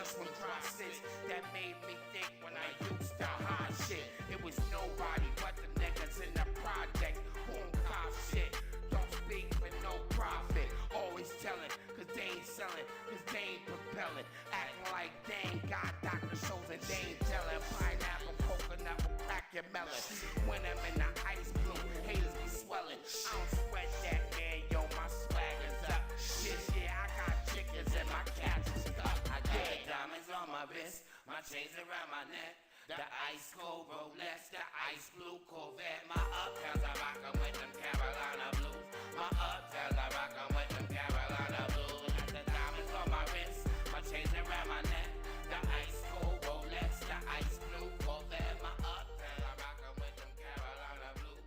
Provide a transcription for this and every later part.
just one process that made me think when I used to hide shit. It was nobody but the niggas in the project who don't cop shit. Don't speak for no profit. Always telling, cause they ain't selling, cause they ain't propelling. Acting like they ain't got doctor shows and they ain't telling. Pineapple, coconut will crack your melon. When I'm in the ice blue, haters be swelling. I don't sweat that, man, yo, my swag is up. This year I got chickens and my cats is stuck. I got diamonds on my wrist, my chains around my neck. The ice cold Rolex, the ice blue Corvette. My uptowns I rock 'em with them Carolina blues. My uptowns I rock 'em with them Carolina blues. Got the diamonds on my wrist, my chains around my neck. The ice cold Rolex, the ice blue Corvette. My uptowns I rock 'em with them Carolina blues.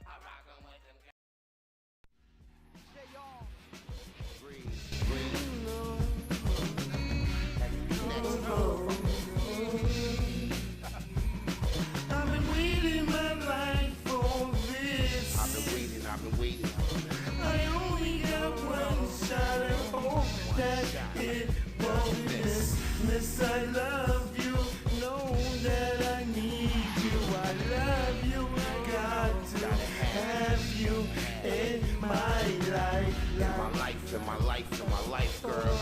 I rock 'em with them. Yeah, y'all. Breathe. I've been waiting my life for this. I've been waiting. I only got one shot at hope that it won't miss. Miss, I love you. Know that I need you. I love you. Got to have you in my life. In my life, girl.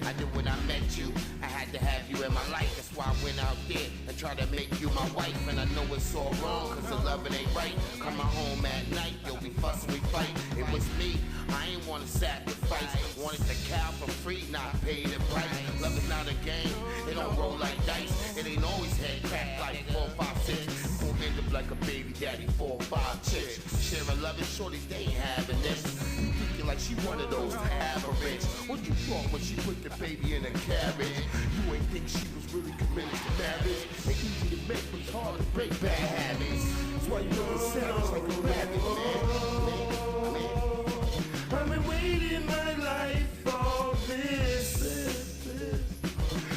I knew when I met you, I had to have you in my life. That's why I went out there and tried to make you my wife. And I know it's all wrong, cause the loving ain't right. Coming home at night, yo, we fuss and we fight. It was me, I ain't wanna sacrifice. Wanted the cow for free, not pay the price. Love is not a game, it don't roll like dice. It ain't always head crack like 4, 5, 6. Gon' end up like a baby daddy, 4, 5 chicks. Sharing loving shorties, they ain't having this. You thinking like she one of those average. What you thought when she put the baby in a carriage? You ain't think she was really committed to marriage. It's easy to make, but it's hard to break bad habits. That's why you know the sounds like a rabbit, man. I've been waiting my life for this.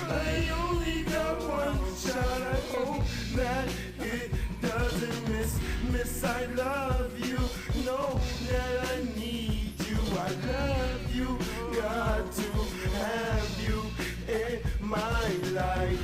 I only got one shot. I hope that it doesn't miss. Miss, I love you. Know that I need you. I love you. Got to have you in my life.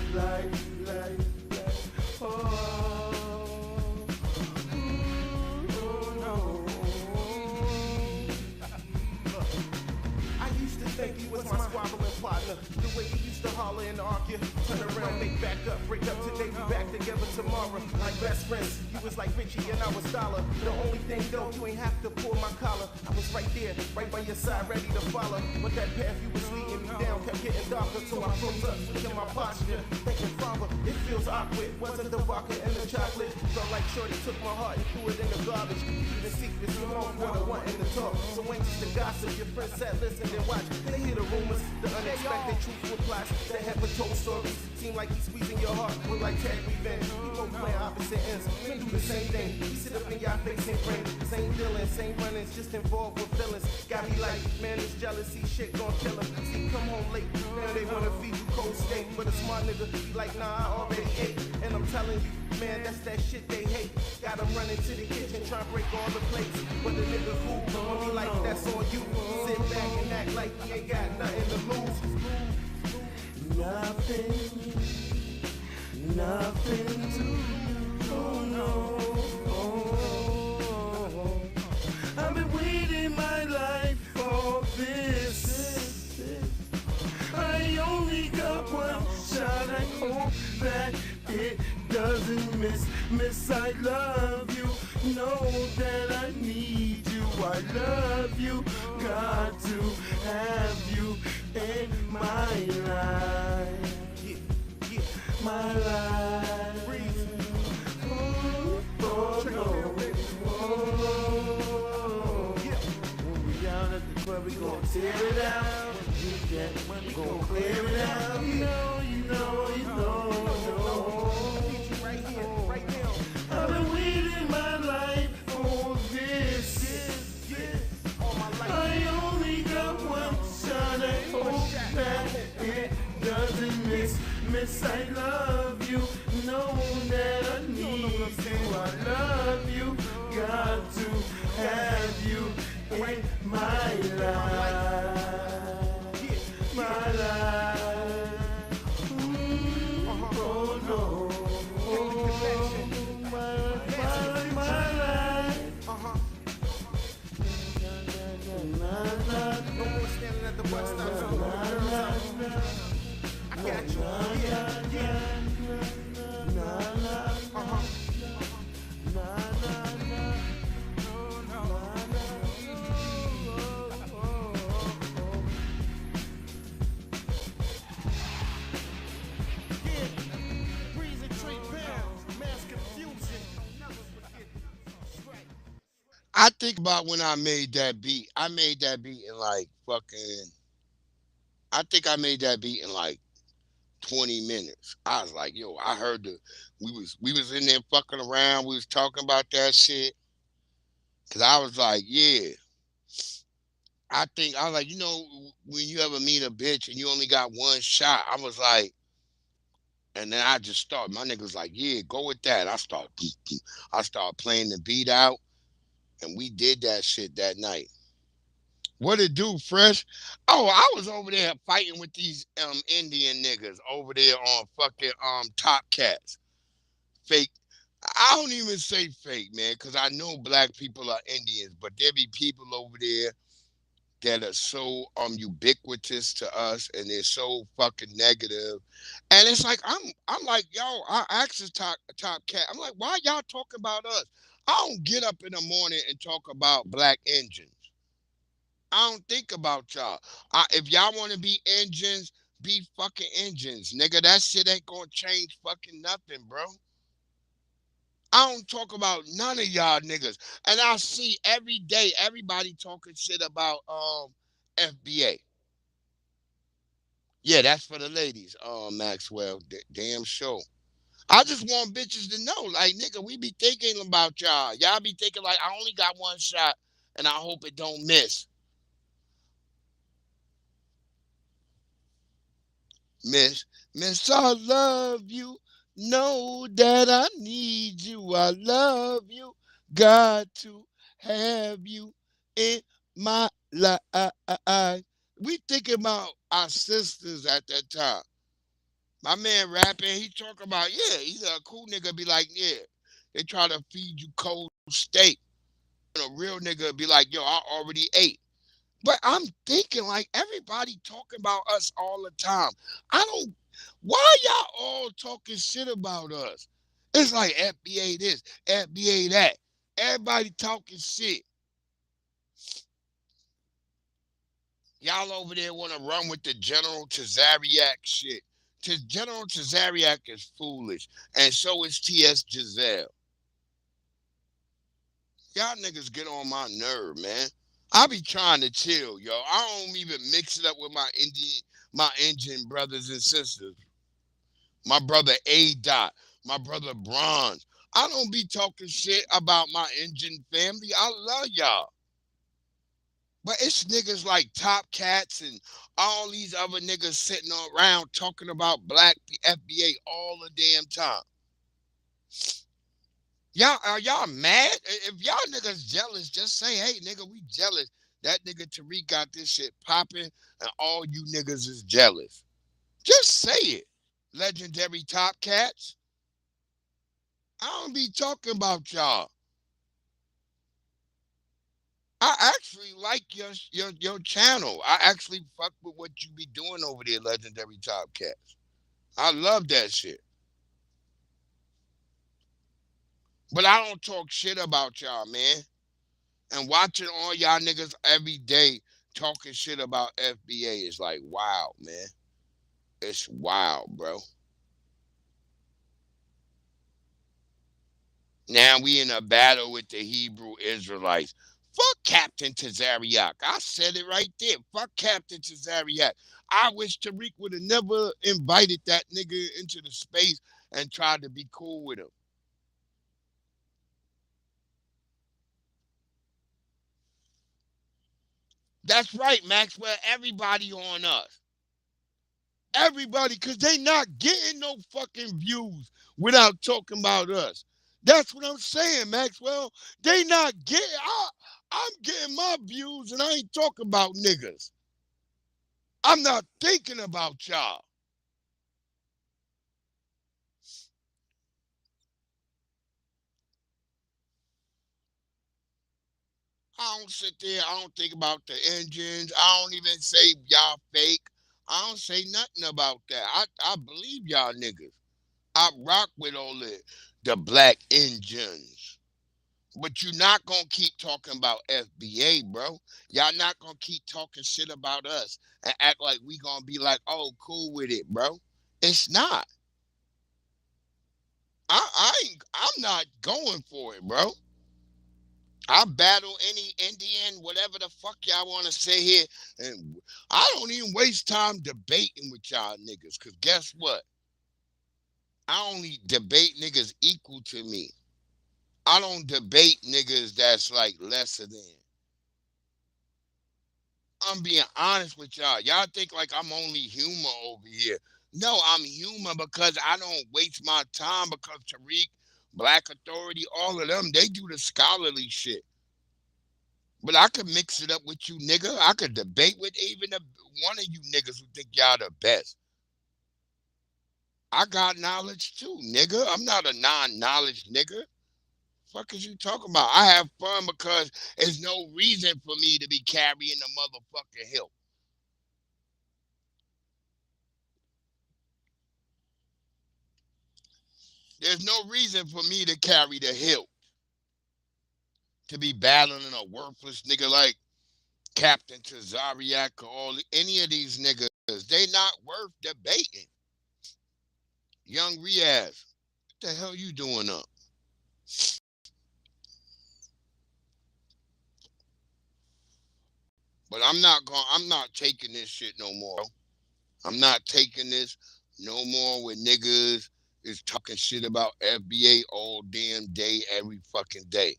I used to think you was my squabbling partner. The way you used to holler and argue, turn around, make back up, break up today, be back together tomorrow. Like best friends, you was like Richie and I was Dollar. The only thing though, you ain't have to pull my collar. I was right there, right by your side, ready to follow. But that path you was leading me down kept getting darker, so I froze up, switching my posture. Thinking, Father, it feels awkward. Wasn't the vodka and the chocolate? Felt like Shorty took my heart and threw it in the garbage. Keeping secrets, you won't water, wanting to talk. So anxious to gossip, your friends sat, listened and watched. They hear the rumors, the unexpected truthful plots that have been told stories. Seem like he's squeezing your heart, we're like tag revenge. We both playing opposite ends, men do the same thing. We sit up in your face and grin, same dealings, same runnings, just involved with feelings. Got me like, man, this jealousy shit gon' kill him. See, come home late, now they wanna feed you cold steak. But a smart nigga be like, nah, I already ate. And I'm telling you, man, that's that shit they hate. Got them running to the kitchen, trying to break all the plates. But the nigga who gon' be like, that's on you. Sit back and act like we ain't got nothing to lose. Nothing to you. Oh no. I've been waiting my life for this. I only got one shot. I hope that it doesn't miss. Miss, I love you. Know that I need you. I love you. Got to have you in my life. My life. Oh no. When we down at the club, we gon' tear it out. When we gon' clear it out. You know. Right here, right now. I've been waiting my life for this. All my life. I only got one shot. I hope that it doesn't miss. Miss, I love you. Know that I need you. I love you. Got to have you in my life. My life. Oh no. Oh, my life. No more standing at the bus stop. I got you. Yeah. I think about when I made that beat. I made that beat in like fucking. I think I made that beat in like 20 minutes. I was like, yo, I heard we was in there fucking around. We was talking about that shit. Cause I was like, yeah. I was like, when you ever meet a bitch and you only got one shot, I was like, and then I just started. My nigga was like, yeah, go with that. I start playing the beat out, and we did that shit that night. What it do, Fresh? Oh, I was over there fighting with these Indian niggas over there on fucking Top Cats. Fake. I don't even say fake, man, because I know black people are Indians, but there be people over there that are so ubiquitous to us, and they're so fucking negative. And it's like I'm like, yo, I asked the top cat. I'm like, why y'all talking about us? I don't get up in the morning and talk about black engines. I don't think about y'all. If y'all want to be engines, be fucking engines, nigga. That shit ain't gonna change fucking nothing, bro. I don't talk about none of y'all niggas. And I see every day everybody talking shit about FBA. Yeah, that's for the ladies, Maxwell. Damn sure. I just want bitches to know, like, nigga, we be thinking about y'all. Y'all be thinking like I only got one shot and I hope it don't miss. Miss, Miss, I love you. Know that I need you. I love you. Got to have you in my life. We thinking about our sisters at that time. My man rapping, he talk about, yeah, he's a cool nigga, be like, yeah, they try to feed you cold steak. And a real nigga be like, yo, I already ate. But I'm thinking like everybody talking about us all the time. I don't. Why y'all all talking shit about us? It's like FBA this, FBA that. Everybody talking shit. Y'all over there want to run with the General Tazariak shit. General Tazariak is foolish, and so is T.S. Giselle. Y'all niggas get on my nerve, man. I be trying to chill, yo. I don't even mix it up with my Indian brothers and sisters. My brother A Dot, my brother Bronze. I don't be talking shit about my Indian family. I love y'all. But it's niggas like Top Cats and all these other niggas sitting around talking about black FBA all the damn time. Y'all are y'all mad? If y'all niggas jealous, just say, hey nigga, we jealous. That nigga Tariq got this shit popping, and all you niggas is jealous. Just say it. Legendary Top Cats. I don't be talking about y'all. I actually like your channel. I actually fuck with what you be doing over there, Legendary Top Cats. I love that shit. But I don't talk shit about y'all, man. And watching all y'all niggas every day talking shit about FBA is like, wow, man. It's wild, bro. Now we in a battle with the Hebrew Israelites. Fuck Captain Tazariak. I said it right there. Fuck Captain Tazariak. I wish Tariq would have never invited that nigga into the space and tried to be cool with him. That's right, Maxwell. Everybody on us. Everybody, because they not getting no fucking views without talking about us. That's what I'm saying, Maxwell. They not getting. I'm getting my views, and I ain't talking about niggas. I'm not thinking about y'all. I don't sit there. I don't think about the engines. I don't even say y'all fake. I don't say nothing about that. I believe y'all niggas. I rock with all the black engines. But you're not gonna keep talking about FBA, bro. Y'all not gonna keep talking shit about us and act like we gonna be like, oh, cool with it, bro. It's not. I'm not going for it, bro. I battle any Indian, whatever the fuck y'all want to say here, and I don't even waste time debating with y'all niggas. Cause guess what? I only debate niggas equal to me. I don't debate niggas that's like lesser than. I'm being honest with y'all. Y'all think like I'm only humor over here. No, I'm humor because I don't waste my time because Tariq, Black Authority, all of them, they do the scholarly shit. But I could mix it up with you, nigga. I could debate with even one of you niggas who think y'all the best. I got knowledge too, nigga. I'm not a non-knowledge nigga. Fuck is you talking about? I have fun because there's no reason for me to be carrying the motherfucking hill. There's no reason for me to carry the hill. To be battling a worthless nigga like Captain Tazariak or any of these niggas. They not worth debating. Young Riaz, what the hell you doing up? But I'm not taking this shit no more. I'm not taking this no more with niggas is talking shit about FBA all damn day, every fucking day.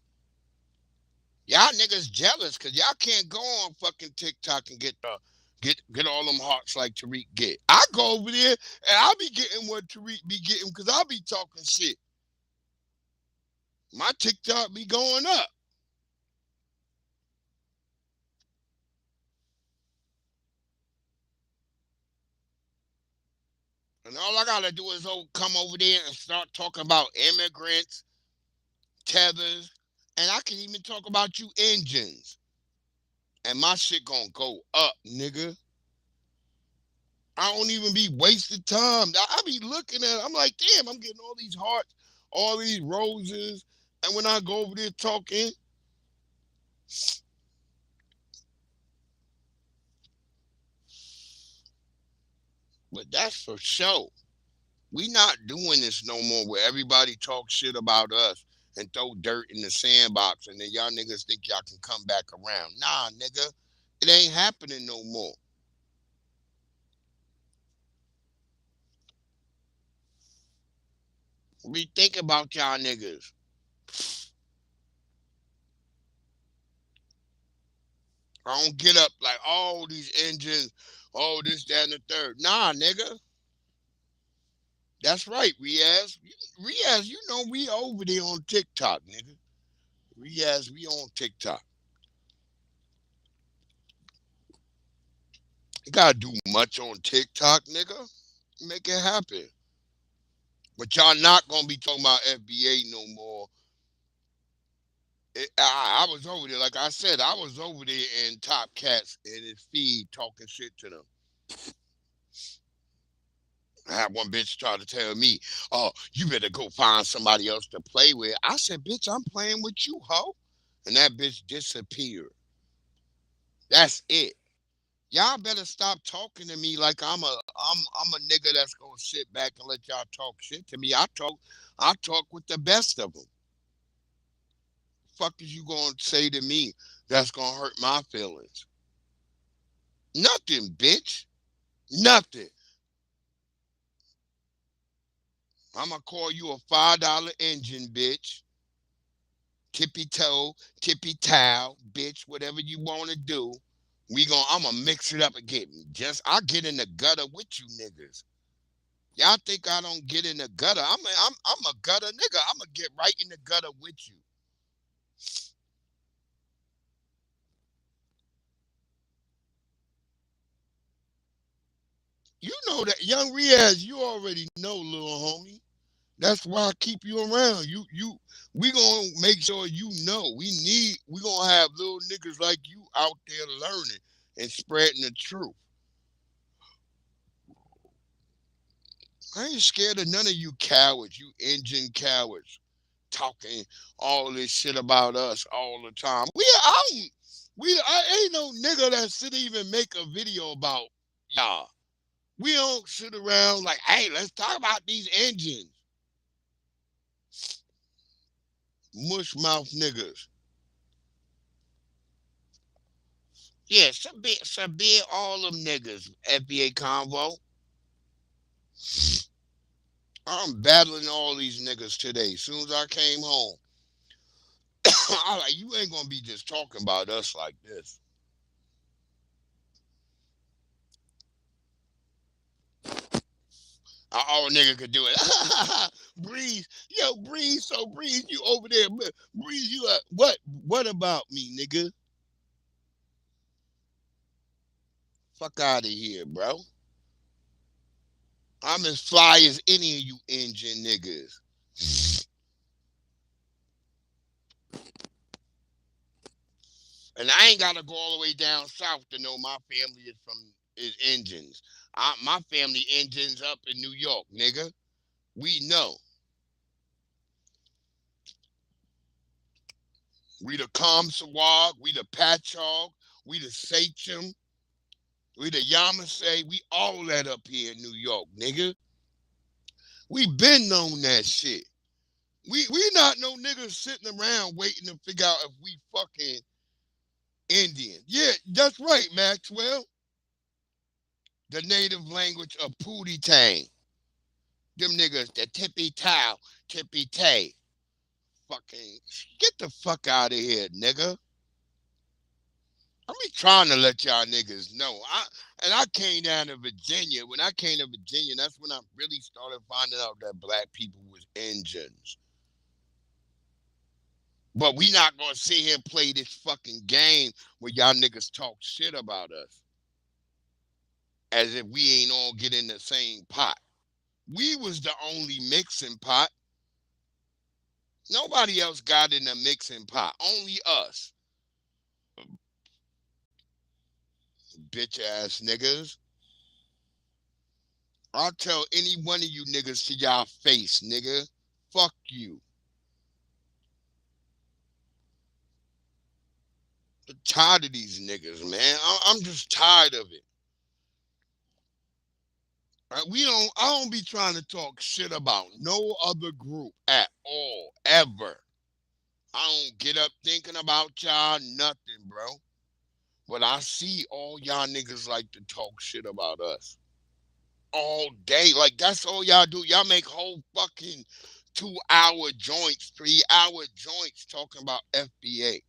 Y'all niggas jealous because y'all can't go on fucking TikTok and get all them hearts like Tariq get. I go over there and I be getting what Tariq be getting because I be talking shit. My TikTok be going up. And all I gotta do is come over there and start talking about immigrants, tethers, and I can even talk about you engines. And my shit gonna go up, nigga. I don't even be wasting time. I be looking at it, I'm like, damn, I'm getting all these hearts, all these roses. And when I go over there talking, but that's for sure. We not doing this no more where everybody talk shit about us and throw dirt in the sandbox and then y'all niggas think y'all can come back around. Nah, nigga, it ain't happening no more. We think about y'all niggas. I don't get up like, oh, these engines, oh, this, that, and the third. Nah, nigga. That's right, Riaz. Riaz, you know we over there on TikTok, nigga. Riaz, we on TikTok. You gotta do much on TikTok, nigga. Make it happen. But y'all not gonna be talking about FBA no more. I was over there, like I said, I was over there in Top Cats in his feed talking shit to them. I had one bitch try to tell me, oh, you better go find somebody else to play with. I said, bitch, I'm playing with you, ho. And that bitch disappeared. That's it. Y'all better stop talking to me like I'm a nigga that's gonna sit back and let y'all talk shit to me. I talk with the best of them. Fuck is you gonna say to me that's gonna hurt my feelings? Nothing, bitch. Nothing. I'm gonna call you a $5 engine, bitch. Tippy toe, tippy towel, bitch. Whatever you wanna do, I'm gonna mix it up again. Just I get in the gutter with you niggas. Y'all think I don't get in the gutter? I'm a gutter nigga. I'm gonna get right in the gutter with you. You know that, young Riaz. You already know, little homie. That's why I keep you around. We gonna make sure you know. We gonna have little niggas like you out there learning and spreading the truth. I ain't scared of none of you cowards, you engine cowards, talking all this shit about us all the time. I ain't no nigga that should even make a video about y'all. We don't sit around like, hey, let's talk about these engines. Mush mouth niggas. Yeah, submit all them niggas, FBA Convo. I'm battling all these niggas today. Soon as I came home, I like, you ain't gonna be just talking about us like this. All nigga could do it. Breeze, yo, Breeze. So Breeze, you over there, Breeze. You what? What about me, nigga? Fuck out of here, bro. I'm as fly as any of you engine niggas. And I ain't gotta go all the way down south to know my family is engines. My family engines up in New York, nigga. We know. We the Comsawag, we the Patchogue, we the Sachem, we the Yamasee, we all that up here in New York, nigga. We been known that shit. We not no niggas sitting around waiting to figure out if we fucking Indian. Yeah, that's right, Maxwell. The native language of Pootie Tang. Them niggas, the tippy tow, tippy tay. Fucking get the fuck out of here, nigga. I be trying to let y'all niggas know. I came down to Virginia. When I came to Virginia, that's when I really started finding out that black people was engines. But we not gonna sit here and play this fucking game where y'all niggas talk shit about us. As if we ain't all get in the same pot. We was the only mixing pot. Nobody else got in the mixing pot. Only us. Bitch ass niggas. I'll tell any one of you niggas to y'all face, nigga. Fuck you. I'm tired of these niggas, man. I'm just tired of it. Right? I don't be trying to talk shit about no other group at all, ever. I don't get up thinking about y'all, nothing, bro. But I see all y'all niggas like to talk shit about us. All day. Like, that's all y'all do. Y'all make whole fucking 2 hour joints, 3 hour joints talking about FBA.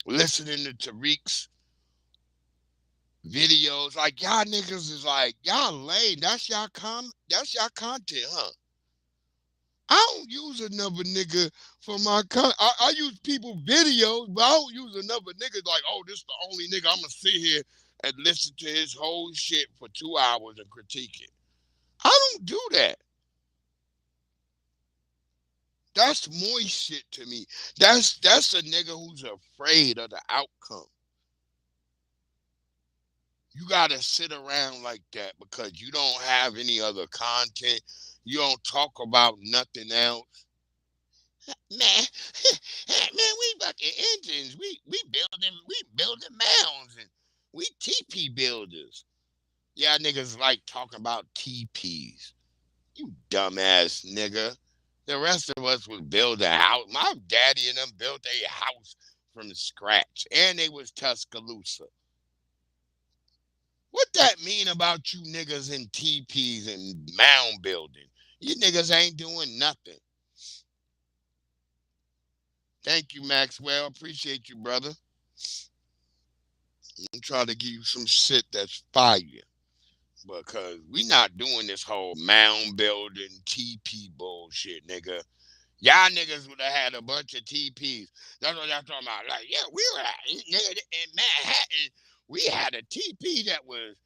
Listening to Tariq's videos. Like, y'all niggas is like, y'all lame. That's y'all content, huh? I don't use another nigga for my content. I use people videos, but I don't use another nigga like, oh, this the only nigga I'm gonna sit here and listen to his whole shit for 2 hours and critique it. I don't do that. That's moist shit to me. That's a nigga who's afraid of the outcome. You gotta sit around like that because you don't have any other content. You don't talk about nothing else. Man, man, we fucking engines. We building mounds and we TP builders. Yeah, niggas like talking about TPs. You dumbass nigga. The rest of us was build a house. My daddy and them built a house from scratch. And they was Tuscaloosa. What that mean about you niggas in TPs and mound building? You niggas ain't doing nothing. Thank you, Maxwell. Appreciate you, brother. I'm trying to give you some shit that's fire. because we not doing this whole mound building TP bullshit, nigga. Y'all niggas would have had a bunch of TPs. That's what I'm talking about. Like, yeah, we were nigga, in Manhattan. We had a TP that was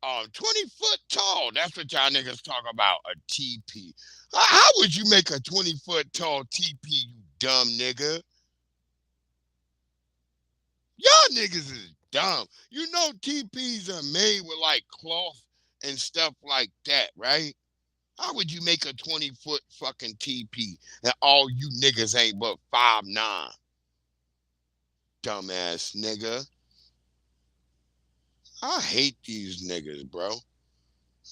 20 foot tall. That's what y'all niggas talk about. A TP. How would you make a 20 foot tall TP, you dumb nigga? Y'all niggas is dumb. You know TPs are made with like cloth and stuff like that, right? How would you make a 20 foot fucking TP and all you niggas ain't but 5'9"? Dumbass nigga. I hate these niggas, bro.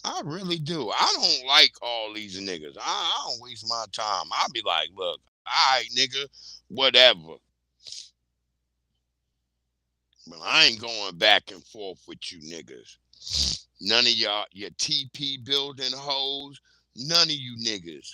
I really do. I don't like all these niggas. I don't waste my time. I'll be like, look, all right, nigga, whatever. But I ain't going back and forth with you niggas. None of y'all, your TP building hoes, none of you niggas.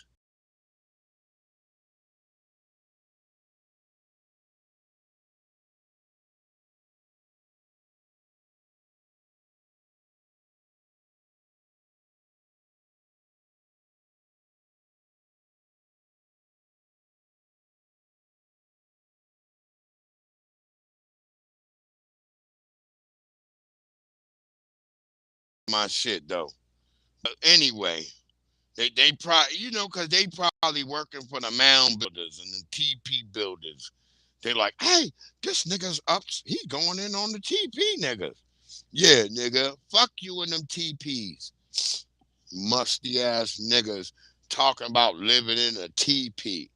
My shit though. But anyway, they probably, cause they probably working for the mound builders and the TP builders. They like, hey, this nigga's up. He going in on the TP niggas. Yeah, nigga. Fuck you and them TPs. Musty ass niggas talking about living in a TP.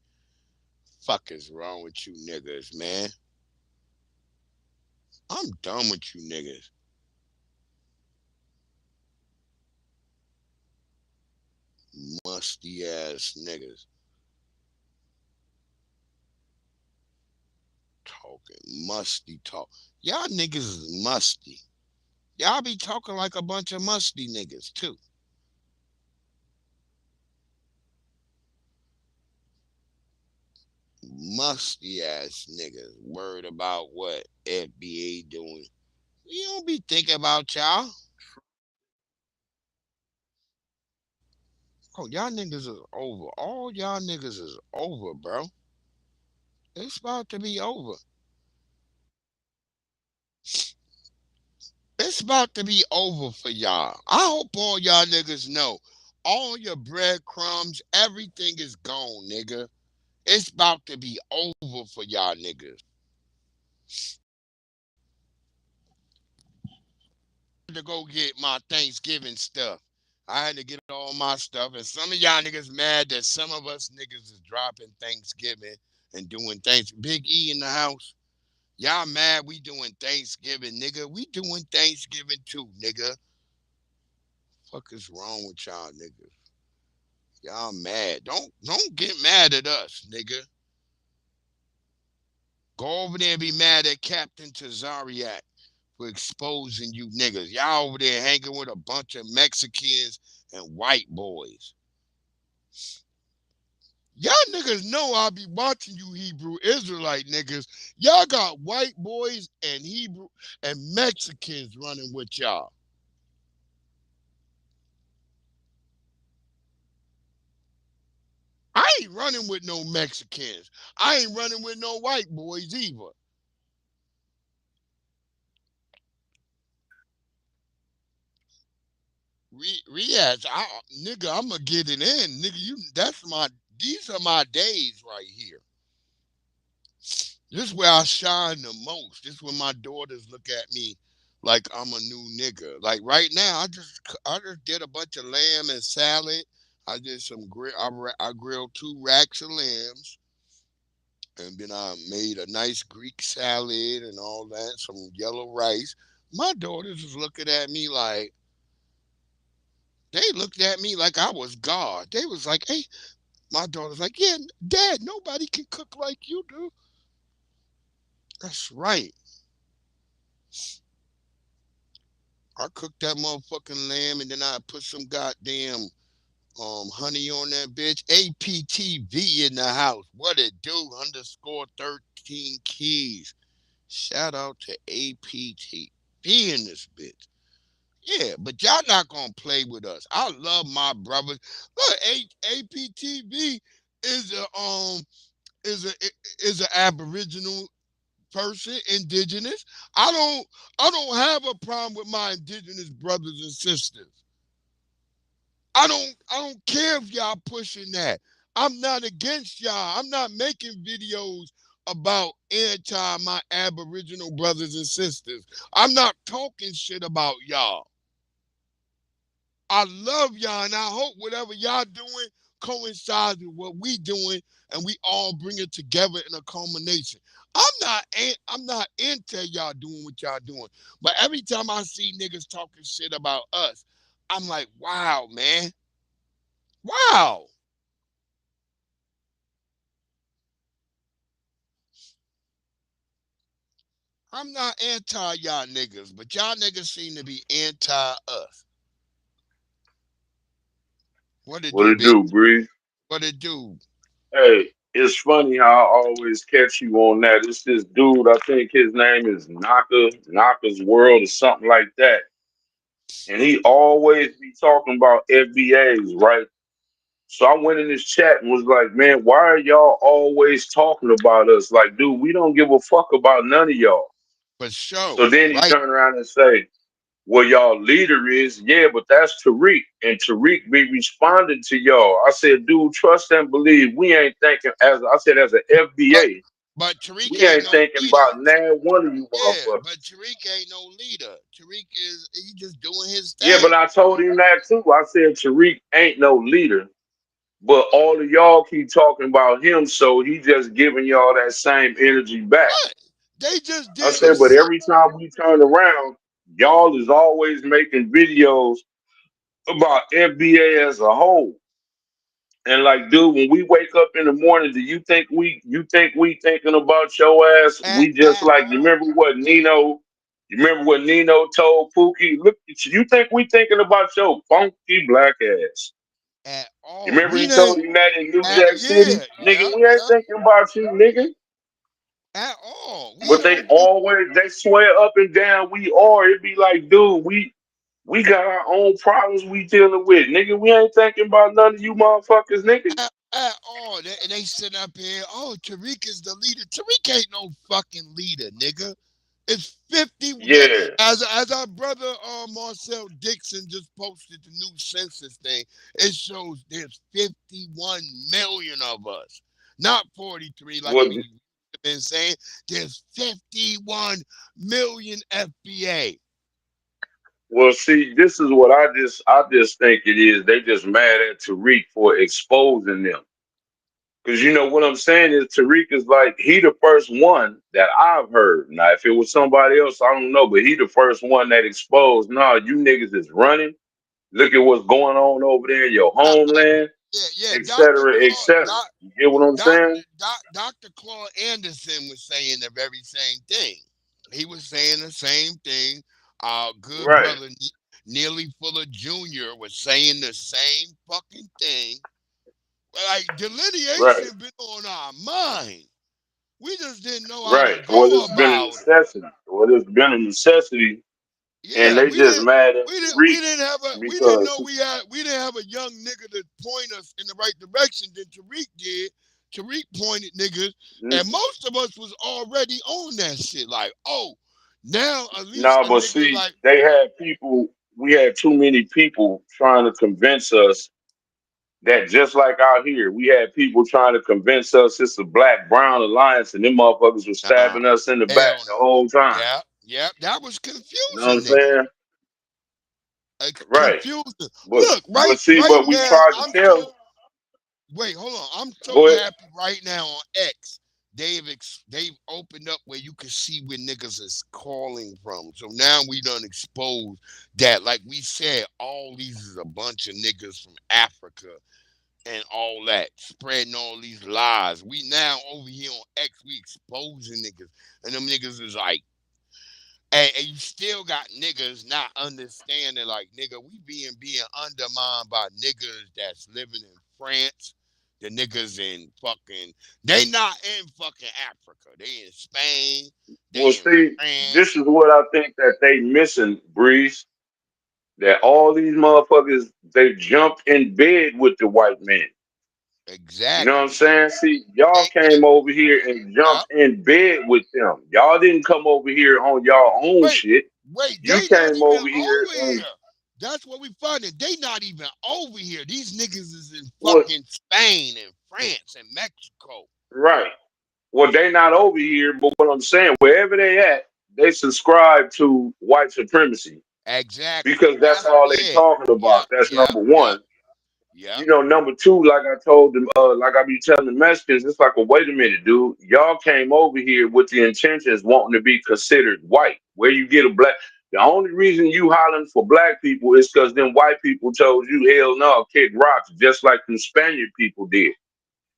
Fuck is wrong with you niggas, man? I'm done with you niggas. Musty ass niggas. Talking musty talk. Y'all niggas is musty. Y'all be talking like a bunch of musty niggas too. Musty ass niggas. Worried about what FBA doing. We don't be thinking about y'all. Oh, y'all niggas is over. All y'all niggas is over, bro. It's about to be over. It's about to be over for y'all. I hope all y'all niggas know. All your breadcrumbs, everything is gone, nigga. It's about to be over for y'all niggas. To go get my Thanksgiving stuff. I had to get all my stuff, and some of y'all niggas mad that some of us niggas is dropping Thanksgiving and doing things. Big E in the house. Y'all mad we doing Thanksgiving, nigga. We doing Thanksgiving too, nigga. Fuck is wrong with y'all niggas? Y'all mad. Don't get mad at us, nigga. Go over there and be mad at Captain Tazariak for exposing you niggas. Y'all over there hanging with a bunch of Mexicans and white boys. Y'all niggas know I be watching you Hebrew Israelite niggas. Y'all got white boys and Hebrew and Mexicans running with y'all. I ain't running with no Mexicans. I ain't running with no white boys either. Riaz, nigga, I'ma get it in, nigga. These are my days right here. This is where I shine the most. This is when my daughters look at me like I'm a new nigga. Like right now, I just did a bunch of lamb and salad. I did some grill. I grilled 2 racks of lambs, and then I made a nice Greek salad and all that. Some yellow rice. My daughters was looking at me like they looked at me like I was God. They was like, "Hey," my daughter's like, "Yeah, Dad, nobody can cook like you do." That's right. I cooked that motherfucking lamb and then I put some goddamn honey on that bitch. APTV in the house. What it do? Underscore 13 keys. Shout out to APTV in this bitch. Yeah, but y'all not gonna play with us. I love my brothers. Look, APTV is a Aboriginal person, indigenous. I don't I don't have a problem with my indigenous brothers and sisters. I don't care if y'all pushing that. I'm not against y'all. I'm not making videos about anti my Aboriginal brothers and sisters. I'm not talking shit about y'all. I love y'all and I hope whatever y'all doing coincides with what we doing and we all bring it together in a culmination. I'm not into y'all doing what y'all doing. But every time I see niggas talking shit about us, I'm like, wow, man. Wow. I'm not anti y'all niggas, but y'all niggas seem to be anti us. What it What do, it big? do, Bree? What it do? Hey, it's funny how I always catch you on that. It's this dude, I think his name is Knocker's World or something like that. And he always be talking about FBAs, right? So I went in this chat and was like, man, why are y'all always talking about us? Like, dude, we don't give a fuck about none of y'all. For sure. So then he Right? turned around and say, well, y'all leader is, yeah, but that's Tariq. And Tariq be responding to y'all. I said, dude, trust and believe. We ain't thinking, as I said, as an But FBA, but Tariq we ain't ain't no thinking leader. about now one of you Yeah, motherfuckers. but Tariq ain't no leader. Tariq is he just doing his Yeah, but thing. I told him that too. I said, Tariq ain't no leader. But all of y'all keep talking about him, so he just giving y'all that same energy back. What? They just I did the said, but same. every time we turn around, y'all is always making videos about FBA as a whole. And like, dude, when we wake up in the morning, do you think we thinking about your ass? We just At like all. you remember what Nino told Pookie? Look, you think we thinking about your funky black ass? At You all. remember We he told didn't him that in New at Jack City? yeah, Nigga, yep, we ain't yep. thinking about you, nigga. At all. We But they don't do always they swear up and down we are. It be like, dude, we got our own problems we dealing with. Nigga, we ain't thinking about none of you motherfuckers, nigga. at all. And they sit up here, oh, Tariq is the leader. Tariq ain't no fucking leader, nigga. It's 50 Yeah. as our brother Marcel Dixon just posted the new census thing. It shows there's 51 million of us, not 43 like Well, we been saying. There's 51 million FBA. well, see, this is what I just think it is. They just mad at Tariq for exposing them. Cause you know what I'm saying is Tariq is like he the first one that I've heard. Now, if it was somebody else, I don't know, but he the first one that exposed. Nah, you niggas is running. Look at what's going on over there in your Uh, uh, homeland, yeah, yeah. et cetera, et cetera. You get what I'm saying? Dr. Claude Anderson was saying the very same thing. He was saying the same thing. Our good Right, brother Neely Fuller Jr. was saying the same fucking thing. Like right, delineation been on our mind. We just didn't know how to right. Well, go it's been a about it. necessity. Well, it's been a necessity, and Yeah, they just mad at we Tariq didn't have a we didn't because know we didn't have a young nigga to point us in the right direction than Tariq did. Tariq pointed niggas, and most of us was already on that shit. Like, oh, now at least nah, a but nigga see, like they had people. We had too many people trying to convince us that just like out here, we had people trying to convince us it's a black brown alliance, and them motherfuckers were nah, stabbing us in the back hell the no. whole time. Yeah, yeah, that was You know what I'm confusing niggas. saying? Right. Confusing. But Look, but see, right but we now, tried to I'm tell. so wait, hold on. I'm so Go ahead. happy right now on X. They've opened up where you can see where niggas is calling from. So now we done exposed that, like we said, all these is a bunch of niggas from Africa and all that, spreading all these lies. We now over here on X, we exposing niggas. And them niggas is like, and you still got niggas not understanding, like, nigga, we being undermined by niggas that's living in France. The niggas in fucking, they not in fucking Africa. They in Spain. Well, They in see, this France. is what I think that they missing, Breeze. that all these motherfuckers they jumped in bed with the white man. You know what I'm Exactly. saying? See, y'all They, came over here and yeah. jumped in bed with them. Y'all didn't come over here on y'all own Wait, shit. wait, You they not came even over here over and here. That's what we funded. They not even over here. These niggas is in what? fucking Spain and France and Mexico. Right. Well, they not over here, but what I'm saying, wherever they at, they subscribe to white supremacy Exactly. because that's That's all they yeah. talking about. Yep. That's Yep. number Yep. one. Yep. You know, number two, like I told them, like I be telling the Mexicans, it's like, well, wait a minute, dude. Y'all came over here with the intentions wanting to be considered white. Where you get a black, the only reason you hollering for black people is because them white people told you, hell no, kick rocks, just like them Spaniard people did.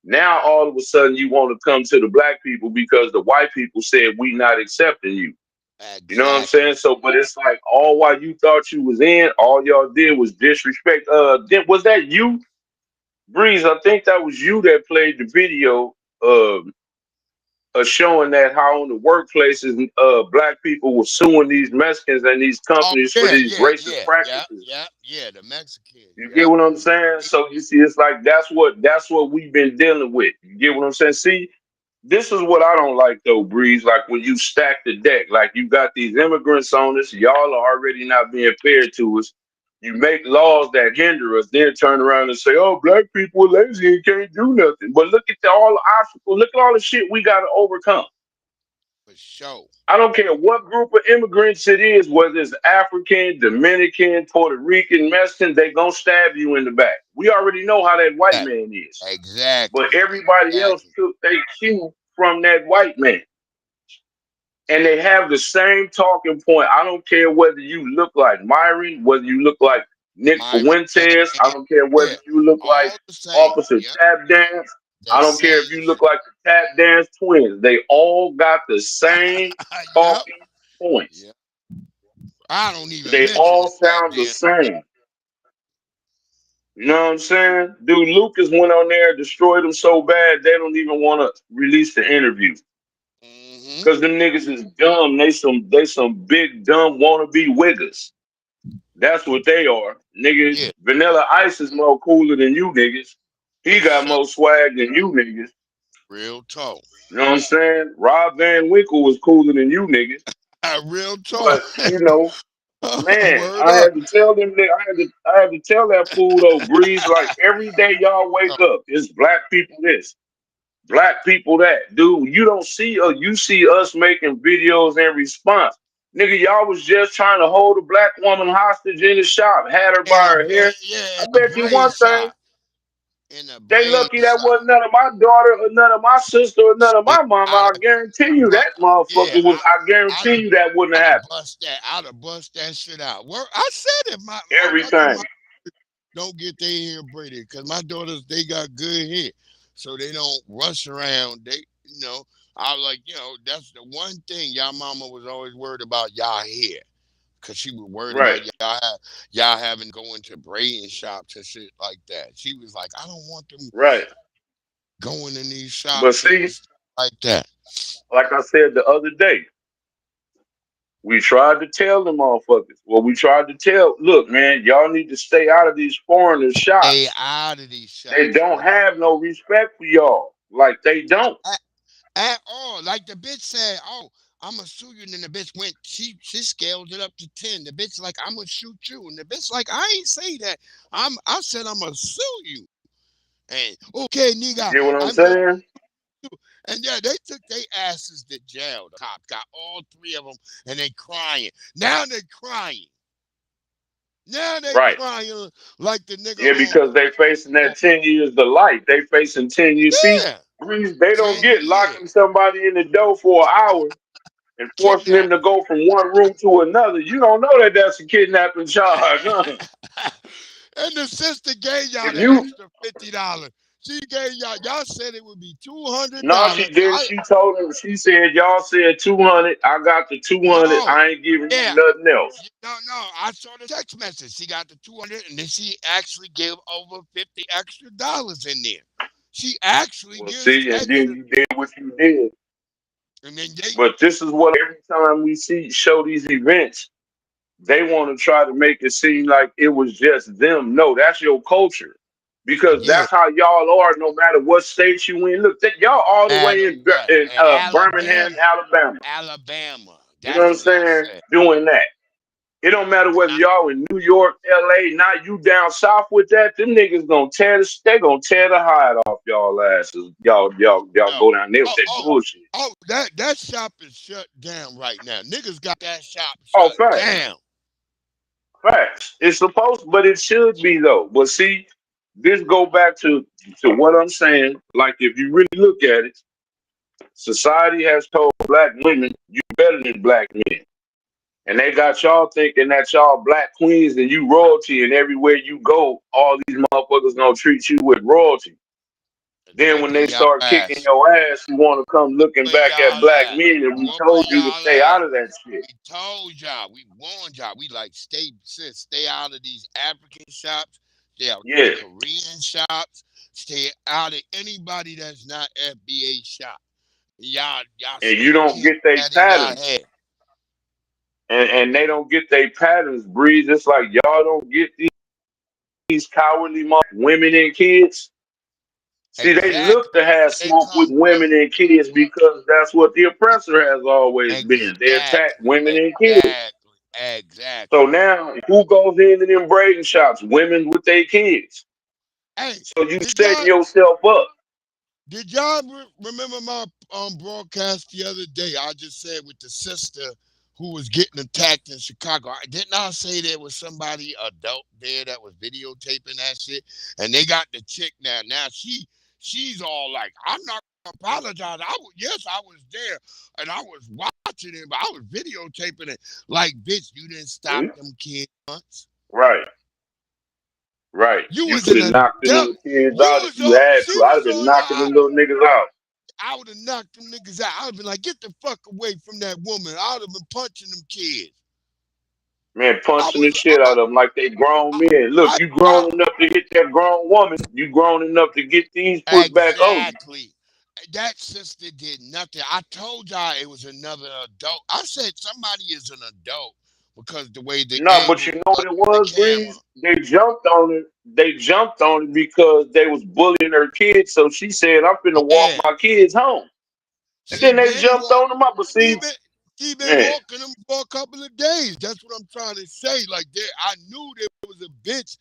Now all of a sudden you want to come to the black people because the white people said we not accepting you. You know what I'm Exactly. saying? So, but it's like all while you thought you was in, all y'all did was disrespect. Was that you? Breeze, I think that was you that played the video showing that how in the workplaces black people were suing these Mexicans and these Oh companies for yeah, these yeah, racist yeah, yeah, practices. yeah, yeah. The Mexicans. You get Yep. what I'm saying? So you see, it's like that's what we've been dealing with. You get what I'm saying? See, this is what I don't like though, Breeze. Like when you stack the deck, like you got these immigrants on us, y'all are already not being fair to us. You make laws that hinder us, then turn around and say, "Oh, black people are lazy and can't do nothing." But look at all the obstacles. Look at all the shit we got to overcome. For sure. I don't care what group of immigrants it is, whether it's African, Dominican, Puerto Rican, Mexican, they gonna stab you in the back. We already know how that white That man is. But exactly. everybody else Exactly. took their cue from that white man. And they have the same talking point. I don't care whether you look like Myron, whether you look like Nick Myron Fuentes. I don't care whether yeah. you look like All the same. Officer Yep. Tap Dance. The I don't care if same you look shit. like the Tap Dance twins. They all got the same Yep. talking points. Yep. I don't even They mention all the tap sound the dance. same. You know what I'm saying? Dude, Lucas went on there, destroyed them so bad they don't even want to release the interview. Mm-hmm. Cause them niggas is dumb. They some big dumb wannabe wiggers. That's what they are. Nigga, Yeah, Vanilla Ice is more cooler than you niggas. He for got sure. more swag than you niggas. Real talk. You know what I'm saying? Rob Van Winkle was cooler than you niggas. Real talk. But, you know, man, Word I up. had to tell them that I had to tell that fool though, Breeze, like every day y'all wake up, it's black people this. Black people that. Dude, you don't see you see us making videos in response. Nigga, y'all was just trying to hold a black woman hostage in the shop, had her by her hair. Yeah, I in a bet you braid one thing, shop. In a they braid lucky that shop. wasn't none of my daughter or none of my sister or none of Shit, my mama. I'd I have, guarantee you but that motherfucker yeah, was, I I'd guarantee have, you that wouldn't have happened. I'd have bust that shit out. Work. I said it. My lucky Everything. my don't get their hair braided because my daughters they got good hair, so they don't rush around. I was like, that's the one thing y'all mama was always worried about y'all hair. Cause she was worried Right, about y'all having to go into braiding shops and shit like that. She was like, I don't want them right. going in these But shops and see, stuff like that. like I said the other day, we tried to tell them motherfuckers. Well, we tried to tell, look, man, y'all need to stay out of these foreigner Stay shops. out of these They shops, don't man. have no respect for y'all. Like they don't. At, at all. Like the bitch said, "Oh, I'ma sue you." And then the bitch went. She scaled it up to 10. The bitch like, "I'ma shoot you," and the bitch like, "I ain't say that. I said I'ma sue you." And okay, You nigga, get what I'm I'm going. saying? And yeah, they took their asses to jail. The cops got all three of them, and they crying. Now they crying. Now they Right. crying like the nigga Yeah, because they facing on that 10 years to life. They facing 10 years. See, yeah, Breeze, they don't 10 get years locking somebody in the door for an hour and forcing him to kidnapping. go from one room to another. You don't know that that's a kidnapping charge, huh? And the sister gave y'all If the you extra $50. She gave y'all said it would be two hundred No, she dollars. didn't. She told him. She said, "Y'all said 200. I got the 200. No, I ain't giving you yeah, nothing else." no. I saw the text message. She got the 200, and then she actually gave over $50 extra in there. She actually Well, gives see, and then extra, you did what you did. and then they But this is what every time we see show these events. they want to try to make it seem like it was just them. No, that's your culture. Because Yeah, that's how y'all are no matter what state you in. Look, y'all all the way matter in, what. in And Birmingham, Alabama, Alabama. Alabama. You know what That's I'm what I saying? said. Doing that. It don't matter And whether y'all in New York, LA, not you down south with that. Them niggas gonna they gonna tear the hide off y'all asses. Y'all no. go down there with Oh, that oh, bullshit. that shop is shut down right now. Niggas got that shop Oh, shut facts. down. Facts. It's supposed, but it should be though. But see, this go back to what I'm saying. Like if you really look at it, society has told black women you better than black men. And they got y'all thinking that y'all black queens and you royalty, and everywhere you go, all these motherfuckers gonna treat you with royalty. Then when they Whooping y'all start kicking ass. your ass, you want to come looking Whooping back at y'all black ass. men, and we told Whooping you to y'all stay ass. out of that shit. We told y'all. We warned y'all. We like stay out of these African shops. Stay out these Yeah, Korean shops. Stay out of anybody that's not FBA shop. Y'all and you still don't keep get they that in y'all patterns, head. and they don't get they patterns. Breeze, it's like y'all don't get these cowardly women and kids. See, they look Exactly. to have They smoke with come women and kids because that's what the oppressor has always been. They attack exactly, women and kids. exactly, So exactly. now, who goes into them braiding shops? Women with their kids. Hey, So you did setting y'all yourself up. remember my broadcast the other day? I just said with the sister who was getting attacked in Chicago. Didn't I say there was somebody adult there that was videotaping that shit? And they got the chick now. Now she's all like, I'm not gonna apologize. Yes, I was there and I was watching it, but I was videotaping it. Like, bitch, you didn't stop See? them kids once. Right, right. You You was could an have knocked the adult. little kids You out if was you on. had She to. I'd have was been on your. knocking the little niggas out. I would have knocked them niggas out. I would have been like, get the fuck away from that woman. I would have been punching them kids. Man, I punching the was, shit out of them like they grown men. Look, you I grown enough to hit that grown woman. You grown enough to get these put back on you. exactly. That sister did nothing. I told y'all it was another adult. I said somebody is an adult because the way the No, but you angle know was what it on the was, camera. Breeze? They jumped on it. They jumped on it because they was bullying her kids. So she said, "I'm finna walk Yeah, my kids home." And she then they been jumped walk. on them up. But She see, been she been man, walking them for a couple of days. That's what I'm trying to say. Like there, I knew there was a bitch.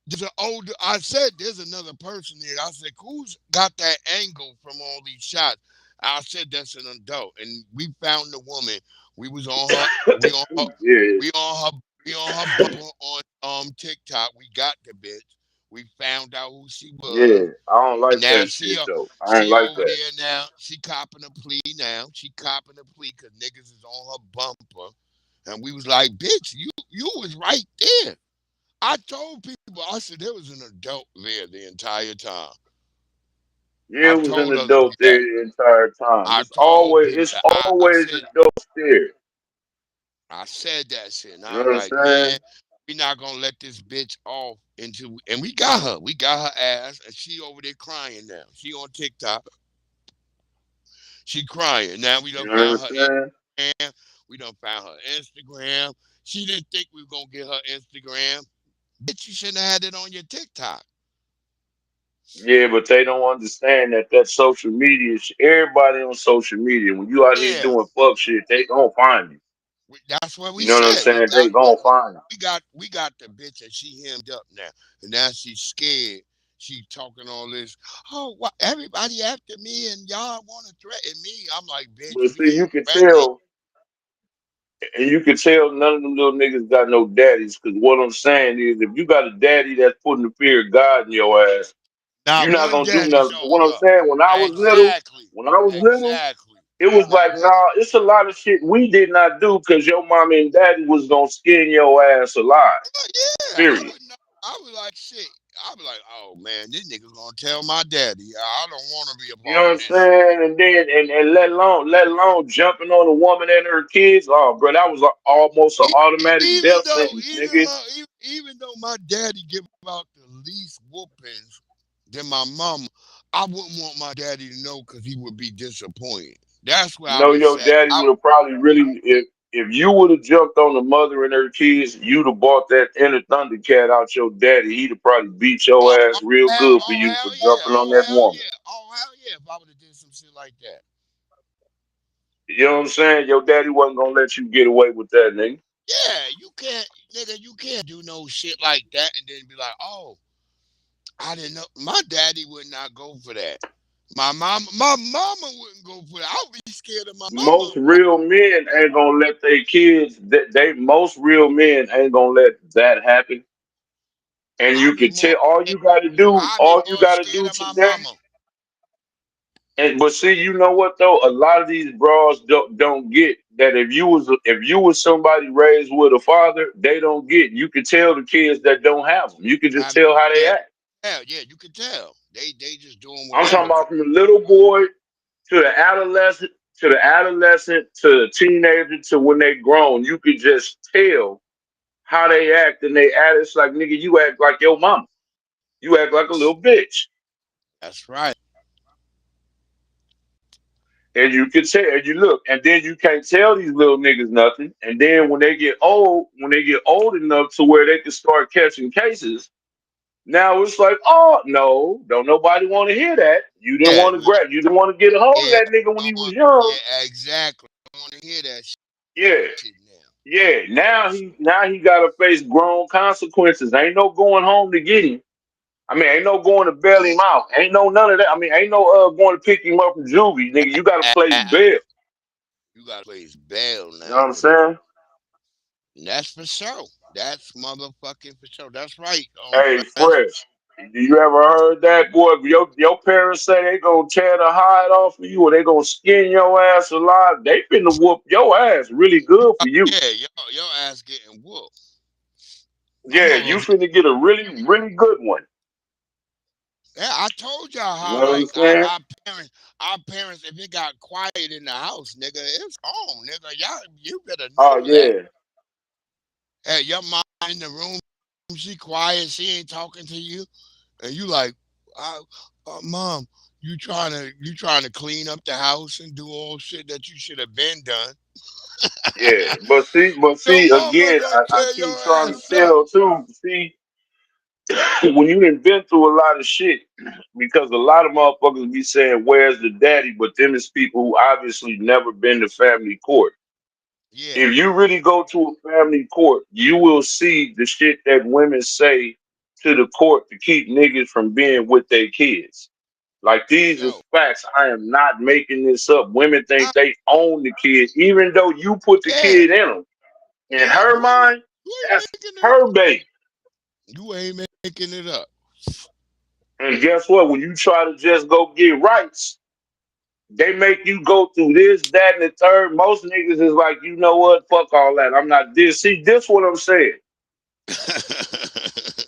There's an older. I said there's another person there. I said who's got that angle from all these shots. I said that's an adult, and we found the woman. We was on her. We on her. yeah, We on her. We on her bumper on TikTok. We got the bitch. We found out who she yeah, was, I don't and like now that she shit though. I ain't she like over that. there now. She copping a plea now. She copping a plea because niggas is on her bumper, and we was like, bitch, you was right there. I told people, I said there was an adult there the entire time. Yeah, I it was an told other adult people there that. the entire time. I told people It's that. I always said adults there. I said that shit, and You I know was what I'm like, man, saying? we not gonna let this bitch off until and we got her. We got her ass, and she over there crying now. She on TikTok. She crying now. We You done know what I'm found her saying? Instagram. We done found her Instagram. She didn't think we were gonna get her Instagram. Bitch, you shouldn't have had it on your TikTok. Yeah, but they don't understand that social media. Everybody on social media. When you out here Yeah. doing fuck shit, they gonna find you. That's what You we know what I'm said. We saying? They got gonna find you. we got the bitch and she hemmed up now, and now she's scared. She talking all this. Oh, what? Everybody after me, and y'all want to threaten me. I'm like, bitch, But we see, you ain't can threatening. tell, and you can tell none of them little niggas got no daddies. Cause what I'm saying is, if you got a daddy that's putting the fear of God in your ass, you're Not not one gonna do daddy nothing. But what showed I'm up. saying, Exactly, when I was little, exactly. it was Not like, one. nah, it's a lot of shit we did not do because your mama and daddy was gonna skin your ass alive. Yeah, I Period. would not. I was like, shit. I was like, oh man, this nigga gonna tell my daddy. I don't want to be a You know part what of I'm this shit. saying? And then and let alone jumping on a woman and her kids. Oh, bro, that was almost an automatic Even death though sentence, nigga. even though my daddy give out the least whoopings than my mama, I wouldn't want my daddy to know because he would be disappointed. That's where You I know was your at. daddy would have probably really, if you would have jumped on the mother and her kids, you'd have bought that inner Thundercat out your daddy. He'd have probably beat your Oh, ass real good for you for hell yeah. jumping on that woman. Oh hell yeah. If I would have did some shit like that. You know what I'm saying? Your daddy wasn't gonna let you get away with that, nigga. Yeah, you can't, nigga. You can't do no shit like that and then be like, oh, I didn't know. My daddy would not go for that. My mama wouldn't go for that. I would be scared of my mama. Most real men ain't gonna let their kids. They most real men ain't gonna let that happen. And I'd you be can more tell scared. I'd be all you more gotta scared do of my today. mama. And but see, you know what though? A lot of these bras don't get that if you was somebody raised with a father, they don't get. You can tell the kids that don't have them. You can just I mean, tell how they yeah, act. yeah, you can tell. They just doing I'm talking whatever. about from the little boy to the adolescent to the teenager to when they grown. You could just tell how they act and they act. It's like nigga, you act like your mama. You act like a little bitch. That's right. And you can tell, and you look, and then you can't tell these little niggas nothing. And then when they get old enough to where they can start catching cases, now it's like, oh no, don't nobody want to hear that. Yeah, You didn't want to get a hold of yeah. that nigga when I he was want, young. yeah, exactly. I want to hear that Yeah, shit now. yeah. Now he got to face grown consequences. Ain't no going home to get him. I mean, ain't no going to bail Yeah. him out. Ain't no none of that. I mean, ain't no going to pick him up from juvie, nigga. You got to place bail. You got to place bail You know what now, I'm nigga. saying? That's for sure. That's motherfucking for sure. That's right, Hey, fresh. Fresh, you ever heard that, boy? Your parents say they gonna tear the hide off of you or they gonna skin your ass alive. They finna whoop your ass really good for you. Yeah, your ass getting whooped. My Yeah, you mother. finna get a really, really good one. Yeah, I told y'all You know how what I'm like saying? our parents, if it got quiet in the house, nigga, it's on, nigga. Y'all, you better Oh know that. yeah. Hey, your mom in the room, she quiet, she ain't talking to you, and you like, uh, mom, you trying to clean up the house and do all shit that you should have been done. Yeah. But Your see, mama again, gonna I tear keep your trying to ass up. tell too. See, when you done been through a lot of shit, because a lot of motherfuckers be saying, "Where's the daddy?" But them is people who obviously never been to family court. Yeah, If you really go to a family court, you will see the shit that women say to the court to keep niggas from being with their kids. Like for these is sure. facts. I am not making this up. Women Ah, think they own the kid, even though you put the yeah, kid in them. In yeah. her mind, You ain't that's making it. her baby. You ain't making it up. And guess what? When you try to just go get rights, they make you go through this, that, and the third. Most niggas is like, you know what? Fuck all that. I'm not this. See, this what I'm saying.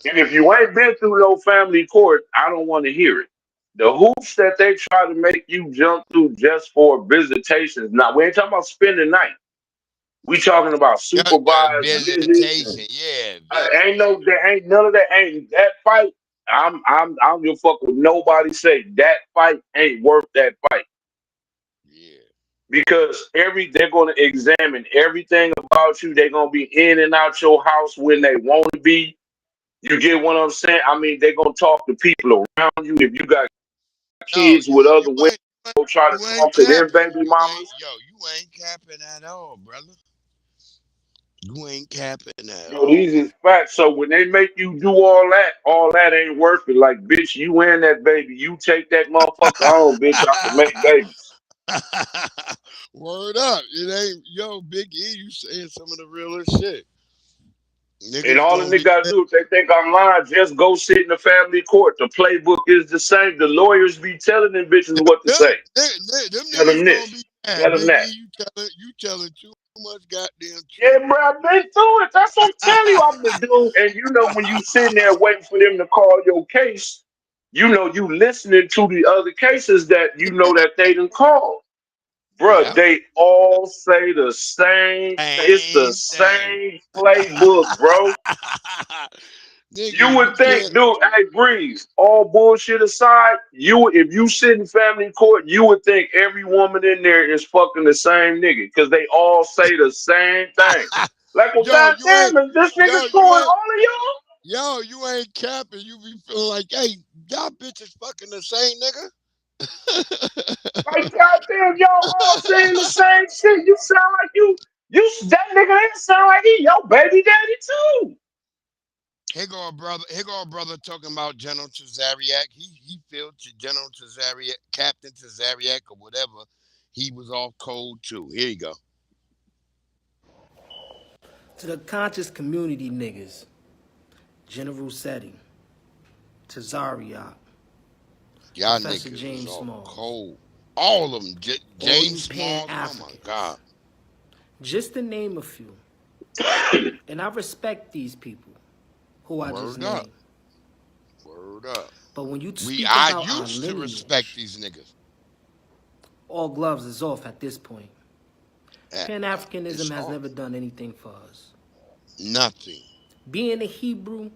And if you ain't been through no family court, I don't want to hear it. The hoops that they try to make you jump through just for visitations. Now, we ain't talking about spending the night. We talking about Yeah, supervised visits. And visitation. Yeah, ain't no, there ain't none of that. Ain't that fight. I don't give a fuck what nobody say. That fight ain't worth that fight yeah. because they're going to examine everything about you. They're going to be in and out your house when they want to be. You get what I'm saying? I mean, they're gonna talk to people around you. If you got Yo, kids with other women, go try to you ain't talk to their capping. baby mamas. You ain't capping at all, brother. You ain't capping at Yo, all. these is facts. So when they make you do all that ain't worth it. Like, bitch, you and that baby, you take that motherfucker home, bitch. I can make babies. Word up. It ain't yo, Big E, you saying some of the realest shit. And Niggas all the gonna nigga be gotta do if they think I'm lying, just go sit in the family court. The playbook is the same. The lawyers be telling them bitches what to them, say. them Tell them niggas gonna this. be mad. Tell them Big that. E, you telling too much goddamn Yeah, truth. bro, I've been through it. That's what I'm telling you. I'm the dude. And you know, when you sitting there waiting for them to call your case, you know, you listening to the other cases that you know that they didn't call. Bruh, Yeah. they all say the same. It's the Same thing. same playbook, bro. Nigga, You you would think, can't. dude, hey Breeze, all bullshit aside, if you sit in family court, you would think every woman in there is fucking the same nigga because they all say the same thing. Like, well, Yo, you ain't. goddamn, is this nigga Yo, you screwing ain't. all of y'all? Yo, you ain't capping. You be feeling like, hey, y'all bitches fucking the same nigga. Like, goddamn, y'all all saying the same shit. You sound like that nigga here sound like he your baby daddy too. Here go a brother talking about General Tazariak. He felt to General Tazariak, Captain Tazariak, or whatever. He was off cold too. Here you go. To the conscious community niggas, General Seti, Tazariak, Y'all Professor niggas was James off Smalls, cold. All of them. all James you Smalls. Oh my God. Pan-Africans, just to name a few. And I respect these people who I just Word up. named. Word up. But when you We speak I about our used to respect lineage, these niggas. all gloves is off at this point. Pan-Africanism It's has off. never done anything for us. Nothing. Being a Hebrew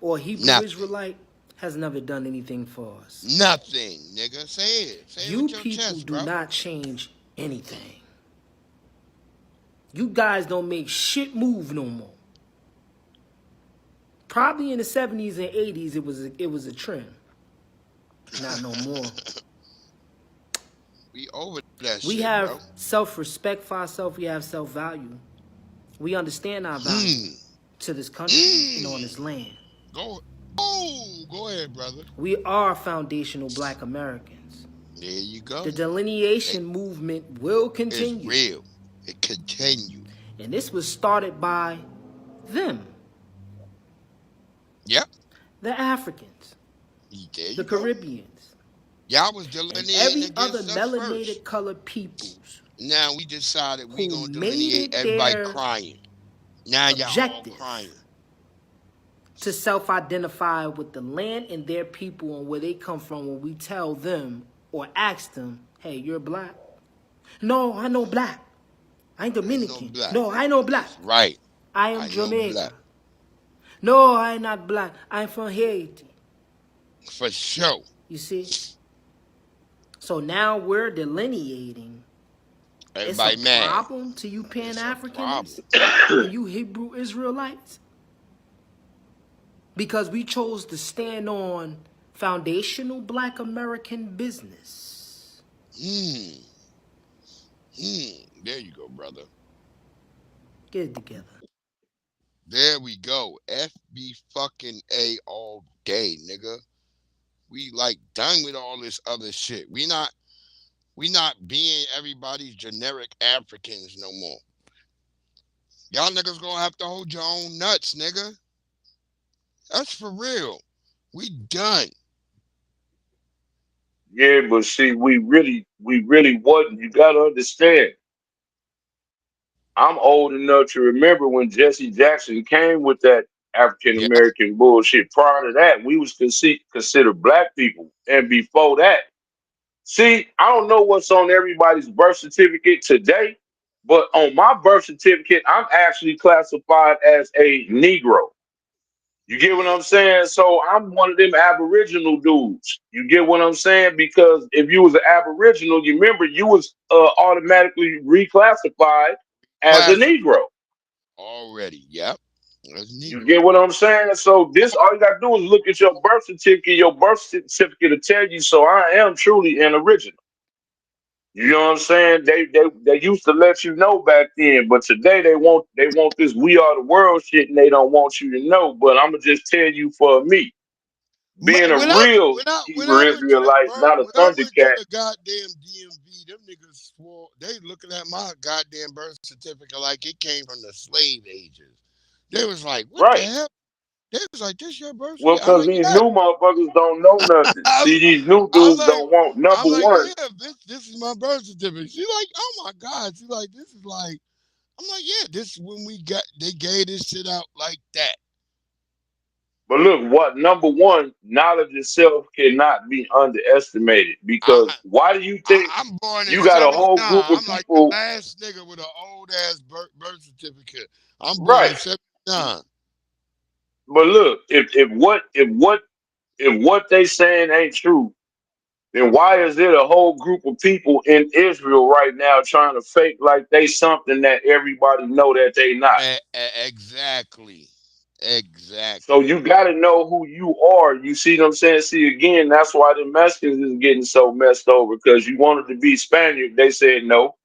or Hebrew Nothing. Israelite has never done anything for us. Nothing, nigga. Say it. Say it You with your people chest, do bro. not change anything. You guys don't make shit move no more. Probably in the 70s and 80s it was a trend. Not no more. We over that We shit, bro. have self-respect for ourselves. We have self-value. We understand our value Mm. to this country and on Mm. this land. Go. Oh, go ahead, brother. We are foundational black Americans. There you go. The It delineation movement will is continue. real. It continue. And this was started by them, Yep. the Africans, There the you go. Caribbeans, Y'all was and delineating every other against us first. melanated colored peoples Now we decided we who gonna made delineate it everybody their crying. Now y'all all objective crying. to self-identify with the land and their people and where they come from when we tell them or ask them, hey, you're black? No, I know black. I ain't I know Dominican. black. No, I know black. That's right. I am I know black. Jamaica. No, I'm not black. I'm from Haiti. For sure. You see? So now we're delineating. It's a Everybody mad. problem to you It's a problem. Pan-Africanists and you Hebrew Israelites because we chose to stand on foundational black American business. Hmm. There you go, brother. Get it together. There we go. FB fucking A all day, nigga. We like done with all this other shit. We not being everybody's generic Africans no more. Y'all niggas gonna have to hold your own nuts, nigga. That's for real. We done. Yeah, but see, we really wasn't. You gotta understand. I'm old enough to remember when Jesse Jackson came with that African Yeah. American bullshit. Prior to that, we was considered black people, and before that, see, I don't know what's on everybody's birth certificate today, but on my birth certificate, I'm actually classified as a Negro. You get what I'm saying? So I'm one of them Aboriginal dudes. You get what I'm saying? Because if you was an Aboriginal, you remember you was automatically reclassified as a Classified Negro. already. Yep. That's You Negro. get what I'm saying? So this all you gotta do is look at your birth certificate. Your birth certificate will tell you. So I am truly an original. You know what I'm saying? They used to let you know back then, but today they want this we are the world shit, and they don't want you to know. But I'm gonna just tell you for me, being a When I real when I Hebrew went to the Israelite, bro, not a when I went to Thundercat, the goddamn DMV, them niggas swore they looking at my goddamn birth certificate like it came from the slave ages. They was like, "What the right? hell?" They was like, "This your birth Well, certificate?" I'm because like, these "Yeah." new motherfuckers don't know nothing. I See, was, these new I was dudes like, don't want number one. "Yeah, bitch, this is my birth certificate." She like, "Oh my god!" She like, "This is like." I'm like, "Yeah, this is when we got they gave this shit out like that." But look, what number one, knowledge itself cannot be underestimated. Because I, why do you think I'm born in you got a whole '79. group of I'm like the people, last nigga with an old ass birth certificate. I'm born in right? '79. But look, if what they saying ain't true, then why is there a whole group of people in Israel right now trying to fake like they something that everybody know that they not? Exactly. So Exactly. you got to know who you are. You see what I'm saying? See, again, that's why the Mexicans is getting so messed over because you wanted to be Spaniard. They said no.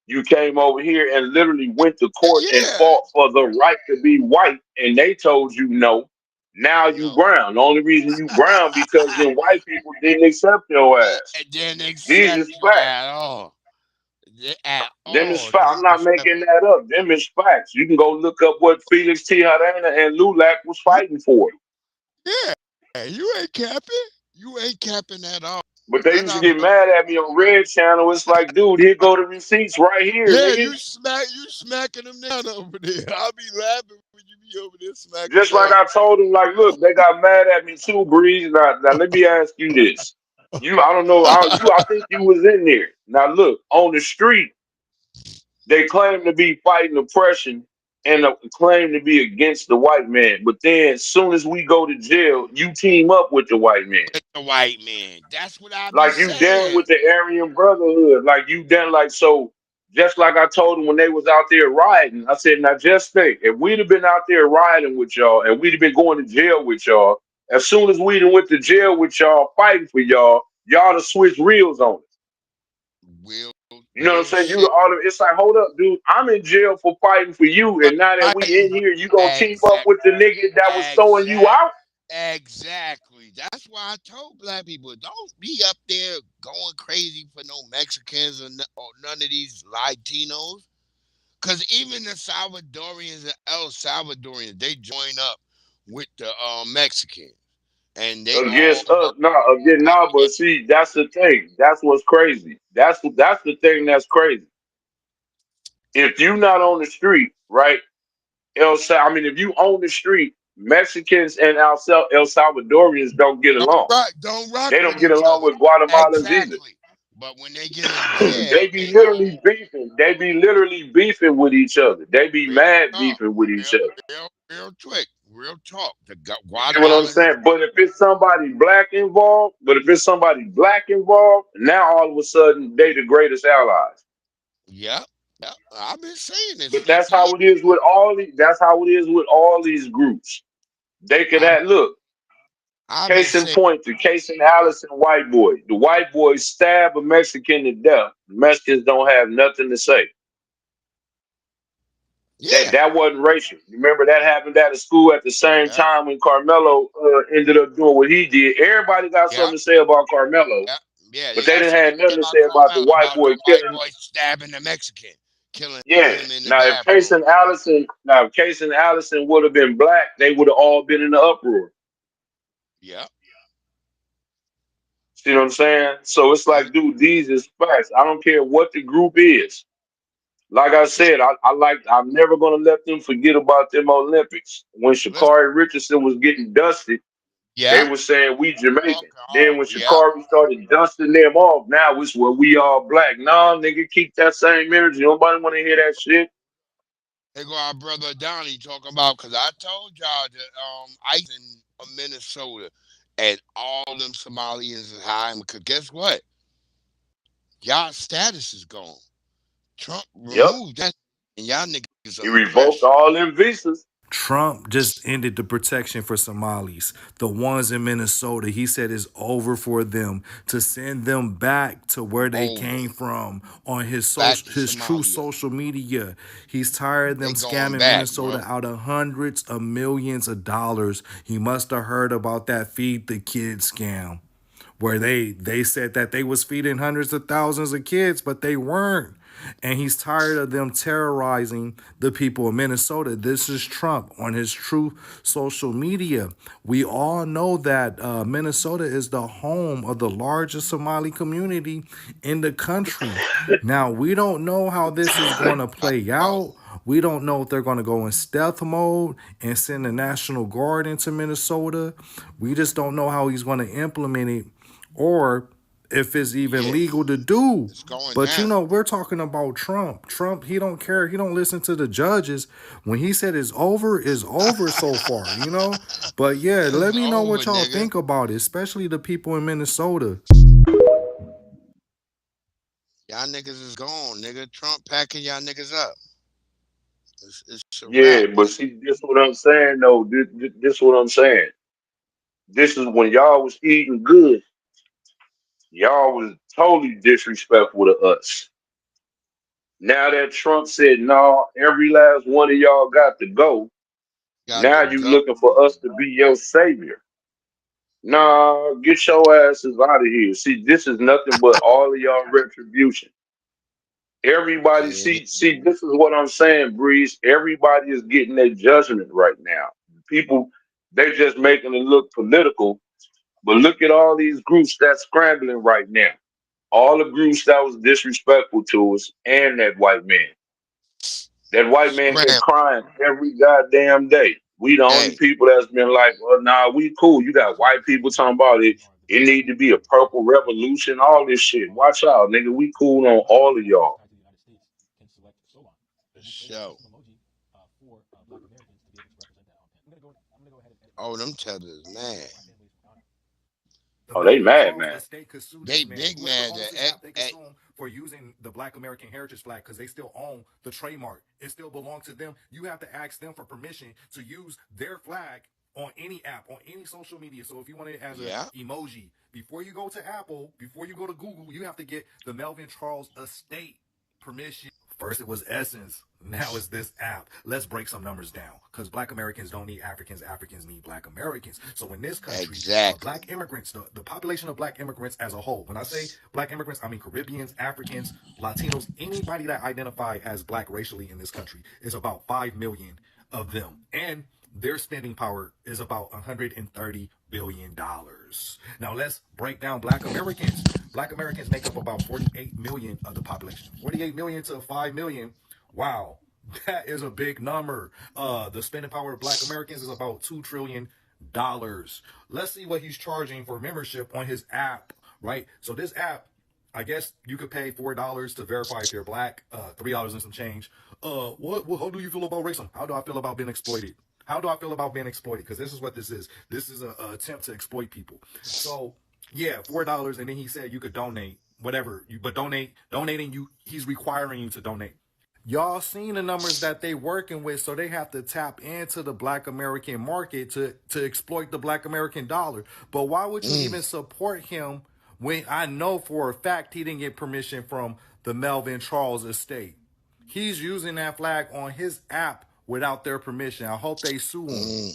You came over here and literally went to court and Yeah. fought for the right to be white, and they told you no. Now you No. brown. The only reason you brown because then white people didn't accept your ass. And didn't These accept is you facts. at all. At Them is all. facts. I'm not making Disrespectful. that up. Them is facts. You can go look up what Felix Tijarena and Lulac was Yeah. fighting for. Yeah. You ain't capping. You ain't capping at all. But they And used to I get remember. mad at me on Red Channel. It's like, dude, here go the receipts right here, Yeah, nigga. you smacking them down over there. I'll be laughing when you be over there smacking Just like down. I told him, like, look, they got mad at me too, Breeze. Now let me ask you this. I don't know, I think you was in there. Now look, on the street, they claim to be fighting oppression and claim to be against the white man. But then, as soon as we go to jail, you team up with the white man. The white man. That's what I be Like you down saying. with the Aryan Brotherhood. Like you done like so. Just like I told them when they was out there riding, I said, now just think, if we'd have been out there riding with y'all and we'd have been going to jail with y'all, as soon as we'd have went to jail with y'all fighting for y'all, y'all to switch reels on us. Real, You know what I'm real saying? shit. It's like, hold up, dude, I'm in jail for fighting for you, and now that we in Fighting. here, you gonna team up Exact. with the nigga that was throwing you Exact. out? Exactly. That's why I told black people don't be up there going crazy for no Mexicans or none of these Latinos. Because even the Salvadorians and El Salvadorians, they join up with the Mexicans. And they all Against us, help no, again, out. no, but see, that's the thing. That's what's crazy. That's the thing that's crazy. If you not on the street, right? I mean, if you own the street, Mexicans and El Salvadorians don't get along. Don't rock They don't with get each along other. with Guatemalans either. Exactly. But when they get in jail, They be they all literally beefing. They be literally beefing with each other. They be real mad talk, beefing with each real, other. real trick, real talk. The You get what I'm Guatemalan, saying? But if it's somebody black involved, now all of a sudden they the greatest allies. yep, yep. I've been saying this But for that's years. how it is with all these. That's how it is with all these groups. They could I've have look. I've been Case in saying, point, the case in Allison White Boy. The white boy stabbed a Mexican to death. The Mexicans don't have nothing to say. That yeah, that wasn't racial. Remember that happened at a school at the same yeah, time when Carmelo ended up doing what he did. Everybody got yeah, something to say about Carmelo, yeah, yeah. but They they got didn't something have to say nothing to about say about the Carmelo, white about the boy white killing. boy stabbing the Mexican, killing Yeah. him in the Now if bathroom. Case and Allison would have been black, they would have all been in the uproar. Yeah, See what I'm saying? So it's yeah, like, dude, these is facts. I don't care what the group is. Like I yeah. said, I'm never gonna let them forget about them Olympics. When Listen, Shakari Richardson was getting dusted, they yeah, were saying we Jamaican. talking Then when hard, yeah. Shakari started dusting them off, now it's where we all black. Nah, nigga, keep that same energy. Nobody wanna hear that shit. They go our brother Donnie talking about because I told y'all that ice in Minnesota and all them Somalians is high. Because guess what? Y'all status is gone. Trump Yep. removed that, and y'all niggas He under revoked pressure. all them visas. Trump just ended the protection for Somalis. The ones in Minnesota, he said it's over for them to send them back to where they Over. came from on his Back social, to his true Somalia. social media. He's tired of them They going scamming back, Minnesota bro. out of hundreds of millions of dollars. He must have heard about that feed the kids scam where they said that they was feeding hundreds of thousands of kids, but they weren't. And he's tired of them terrorizing the people of Minnesota. This is Trump on his true social media. We all know that Minnesota is the home of the largest Somali community in the country. Now, we don't know how this is going to play Oh, out. We don't know if they're going to go in stealth mode and send the National Guard into Minnesota. We just don't know how he's going to implement it or if it's even Yeah, legal to do. it's going But you down. know, we're talking about Trump. Trump, he don't care. He don't listen to the judges. When he said it's over so far, you know? But yeah, let It's me know over, what y'all nigga. think about it, especially the people in Minnesota. Y'all niggas is gone, nigga. Trump packing y'all niggas up. It's a Yeah, wrap. but see, this what I'm saying though. This what I'm saying. This is when y'all was eating good. Y'all was totally disrespectful to us. Now that Trump said, no, every last one of y'all got to go. Got Now to you go. looking for us to be your savior. Nah, get your asses out of here. See, this is nothing but all of y'all retribution. Everybody, Yeah, see, this is what I'm saying, Breeze. Everybody is getting their judgment right now. People, they just making it look political, but look at all these groups that's scrambling right now. All the groups that was disrespectful to us and that white man. That white man been scram. crying every goddamn day. We the only Hey, people that's been like, well, nah, we cool. You got white people talking about it. It need to be a purple revolution, all this shit. Watch out, nigga. We cool on all of y'all. for sure. Oh, them tethers, man. The Oh, they Melvin mad, Charles man. estate could sue They this man. big Whoever mad owns this at, app, they could at, sue him for using the Black American Heritage flag because they still own the trademark. It still belongs to them. You have to ask them for permission to use their flag on any app, on any social media. So if you want it as an yeah, emoji, before you go to Apple, before you go to Google, you have to get the Melvin Charles estate permission. First it was Essence. Now it's this app. Let's break some numbers down. Because black Americans don't need Africans. Africans need black Americans. So in this country, exactly. black immigrants, the population of black immigrants as a whole, when I say black immigrants, I mean Caribbeans, Africans, Latinos, anybody that identify as black racially in this country is about 5 million of them. And their spending power is about $130 billion. Now let's break down black Americans. Black Americans make up about 48 million of the population. 48 million to 5 million. Wow. That is a big number. The spending power of black Americans is about $2 trillion. Let's see what he's charging for membership on his app, right? So this app, I guess you could pay $4 to verify if you're black, $3 and some change. What? How do you feel about racism? How do I feel about being exploited? How do I feel about being exploited? Because this is what this is. This is a attempt to exploit people. So yeah, $4, and then he said you could donate whatever. But donating you, he's requiring you to donate. Y'all seen the numbers that they working with, so they have to tap into the black American market to exploit the black American dollar. But why would you Mm, even support him when I know for a fact he didn't get permission from the Melvin Charles estate? He's using that flag on his app without their permission. I hope they sue him. mm.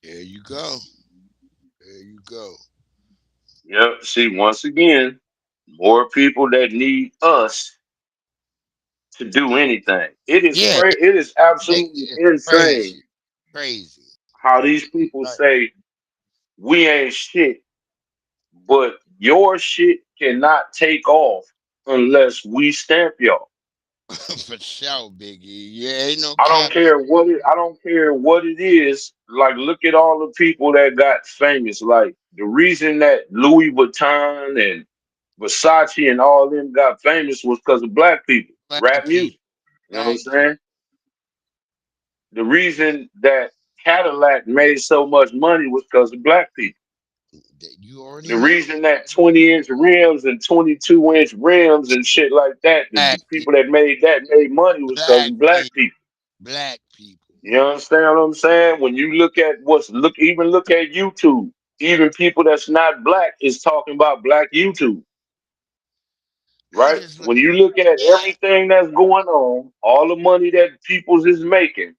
There you go. There you go. Yep. See, once again, more people that need us to do anything. It is Yeah, crazy. It is absolutely it's insane crazy. Crazy. how these people Like, say we ain't shit, but your shit cannot take off unless we stamp y'all. for sure, Biggie. Yeah, ain't no I don't cap. care what it. I don't care what it is. Like, look at all the people that got famous. Like the reason that Louis Vuitton and Versace and all them got famous was because of black people, Black rap people. music. You know what I'm Black people. saying? The reason that Cadillac made so much money was because of black people. You already The know. reason that 20-inch rims and 22-inch rims and shit like that, the Black people people. that made that made money was because Black of black people. people. Black people. You understand what I'm saying? When you look at even look at YouTube, even people that's not black is talking about black YouTube, I right? just look When at you look at yeah, everything that's going on, all the money that people's is making,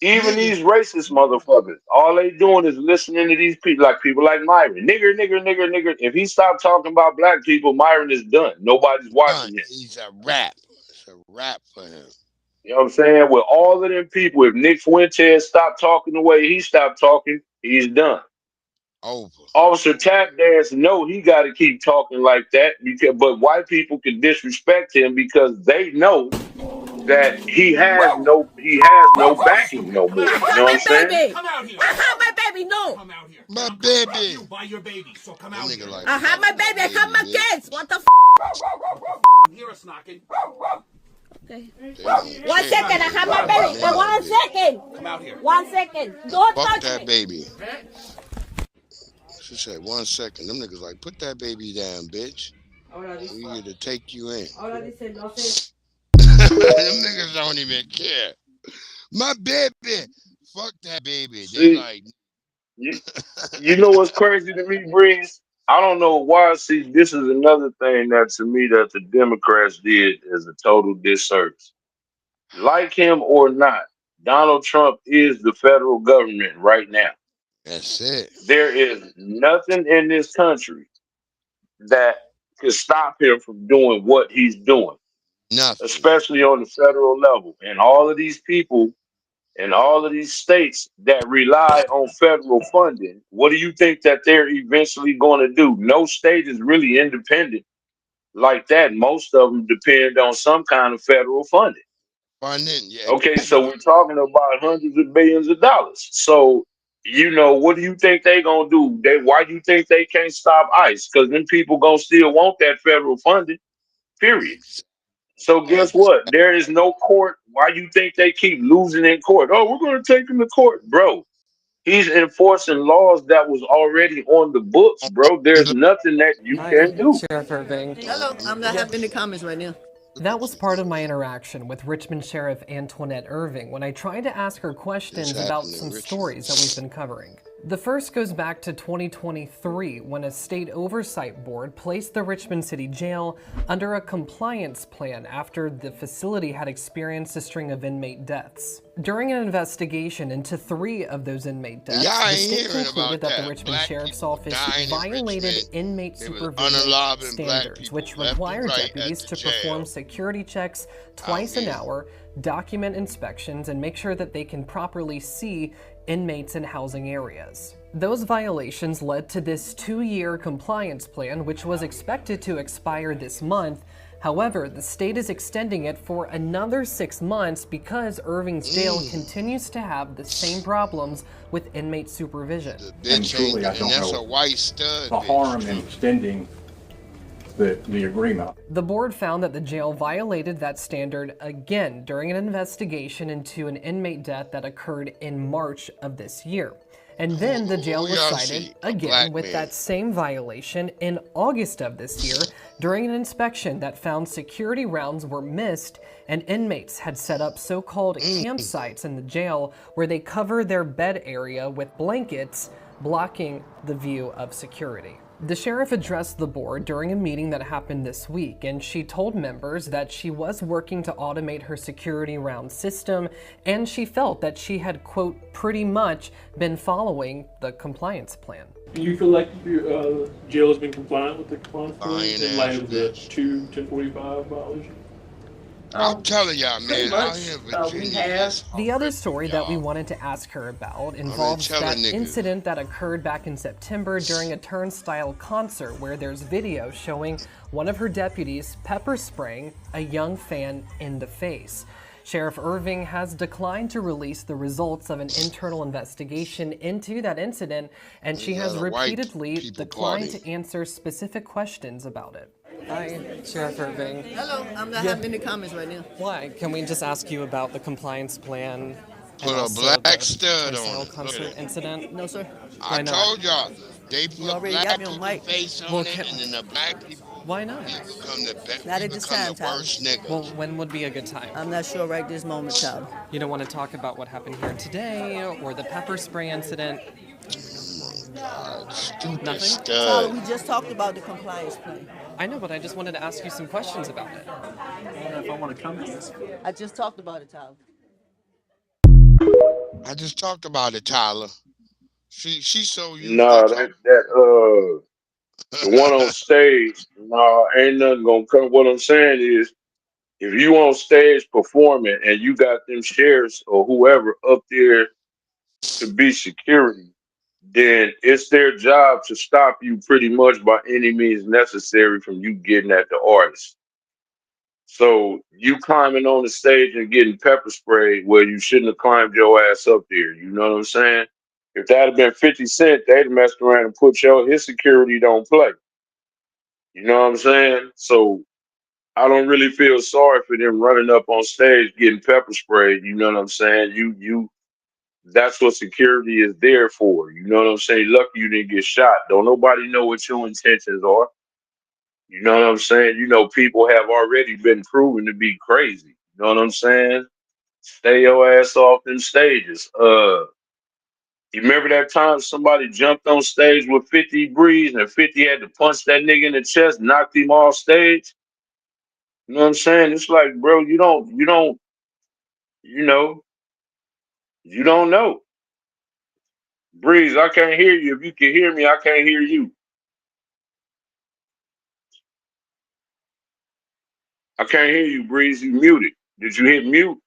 even niggas. these racist motherfuckers, all they doing is listening to these people like Myron. Nigger, nigger, nigger, nigger. If he stopped talking about black people, Myron is done. Nobody's Done. watching him. He's a rap. It's a rap for him. You know what I'm saying? With all of them people, if Nick Fuentes stopped talking the way he stopped talking, he's done. Over. Officer Tap Dance know he got to keep talking like that because, but white people can disrespect him because they know that he has no backing no I more. You know have what my I'm saying? baby. I have my baby. No. My baby. That nigga like, I have my fuck baby. that I have baby, my bitch. kids. What the Okay. They don't One care. second. I They have my want baby. money, 1 second. 1 second. Don't fuck touch that me. baby. She said 1 second. Them niggas like, put that baby down, bitch. We here to take you in. Them niggas don't even care. My baby. Fuck that baby. They See, like, you, you know what's crazy to me, Breeze? I don't know why. See, this is another thing that to me that the Democrats did is a total disservice. Like him or not, Donald Trump is the federal government right now. that's it. There is nothing in this country that could stop him from doing what he's doing, Nothing. especially on the federal level. And all of these people in all of these states that rely on federal funding, what do you think that they're eventually going to do? No state is really independent like that. Most of them depend on some kind of federal funding. Funding, yeah, Okay, so exactly. we're talking about hundreds of billions of dollars. So, what do you think they gonna do? Why do you think they can't stop ICE? Because then people gonna still want that federal funding. Period. Ex- So guess what? There is no court. Why you think they keep losing in court? Oh, we're gonna take him to court, bro. He's enforcing laws that was already on the books, bro. There's exactly. nothing that you Hi, can do. Sheriff Irving. Hello. I'm not having the comments right now. Look That what was you part of did. my interaction with Richmond Sheriff Antoinette Irving when I tried to ask her This questions about happened some in Richmond. stories that we've been covering. The first goes back to 2023 when a state oversight board placed the Richmond City Jail under a compliance plan after the facility had experienced a string of inmate deaths. During an investigation into 3 of those inmate deaths, Y'all the ain't state hearing concluded about that the that. Richmond Black Sheriff's people Office dying in violated Richmond. inmate They was supervision unaliving black standards, people which left require and right at deputies the to perform jail security checks out twice an here. hour, document inspections, and make sure that they can properly see inmates in housing areas. Those violations led to this 2-year compliance plan, which was expected to expire this month. However, the state is extending it for another 6 months because Irving's jail continues to have the same problems with inmate supervision. The And bitch ain't, truly, I and don't that's a know white stud the bitch harm in too. extending the agreement. The board found that the jail violated that standard again during an investigation into an inmate death that occurred in March of this year. And then the jail Who was y'all cited see? A again black with man. that same violation in August of this year during an inspection that found security rounds were missed and inmates had set up so-called campsites in the jail where they cover their bed area with blankets, blocking the view of security. The sheriff addressed the board during a meeting that happened this week, and she told members that she was working to automate her security round system, and she felt that she had, quote, pretty much been following the compliance plan. Do you feel like your jail has been compliant with the compliance plan Lying in light ass of the bitch. 1045 violation? I'm telling y'all, Pretty man, out much. here in We Virginia have. is The other horrific, story that we y'all. wanted to ask her about I've been involves telling that niggas. incident that occurred back in September during a turnstile concert where there's video showing one of her deputies pepper spraying a young fan in the face. Sheriff Irving has declined to release the results of an internal investigation into that incident, and she They has got a white repeatedly people declined party. to answer specific questions about it. Hi, Sheriff Irving. Hello. I'm not having the comments right now. Why? Can we just ask you about the compliance plan and Put a also black the stud on turnstile it. Look at concert it. incident? No, sir. I Why not? told y'all, they You put already got black me on people mic. face on Well, it, can, and then the black people, why not? Not we at this become time, the Tyler. worst Well, niggas. when would be a good time? I'm not sure right this moment, Tyler. You don't want to talk about what happened here today or the pepper spray incident? God, stupid Nothing? Tyler, stud. we just talked about the compliance plan. I know, but I just wanted to ask you some questions about it. I don't know if I want to come to this. I just talked about it, Tyler. I just talked about it, Tyler. She's so used to Nah, the one on stage, nah, ain't nothing gonna come. What I'm saying is, if you on stage performing and you got them sheriffs or whoever up there to be security, then it's their job to stop you pretty much by any means necessary from you getting at the artist. So you climbing on the stage and getting pepper sprayed where you shouldn't have climbed your ass up there. You know what I'm saying? If that had been 50 Cent, they'd have messed around and put his security don't play. You know what I'm saying? So I don't really feel sorry for them running up on stage getting pepper sprayed. You know what I'm saying? That's what security is there for. You know what I'm saying? Lucky you didn't get shot. Don't nobody know what your intentions are. You know what I'm saying? You know, people have already been proven to be crazy. You know what I'm saying? Stay your ass off them stages. You remember that time somebody jumped on stage with 50 Breeze and 50 had to punch that nigga in the chest, knocked him off stage? You know what I'm saying? It's like, bro, you know, you don't know. Breeze, I can't hear you. If you can hear me, I can't hear you. I can't hear you, Breeze. You muted. Did you hit mute?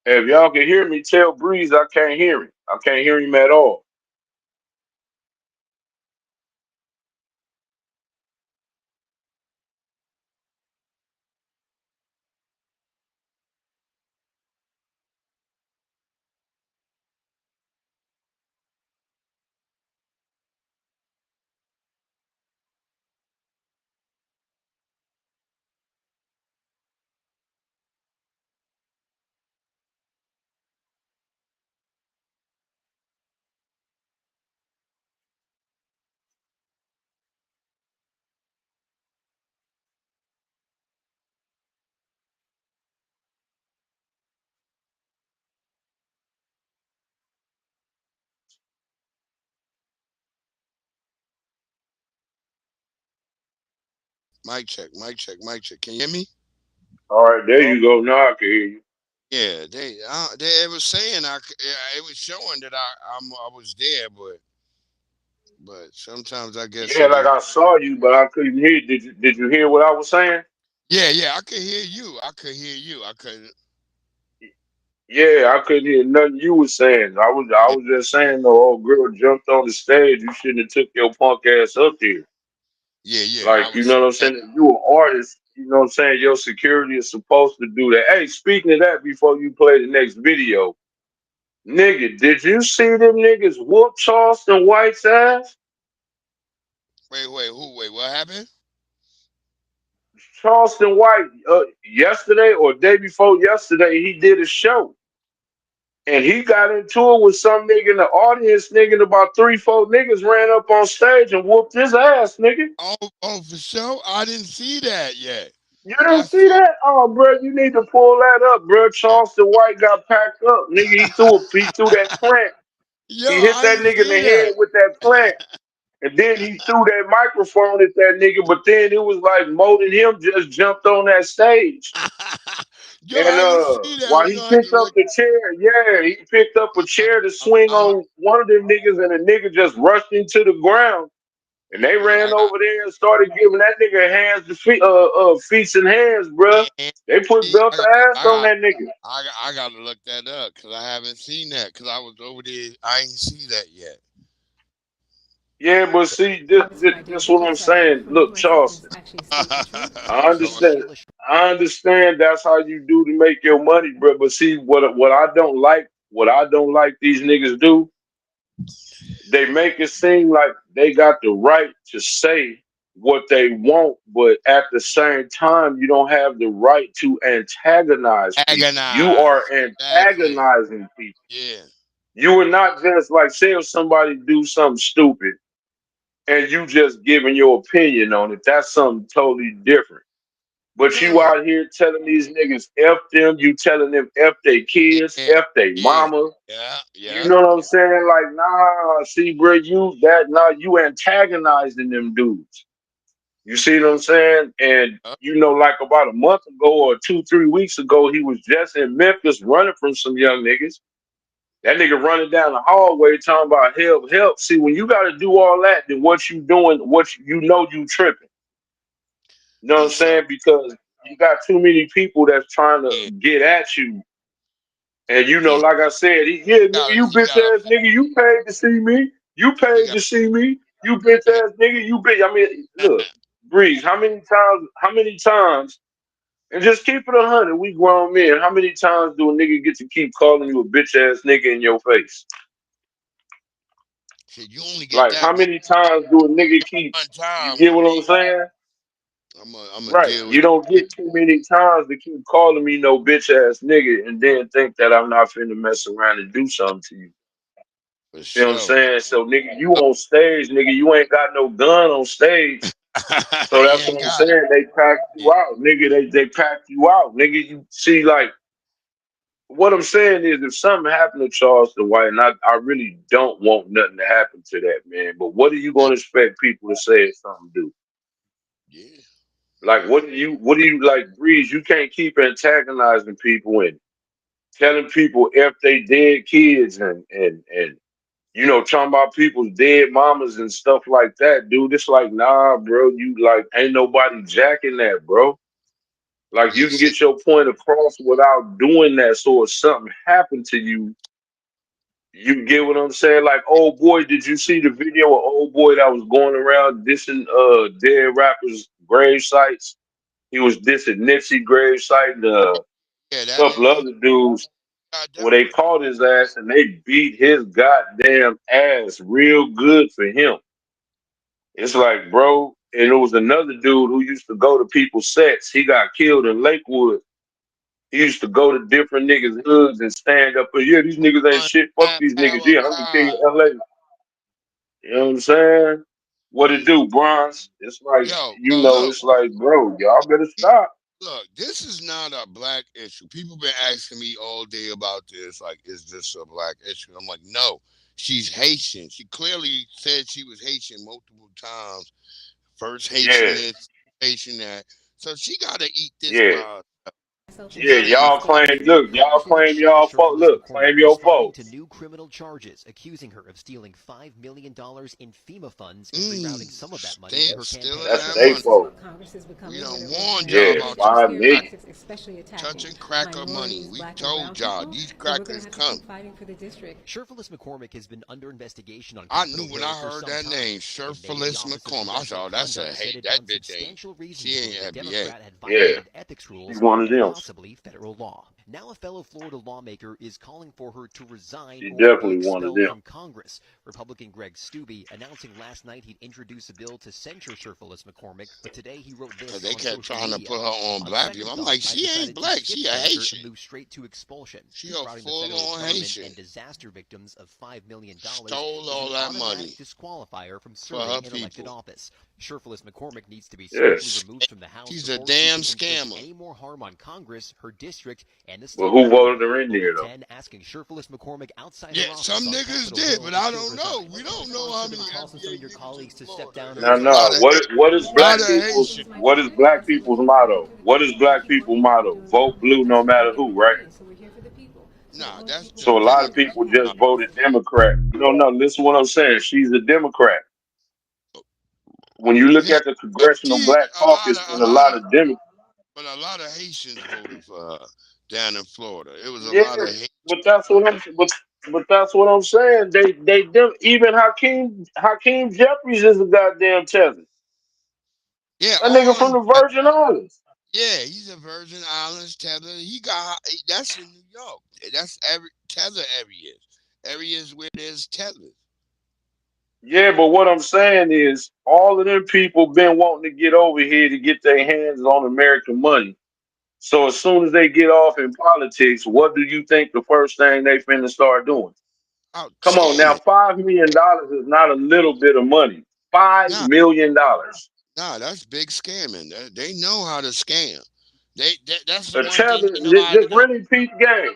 If y'all can hear me, tell Breeze I can't hear him. I can't hear him at all. Mic check, mic check, mic check. Can you hear me? All right, there you go. Now I can hear you. Yeah, they it was saying it was showing that I was there, but sometimes I guess Yeah, it like is. I saw you, but I couldn't hear. Did you hear what I was saying? Yeah, yeah, I could hear you. I could hear you. I couldn't. Yeah, I couldn't hear nothing you was saying. I was just saying the old girl jumped on the stage. You shouldn't have took your punk ass up there. Yeah, yeah, I Like, you was know what I'm saying. saying? If you an artist, you know what I'm saying? Your security is supposed to do that. Hey, speaking of that, before you play the next video, nigga, did you see them niggas whoop Charleston White's ass? Wait, what happened? Charleston White, yesterday or day before yesterday, he did a show. And he got into it with some nigga in the audience, nigga, and about 3, 4 niggas ran up on stage and whooped his ass, nigga. Oh, for sure. I didn't see that yet. You didn't I see saw. that? Oh, bro, you need to pull that up, bro. Charleston White got packed up, nigga. He threw that plant. Yo, He hit I that didn't nigga in see the head that. with that plant. And then he threw that microphone at that nigga, but then it was like Mo and him just jumped on that stage. Yo, And I didn't see that. while I'm he gonna have to picked up look. the chair, yeah, he picked up a chair to I'm, swing I'm, on one of them niggas, and the nigga just rushed into the ground. And they yeah, ran over there and started giving that nigga hands to feet, feet and hands, bruh. yeah, They put yeah, belt to ass on that nigga. I got to look that up because I haven't seen that because I was over there. I ain't see that yet. Yeah, but see, this what I'm saying. Look, Charleston, I understand. Charleston. I understand that's how you do to make your money, bro. But see, what I don't like these niggas do, they make it seem like they got the right to say what they want, but at the same time, you don't have the right to antagonize people. You are Agonize. Exactly. antagonizing people. Yeah. You are not just like, say if somebody do something stupid and you just giving your opinion on it. That's something totally different. But you No. out here telling these niggas F them, you telling them F they kids, Yeah. F they Yeah. mama. Yeah. You Yeah. know what I'm saying? Like, nah, see, bro, you antagonizing them dudes. You see what I'm saying? And Uh, you know, like about a month ago or 2, 3 weeks ago, he was just in Memphis running from some young niggas. That nigga running down the hallway talking about help, help. See, when you got to do all that, then what you doing? You know you tripping. You know what I'm yeah. So saying? Because you got too many people that's trying to yeah. get at you. And you know, Yeah. like I said, yeah, nigga, you You bitch gotta. ass nigga, you paid to see me. You You paid got. to see me. You bitch ass nigga, you bitch. I mean, look, Breeze. How many times? How many times? And just keep it 100. We grown men. How many times do a nigga get to keep calling you a bitch ass nigga in your face? Shit, you only get Like, that how many times do a nigga keep? one You time get with what I'm me. saying? I'm gonna Right. deal You with it. don't get too many times to keep calling me no bitch ass nigga and then think that I'm not finna mess around and do something to you. For You know what I'm sure. saying? So nigga, you on stage, nigga, you ain't got no gun on stage. So He that's ain't what I'm got it. saying. They packed Yeah. you out, nigga. They packed you out, nigga. You see, like what I'm saying is, if something happened to Charleston White, and I really don't want nothing to happen to that man, but what are you Yeah. going to expect people to say if something do? Yeah. Like, what do you like, Breeze? You can't keep antagonizing people and telling people if they dead kids and talking about people's dead mamas and stuff like that, dude. It's like, nah, bro. You like ain't nobody jacking that, bro. Like you Yeah. can See. get your point across without doing that. So if something happened to you, you get what I'm saying? Like, oh boy, did you see the video of old boy that was going around dissing dead rappers' grave sites? He was dissing Nipsey grave site and a Yeah. That couple nigga other dudes got where them. they caught his ass and they beat his goddamn ass real good for him. It's like, bro, and it was another dude who used to go to people's sets. He got killed in Lakewood. He used to go to different niggas' hoods and stand up. But yeah, these niggas ain't One shit. Fuck time these niggas. power Yeah, I'm the king pie. of LA. You know what I'm saying? What it Mm. do, Bronze? It's like, Yo, but look, it's like, bro, y'all better stop. look. This is not a black issue. People been asking me all day about this. Like, is this a black issue? I'm like, no. She's Haitian. She clearly said she was Haitian multiple times. First Haitian Yeah, this, Haitian that. So she gotta eat this yeah, by. She yeah. gotta eat. Y'all claim, look, y'all claim y'all folk. Look, claim your folks. new criminal charges, accusing her of stealing $5 million in FEMA funds and rerouting some of that money to her Stealing campaign. That's that they money. folk. We done warned y'all Yeah, about 5 million. touching cracker money. We told y'all these crackers come. Sherfilis McCormick has been under investigation on I Capitol knew when Hill I for heard some that time. name, In May, the Surface Office of McCormick. I Congressional thought that's a Conduct said hate. it That found bitch ain't. substantial reasons She to ain't believe the FBA. Democrat had Yeah, violated ethics she's rules one of and them. possibly federal law. Now, a fellow Florida lawmaker is calling for her to resign She or be definitely one of expelled them. from Congress. Republican Greg Steube announcing last night he'd introduce a bill to censure Sherfilis McCormick, but today he wrote Cause this they on kept social trying to media. put her on On black people. second I'm thought, like, I she ain't decided to black. skip She a censure and Haitian. move straight to expulsion. She a Defrauding the full federal on government Haitian. and disaster victims of $5 million Stole is an all that automatic money disqualifier from for her serving in elected people. office. Sherfilis McCormick needs to be swiftly Yes. removed from the House She's a before she damn can inflict scammer. any more harm on Congress, her district, and the But state who attorney. voted her in Local there though? 10 asking Sherfilis McCormick outside Yeah, her some office on niggas Capitol did, Hill but if I she'll don't know. resign. We What's your don't know response how to the many calls from some of FBA your niggas is colleagues in to step Florida. down It or No, was a no. lot of resign? What is lot black of people's Haitian. What is black people's motto? Vote blue no matter who, right? Nah, that's the So a lot of Democrat. people just voted Democrat. No, no, listen what I'm saying. She's a Democrat. When you look Yeah, at the but Congressional she Black Caucus a and a lot lot of of Democrats, but a lot of Haitians voted for her down in Florida. It was a yeah, lot of hate. but that's what I'm saying. Even Hakeem Jeffries is a goddamn tether. Yeah, That nigga all from of the that. Virgin Islands. Yeah, he's a Virgin Islands tether. That's in New York. That's every tether areas where there's tethers. Yeah, but what I'm saying is all of them people been wanting to get over here to get their hands on American money. So as soon as they get off in politics, what do you think the first thing they finna start doing? Out Come on now, scamming. $5 million is not a little bit of money. Five Nah, million dollars. that's big scamming. They know how to scam. That's the A one thing tether, they know how to just do. really peep game.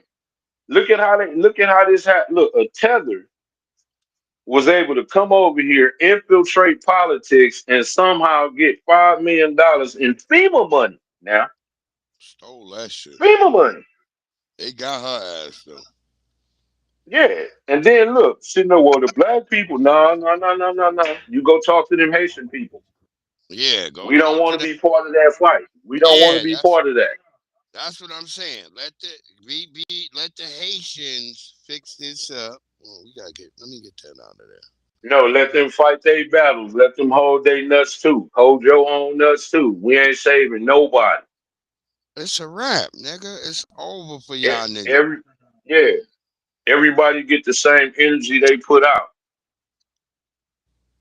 Look at how this happened. Look, a tether was able to come over here, infiltrate politics, and somehow get $5 million in FEMA money. Now, Stole that shit. FEMA money. They got her ass though. Yeah. And then look, sitting there, well, the black people, no, no, no, no, no, no. You go talk to them Haitian people. Yeah, go We don't talk want to to them. be part of that fight. We don't want to Yeah, be part of that. that's what I'm saying. Let the Haitians fix this up. Oh, we gotta get. Let me get that out of there. No, let them fight their battles. Let them hold their nuts too. Hold your own nuts too. We ain't saving nobody. It's a wrap, nigga. It's over for E- y'all niggas. Every yeah, everybody get the same energy they put out.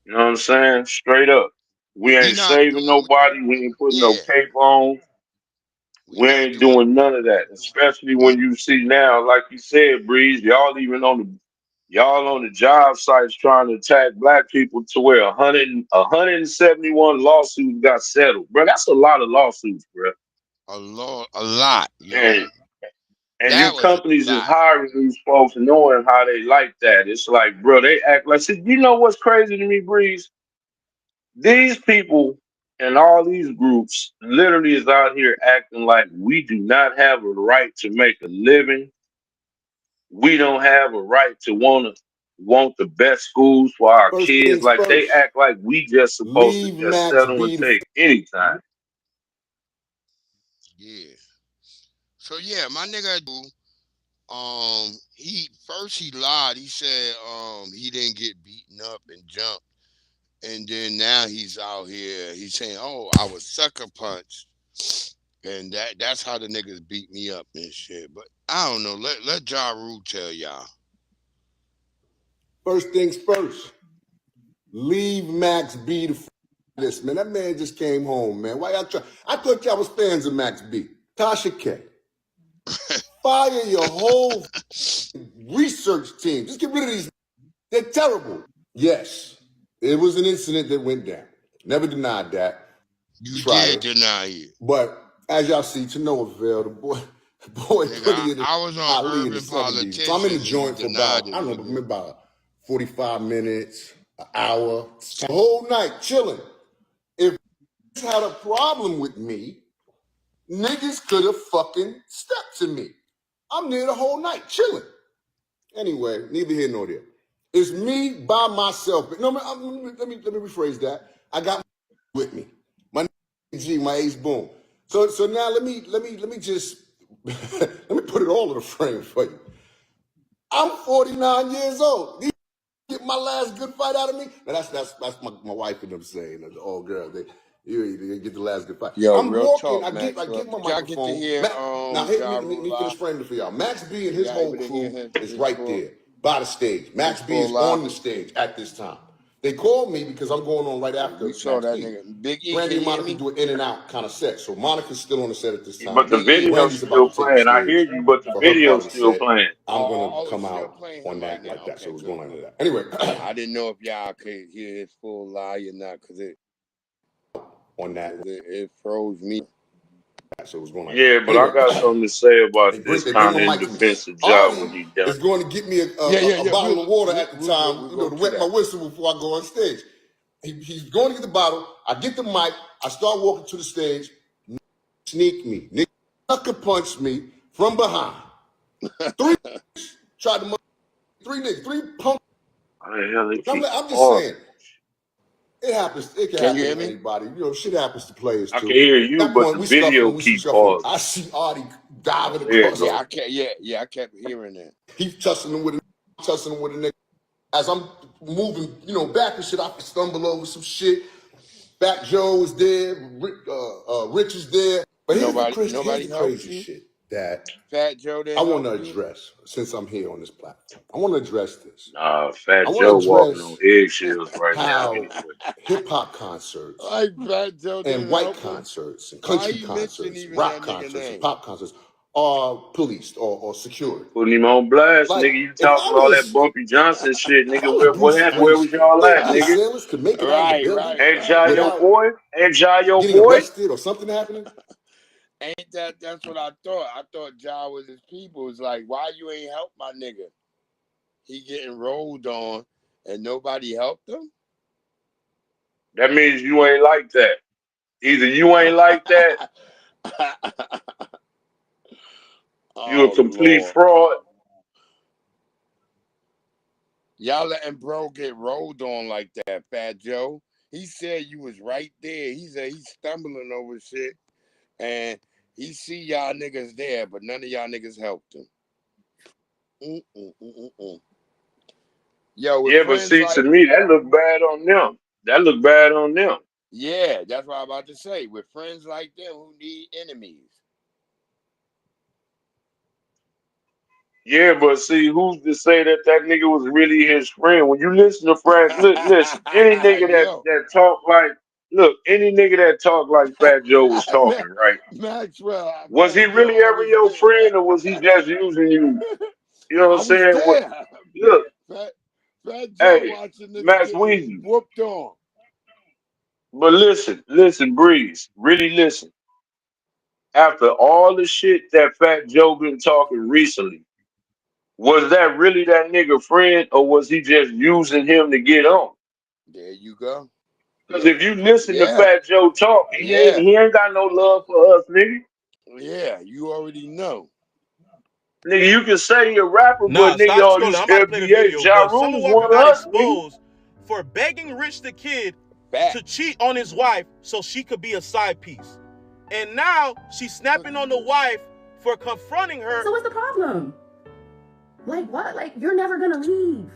You know what I'm saying? Straight up. We We ain't not saving doing. nobody. We ain't putting no Yeah, cape on. we We not ain't doing. doing none of that. Especially when you see now, like you said, Breeze, y'all on the job sites trying to attack black people to where 171 lawsuits got settled. Bro, that's a lot of lawsuits, bro. A lot, yo. And and That your was a companies is lot. hiring these folks knowing how they like that. It's like, bro, they act like see, you know what's crazy to me, Breeze? These people and all these groups literally is out here acting like we do not have a right to make a living. We don't have a right to want the best schools for our First kids. things Like they first, act like we just supposed to leave just Max settle and be the take anytime. Yeah. So yeah, my nigga, he lied. He said he didn't get beaten up and jumped, and then now he's out here. He's saying, "Oh, I was sucker punched," and that's how the niggas beat me up and shit. But I don't know. Let Ja Rule tell y'all. first things first. Leave Max B the this man. That man just came home, man. Why y'all try? I thought y'all was fans of Max B. Tasha K. Fire your whole research team. Just get rid of these. They're terrible. Yes, it was an incident that went down. Never denied that. You Tried did it. deny it, But as y'all see, to no avail, the boy nigga. put it in I was on Ali in the Urban 70s. So I'm in the Politicians and you joint for denied about, it, I don't know, maybe nigga. about 45 minutes, an hour, the whole night chilling. If this had a problem with me, niggas could have fucking stepped to me. I'm there the whole night chilling. Anyway, neither here nor there. It's me by myself. No, let me rephrase that. I got with me. My G, my ace boom. So now let me just let me put it all in the frame for you. I'm 49 years old. These get my last good fight out of me. Now that's my wife and them saying the old girl. They get the last good fight. Yo, I'm real walking. talk, I get my Maxwell. Did y'all get to microphone. hear Now Ja let Rule me finish live? framing it for y'all. Max B and Were his y'all whole able to hear crew is right there by the stage. his Max B full is live? on the stage at this time. They called me because I'm going on right Yeah, after we saw Max that B. nigga. Big E, Brandy can and you hear Monica me? do an in and out kind of set. So Monica's still on the set at this time. But the Big E. video's Brandy's about still to take the playing. I hear stage you, but the for her part video's of the still set. playing. I'm gonna Oh, it's come still out playing on right that now. like that. So Okay, what's good, going on with good. that? Anyway, I didn't know if y'all could hear his full live or not, on that. it froze me. So what's going on? Yeah, but Anyway, I got something to say about they this bring kind my of in mic to me. defense of job Artie when he done. is going to get me Yeah. a bottle of water at the We'll go. time, We'll go to to wet my that. whistle before I go on stage. He's going to get the bottle. I get the mic. I start walking to the stage. Sneak me. Nick sucker punched me from behind. Three tried to three punk. How the hell they keep I'm just saying, pausing? it happens. It can Can you happen hear to me? anybody. You know, shit happens to players I can too. hear At you, that but point, the we video scuffling, we keep scuffling. pausing. I see Artie diving There you across. go. I kept hearing that. He's tussling with a nigga. As I'm moving, back and shit, I stumble over some shit. Fat Joe is there, Rich is there. But here's Nobody the helped crazy you. shit that Fat Joe I didn't want help to you. address since I'm here on this platform. I want to address this. Nah, I Fat want to Joe walking on address eggshells right now. how Anyway, hip hop concerts Like Fat Joe and didn't white help him. concerts and Why country you mention concerts, even rock that nigga concerts and name? pop concerts are policed or secured. putting him on blast, Like nigga. You talking all that Bumpy Johnson shit, if nigga? I was What Bruce happened? Where was Springsteen, y'all at, any nigga? assailants could make it out of the Right, building right, Ain't right. Ja your without boy? Ain't Ja your getting boy? arrested or something happening. Ain't that's what I thought. I thought Ja was his people. It's like, why you ain't help my nigga? He getting rolled on and nobody helped him? That means you ain't like that. Either you ain't like that, you a Oh complete Lord. fraud. Y'all letting bro get rolled on like that, Fat Joe. He said you was right there. He said he's stumbling over shit and he see y'all niggas there, but none of y'all niggas helped him. Mm-mm-mm-mm-mm. Yo, with Yeah, but friends see, to like, me, that look bad on them. That look bad on them. yeah, that's what I'm about to say. With friends like them who need enemies. Yeah, but see, who's to say that that nigga was really his friend? When you listen to Frank, listen, any nigga Yo, that talk like, look, any nigga that talk like Fat Joe was Ma- talking, right? Maxwell, Was he man, yo, really I ever was your there. friend, or was he just using you? You know what I'm I was saying? What? there. Look, Fat, Fat Joe hey, watching niggas Max get their Weezy, whooped on. but listen, Breeze, really listen. After all the shit that Fat Joe been talking recently, was that really that nigga friend, or was he just using him to get on? There you go. Because Yeah, if you listen to yeah, Fat Joe talk, yeah, he ain't got no love for us, nigga. yeah. You already know. Nigga, you can say you're a rapper, but Nah, nigga, stop all scrolling. this I'm about to play the FBA, video. Ja But Rule Summer is Walker one got of us, nigga. exposed for begging Rich the Kid Back. to cheat on his wife so she could be a side piece. And now she's snapping on the wife for confronting her. So what's the problem? Like what? Like you're never gonna leave.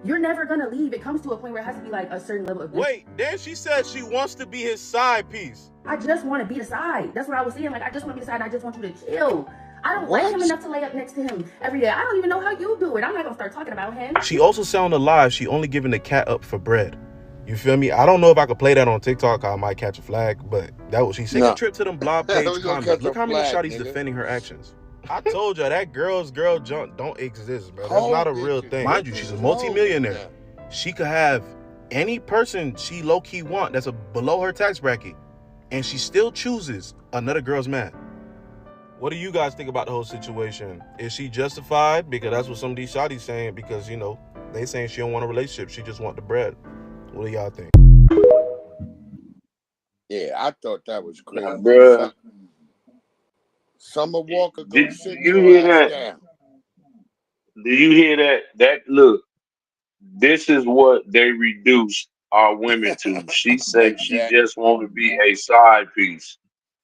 You're never gonna leave. It comes to a point where it has to be like a certain level of. Wait, then she said she wants to be his side piece. I just want to be the side. That's what I was saying. Like I just want to be the side. I just want you to chill. I don't like What? him enough to lay up next to him every day. I don't even know how you do it. I'm not gonna start talking about him. She also said on the live she only giving the cat up for bread. You feel me? I don't know if I could play that on TikTok. I might catch a flag, but that was she taking a trip to them blog page We gonna comments. catch Look a how many flag, shawty's nigga. defending her actions. I told you that girl junk don't exist, bro. That's Whole not a real bitches. thing. Mind you, she's a multimillionaire. She could have any person she low-key want that's below her tax bracket, and she still chooses another girl's man. What do you guys think about the whole situation? Is she justified? Because that's what some of these shawty's saying, because, you know, they saying she don't want a relationship. She just want the bread. What do y'all think? Yeah, I thought that was crazy. Nah, bruh. Summer Walker, Do go sit you your hear ass that? down. Do you hear that? Look, this is what they reduce our women to. She said she Exact. just want to be a side piece.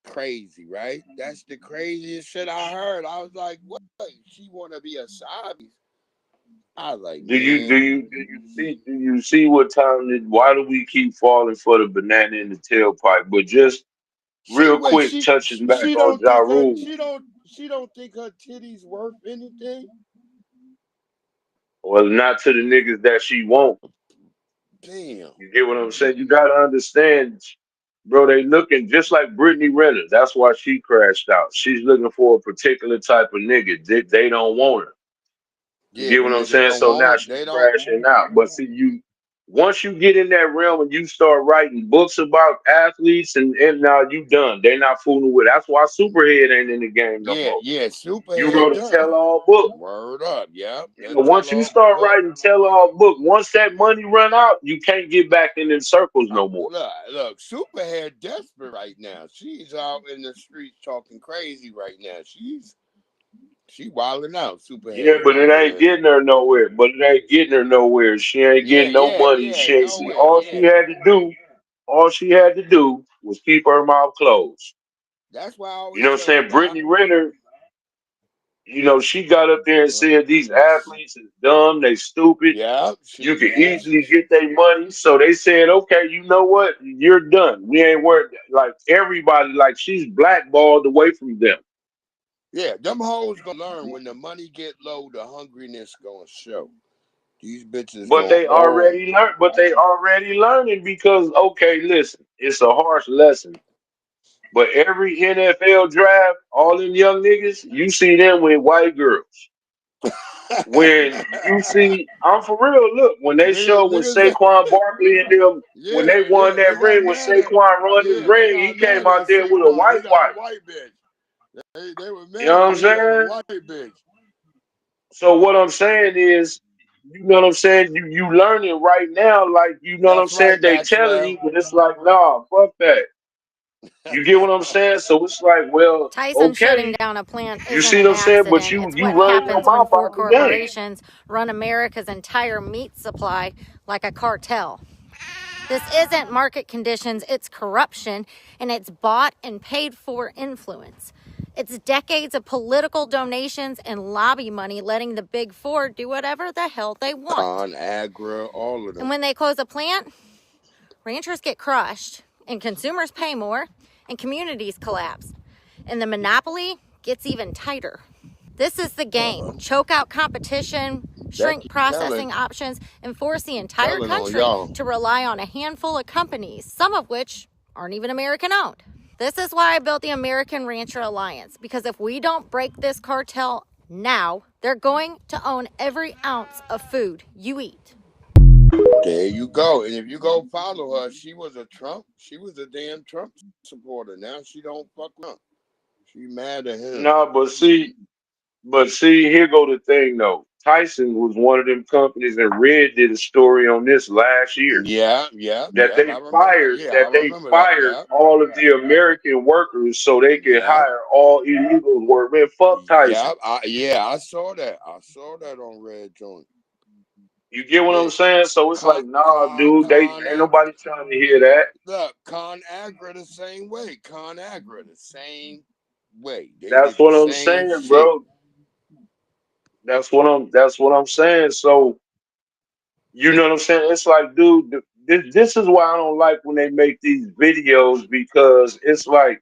Crazy, right? That's the craziest shit I heard. I was like, what? She want to be a side piece? I was like, man. Do you see what time it? Why do we keep falling for the banana in the tailpipe? But just She real wait. quick, touching back She on don't Ja think her. Rule. She don't think her titties worth anything. Well, not to the niggas that she won't. Damn. You get what I'm saying? You gotta understand, bro. They looking just like Brittany Renner. That's why she crashed out. She's looking for a particular type of nigga. They don't want her. You Yeah, get the what I'm niggas saying? don't So want now her. she's They don't. crashing out. But see, once you get in that realm and you start writing books about athletes, and now you done. They're not fooling with it. That's why Superhead ain't in the game no Yeah, more. yeah. You Superhead wrote a done. tell-all book. Word up. Yeah. You That know, tell once you all start book. writing tell-all book, once that money run out, you can't get back in them circles no more. Look, Superhead desperate right now. She's out in the streets talking crazy right now. She wilding out, Yeah, Superhead. but it ain't getting her nowhere. She ain't getting no money. She ain't see nowhere. all Yeah. she had to do was keep her mouth closed. That's why I You always know what I'm tell saying? women. Brittany Renner, she got up there and said these athletes is dumb, they stupid. Yeah, You can easily get their money. So they said, okay, you know what? You're done. We ain't worried. Like everybody, like she's blackballed away from them. yeah, them hoes gonna learn when the money get low, the hungriness gonna show. These bitches But gonna they all already learned. But they already learning because okay, listen, it's a harsh lesson. But every NFL draft, all them young niggas, you see them with white girls. When you see, I'm for real. Look, when they show when niggas Saquon Barkley and them, when they won they that got ring, when mad at Saquon won his they ring, he got came mad out at there with a Saquon. He white got a wife. white bitch. They were You know mad what I'm because he got a saying? white bitch. So what I'm saying is, you know what I'm saying? You learning right now, like you know what I'm That's saying? right, They telling Maxwell. you, but it's like, nah, fuck that. You get what I'm saying? So it's like, well, Tyson shutting okay. down a plant You isn't see an what I'm saying? But accident. It's you what running your happens when mouth four out the game. corporations run America's entire meat supply like a cartel. This isn't market conditions, it's corruption, and it's bought and paid for influence. It's decades of political donations and lobby money letting the big four do whatever the hell they want. ConAgra, all of them. And when they close a plant, ranchers get crushed, and consumers pay more, and communities collapse. And the monopoly gets even tighter. This is the game. Choke out competition, shrink processing options, and force the entire country to rely on a handful of companies, some of which aren't even American owned. This is why I built the American Rancher Alliance, because if we don't break this cartel now, they're going to own every ounce of food you eat. There you go. And if you go follow her, she was a damn Trump supporter. Now she don't fuck with Trump. She mad at him. No, but see, here go the thing though. Tyson was one of them companies, and Red did a story on this last year Yeah. that they I remember that. fired all of the American workers so they could hire all illegal work. Man, fuck Tyson. I saw that. I saw that on Red Joint. You get what I'm saying? So it's like, nah, dude, they ain't nobody trying to hear that. Look, ConAgra the same way. ConAgra the same way. They That's did the what I'm same saying, shit. bro. That's what I'm saying. So you know what I'm saying? It's like, dude, this is why I don't like when they make these videos, because it's like,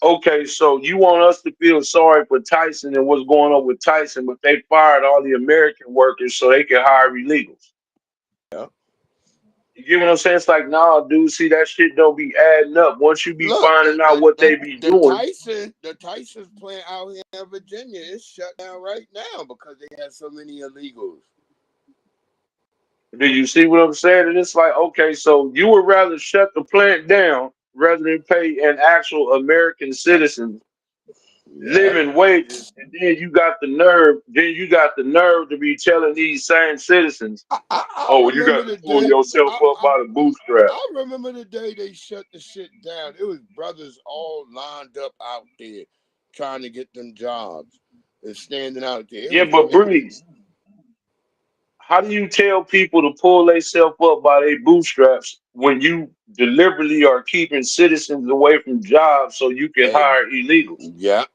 okay, so you want us to feel sorry for Tyson and what's going on with Tyson, but they fired all the American workers so they could hire illegals. Yeah. You get what I'm saying? It's like, nah, dude, see, that shit don't be adding up. Once you be Look, finding out what they be doing. The Tyson's plant out here in Virginia is shut down right now because they had so many illegals. Do you see what I'm saying? And it's like, okay, so you would rather shut the plant down rather than pay an actual American citizen living wages, and then you got the nerve to be telling these same citizens, I oh, well, you got remember to the pull day. yourself up by the bootstrap. I remember the day they shut the shit down. It was brothers all lined up out there trying to get them jobs and standing out there. Yeah, but Breeze, how do you tell people to pull themselves up by their bootstraps when you deliberately are keeping citizens away from jobs so you can hire illegals? Yeah.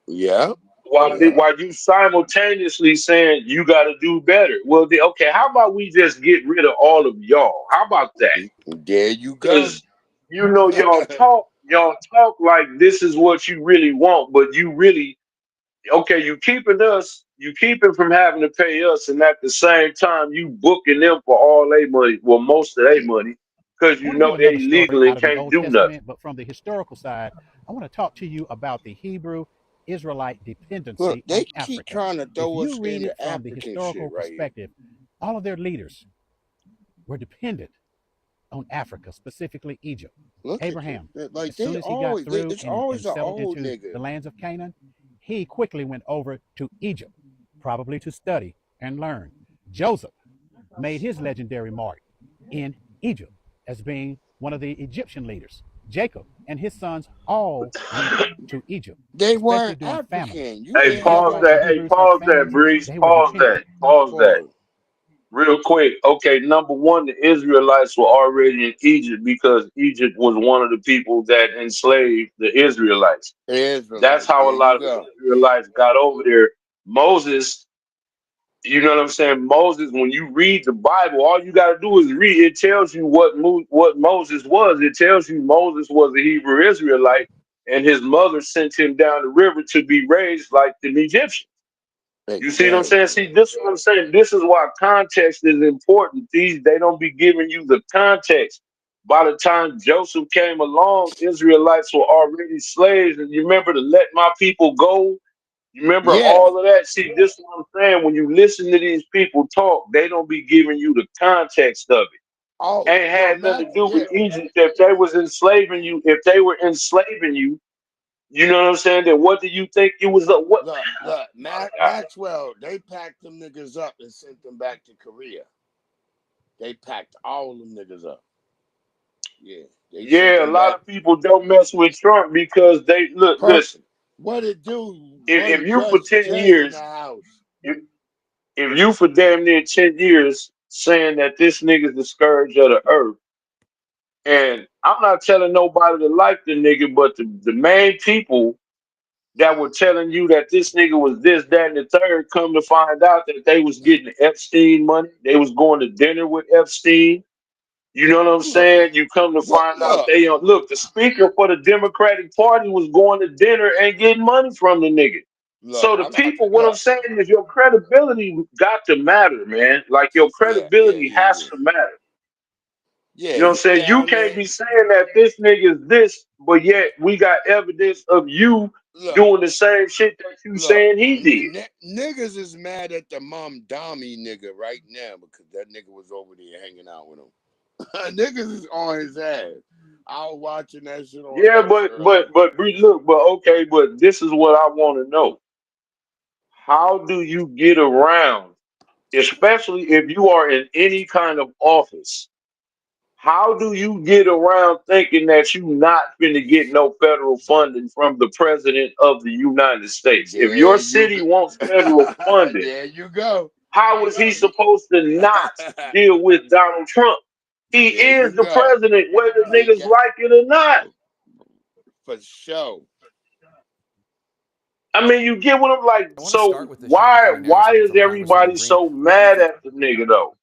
While you simultaneously saying you got to do better. Well, okay, how about we just get rid of all of y'all? How about that? There you go. Because you know y'all talk like this is what you really want, but you really, okay, you keeping from having to pay us, and at the same time you booking them for all their money, well, most of their money, because you know they're illegal and can't do nothing. But from the historical side, I want to talk to you about the Hebrew Israelite dependency Look, they on keep Africa. trying to If throw you us read into it from the African shit historical right here. perspective, all of their leaders were dependent on Africa, specifically Egypt. Look Abraham, like as soon as he got through it's and always an settled old into nigga. the lands of Canaan, he quickly went over to Egypt, probably to study and learn. Joseph made his legendary mark in Egypt as being one of the Egyptian leaders. Jacob and his sons all went to Egypt, They especially weren't during famines. African. Hey, Just pause like the that. Hey, Hebrews had pause that, famines, Breeze. they were Pause dependent. that. Pause that. Real quick. Okay, number one, the Israelites were already in Egypt because Egypt was one of the people that enslaved the Israelites. That's how a lot of the Israelites got over there. Moses, you know what I'm saying? Moses, when you read the Bible, all you got to do is read. It tells you what Moses was. It tells you Moses was a Hebrew Israelite, and his mother sent him down the river to be raised like the Egyptians. You see what I'm saying? See, this is what I'm saying. This is why context is important. They don't be giving you the context. By the time Joseph came along, Israelites were already slaves. And you remember to let my people go. You remember all of that? See, this is what I'm saying. When you listen to these people talk, they don't be giving you the context of it. Ain't had nothing to do with Egypt. If they was enslaving you, if they were enslaving you, you know what I'm saying? Then what do you think you was? What? Look, Maxwell, they packed them niggas up and sent them back to Korea. They packed all them niggas up. Yeah. Yeah, a lot of people don't mess with Trump because they listen. What it do? If One you for Judge 10 J in years, the house. if you for damn near 10 years saying that this nigga's the scourge of the earth, and I'm not telling nobody to like the nigga, but the main people that were telling you that this nigga was this, that, and the third. Come to find out that they was getting Epstein money. They was going to dinner with Epstein. You know what I'm Look, saying? You come to what? find out they look. The speaker for the Democratic Party was going to dinner and getting money from the nigga. Look. So the people, what I'm saying is, your credibility got to matter, man. Like your credibility has to matter. Yeah, You know what I'm you saying? You down can't there. be saying that this nigga is this, but yet we got evidence of you Look, doing the same shit that you saying he did. niggas is mad at the Mom Dami nigga right now because that nigga was over there hanging out with him. Niggas is on his ass. I was watching that shit on Yeah, X earlier. but look, but okay, but this is what I want to know. How do you get around, especially if you are in any kind of office? How do you get around thinking that you not finna get no federal funding from the president of the United States? If There your you city go. wants federal funding, There you go. how is he supposed to not deal with Donald Trump? He There you is the go. president, whether He niggas got like it or not. for sure. I mean, you get what I'm like. I want to start So with the shocking why announcement is from Congresswoman everybody Green. so mad at the nigga though?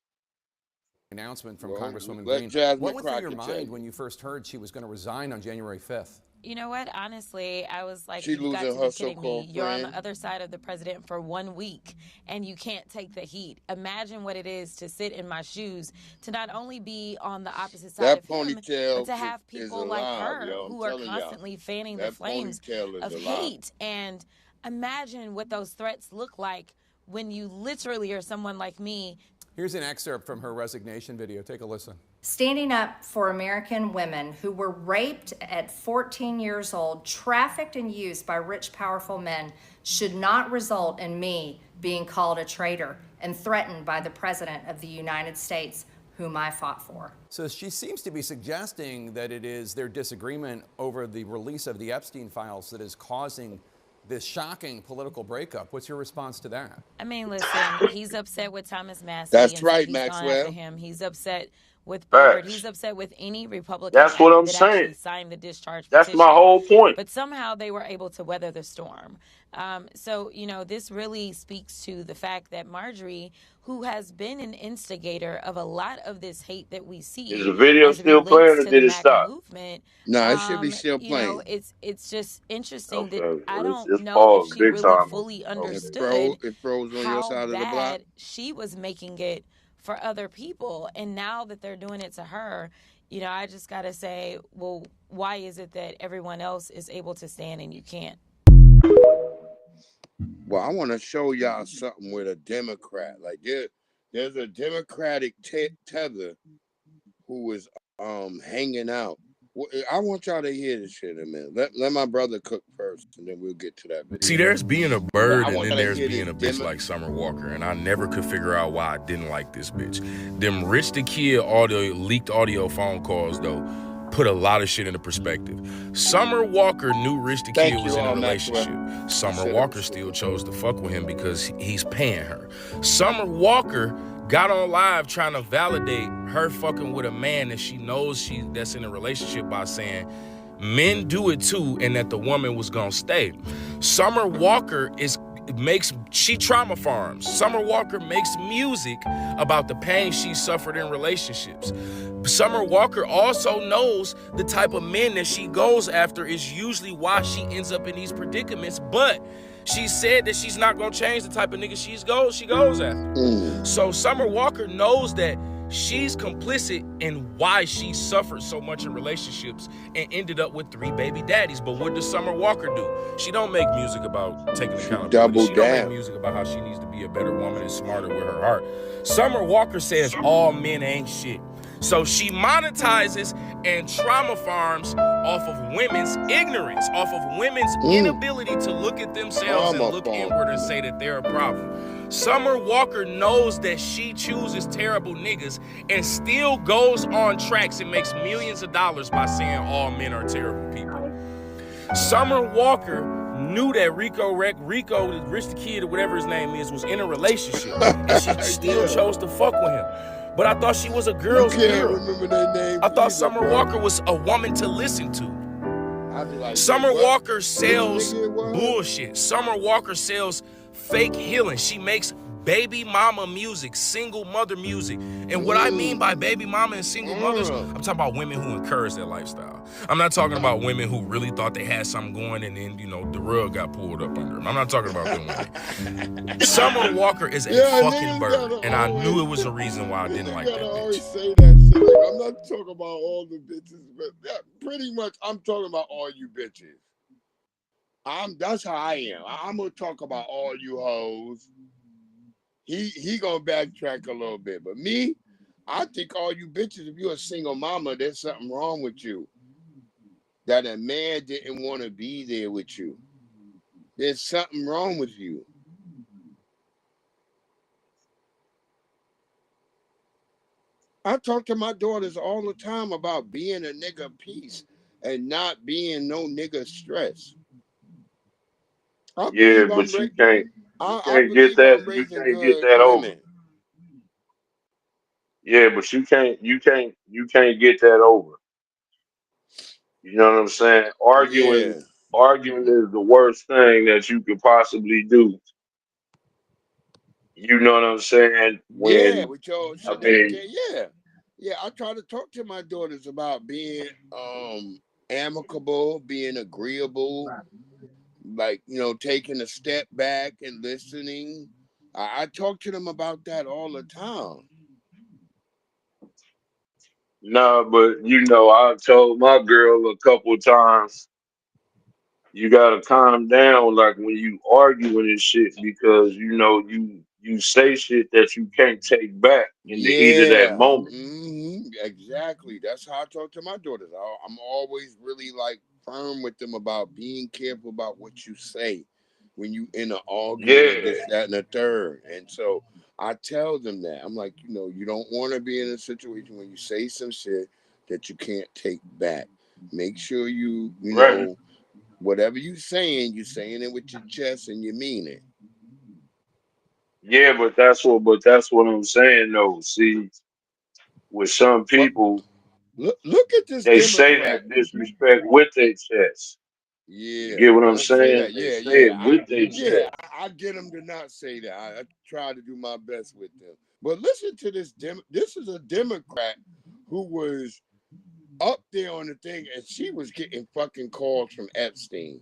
Announcement from Well, Congresswoman let Green. Jasmine What went through your Crockett tell mind you. when you first heard she was going to resign on January 5th? You know what? Honestly, I was like, She you've got losing to be her kidding me. so-called You're on the friend. other side of the president for 1 week and you can't take the heat. Imagine what it is to sit in my shoes, to not only be on the opposite side That of him, ponytail but to have is people like alive, her yo. I'm who are telling y'all. constantly fanning the That flames ponytail is of alive. hate. And imagine what those threats look like when you literally are someone like me. Here's an excerpt from her resignation video. Take a listen. Standing up for American women who were raped at 14 years old, trafficked and used by rich, powerful men should not result in me being called a traitor and threatened by the President of the United States, whom I fought for. So she seems to be suggesting that it is their disagreement over the release of the Epstein files that is causing this shocking political breakup. What's your response to that? I mean, listen, he's upset with Thomas Massey. That's and so right, he's gone Maxwell. after him. He's upset with Boebert. He's Facts. upset with any Republican That's what I'm that actually saying. signed the discharge That's petition. my whole point. But somehow they were able to weather the storm. So, you know, this really speaks to the fact that Marjorie, who has been an instigator of a lot of this hate that we see Is the video as it still playing relates or to did the it MAGA stop? movement, No, it should be still you know, playing. it's just interesting that Okay, I well, don't it's know if paused she big really time. fully Okay. understood It froze on your how side of the block. bad she was making it for other people. And now that they're doing it to her, you know, I just got to say, well, why is it that everyone else is able to stand and you can't? Well, I want to show y'all something with a Democrat. Like there's a Democratic tether who is hanging out. I want y'all to hear this shit in a minute. Let my brother cook first, and then we'll get to that video. See, there's being a bird, and then there's hear being a bitch like Summer Walker, and I never could figure out why I didn't like this bitch. Them Rich the Kid leaked audio phone calls, though, put a lot of shit into perspective. Summer Walker knew Rich the Kid was in a relationship. Summer Walker still chose to fuck with him because he's paying her. Summer Walker got on live trying to validate her fucking with a man that she knows that's in a relationship by saying men do it too and that the woman was gonna stay. Summer Walker she trauma farms. Summer Walker makes music about the pain she suffered in relationships. Summer Walker also knows the type of men that she goes after is usually why she ends up in these predicaments, but she said that she's not gonna change the type of nigga she goes after. So Summer Walker knows that she's complicit in why she suffered so much in relationships and ended up with 3 baby daddies. But what does Summer Walker do? She don't make music about taking accountability. She don't make music about how she needs to be a better woman and smarter with her heart. Summer Walker says all men ain't shit. So she monetizes and trauma farms off of women's ignorance, off of women's inability to look at themselves and look inward and say that they're a problem. Summer Walker knows that she chooses terrible niggas and still goes on tracks and makes millions of dollars by saying all men are terrible people. Summer Walker knew that Rico, the Rich the Kid or whatever his name is, was in a relationship and she still chose to fuck with him. But I thought she was a girl's girl. Remember their name I thought Summer Walker was a woman to listen to. I'd be like, Summer what? Walker sells Nigga, what? bullshit. Summer Walker sells fake healing. She makes baby mama music, single mother music. And what I mean by baby mama and single mothers, I'm talking about women who encourage that lifestyle. I'm not talking about women who really thought they had something going and then, you know, the rug got pulled up under them. I'm not talking about them women. Summer Walker is a fucking bird, and I knew it was a reason why I didn't like that always bitch. say that shit. Like, I'm not talking about all the bitches, but pretty much I'm talking about all you bitches. That's how I am. I'm gonna talk about all you hoes. He gonna backtrack a little bit, but me, I think all you bitches, if you're a single mama, there's something wrong with you. That a man didn't want to be there with you. There's something wrong with you. I talk to my daughters all the time about being a nigga peace and not being no nigga stress. I Yeah, believe but you I can't get believe that. I'm You raising can't get good that over. women. Yeah, but you can't get that over. You know what I'm saying? Yeah. Arguing is the worst thing that you could possibly do. You know what I'm saying? Yeah, When with your I significant, mean, yeah. Yeah, I try to talk to my daughters about being amicable, being agreeable, like, taking a step back and listening. I talk to them about that all the time. nah, but I told my girl a couple times, you gotta calm down, like when you arguing and shit, because you say shit that you can't take back in the heat of that Yeah, moment. exactly. That's how I talk to my daughters. I'm always really like firm with them about being careful about what you say when you in an argument or Yeah, this, that, and the third. And so I tell them that. I'm like, you don't want to be in a situation where you say some shit that you can't take back. Make sure right. whatever you're saying it with your chest and you mean it. Yeah, but that's what I'm saying though. See, with some But people, look at this they say Democrat. that disrespect with their chest. You Yeah, get what I'm don't say saying? that. They Yeah, say yeah. it with their chest. I get them to not say that. I try to do my best with them. But listen to this. This is a Democrat who was up there on the thing, and she was getting fucking calls from Epstein.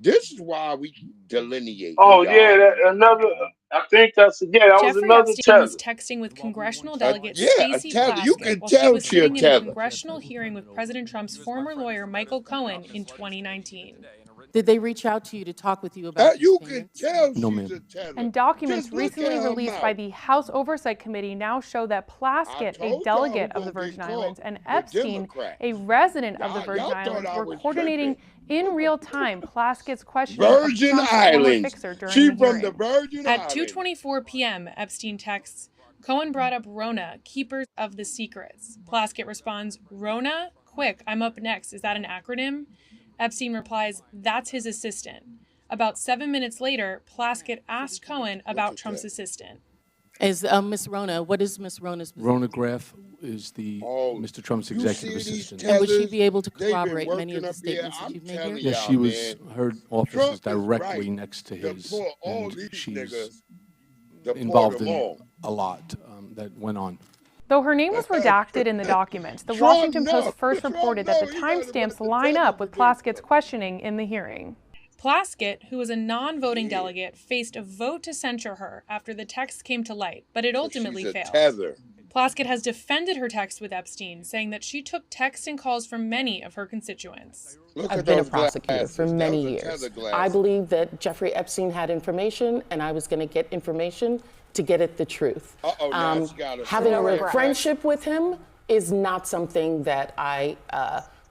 This is why we delineating, Oh yeah, y'all. another. I think that was Jeffrey another Epstein was tether. texting with congressional delegate Yeah, a Stacey tether. You Plaskett can while she tell was she a sitting in a tether. congressional hearing with President Trump's former lawyer Michael Cohen in 2019. Did they reach out to you to talk with you about these You can payments? tell No, she's ma'am. a tether. And documents Just look at recently her released by mouth. the House Oversight Committee now show that I Plaskett, a told y'all who delegate of the gonna get Virgin caught. Islands, and The Epstein, a Democrats. resident of the Virgin Y'all thought Islands, I were was coordinating tripping. in real time Plaskett's questioning of Virgin Trump's former Islands. fixer during She the from the hearing. Virgin At Islands. 2:24 p.m., Epstein texts, Cohen brought up Rona, keepers of the secrets. Plaskett responds, Rona? Quick, I'm up next. Is that an acronym? Epstein replies, that's his assistant. About 7 minutes later, Plaskett asked Cohen about Trump's assistant. Is Miss Rona, what is Miss Rona's position? Rona Graff is the Mr. Trump's You executive see these assistant. And would she tethers? be able to They've been corroborate many working of the up there. statements that I'm you've made here? telling Yes, y'all, she was. man. Her office is Trump is directly right next to to his, pull all and these she's niggas, to port involved them in all. a lot that went on. Though her name was redacted in the documents, the Trump Washington Post no. first Trump reported that no. the He might have been timestamps the line tether up with producer. Plaskett's questioning in the hearing. Plaskett, who was a non-voting delegate, faced a vote to censure her after the text came to light, but it ultimately She's a failed. tether. Plaskett has defended her text with Epstein, saying that she took texts and calls from many of her constituents. Look I've at been a those prosecutor for glasses. many Those are years. tether I glasses. believe that Jeffrey Epstein had information, and I was going to get information to get at the truth. Now she got a Having soft a haircut. friendship with him is not something that I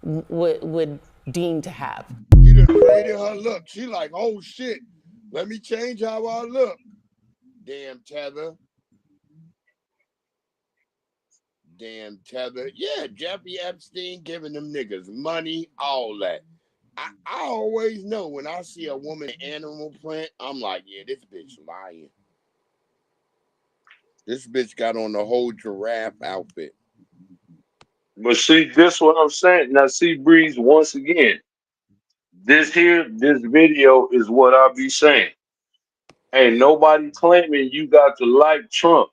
would deem to have. She done traded her look. She like, oh shit, let me change how I look. Damn tether. Damn tether. Yeah, Jeffrey Epstein giving them niggas money, all that. I always know when I see a woman in animal print, I'm like, yeah, this bitch lying. This bitch got on the whole giraffe outfit. But see, this what I'm saying. Now, see, Breeze, once again, this video is what I be saying. Ain't nobody claiming you got to like Trump,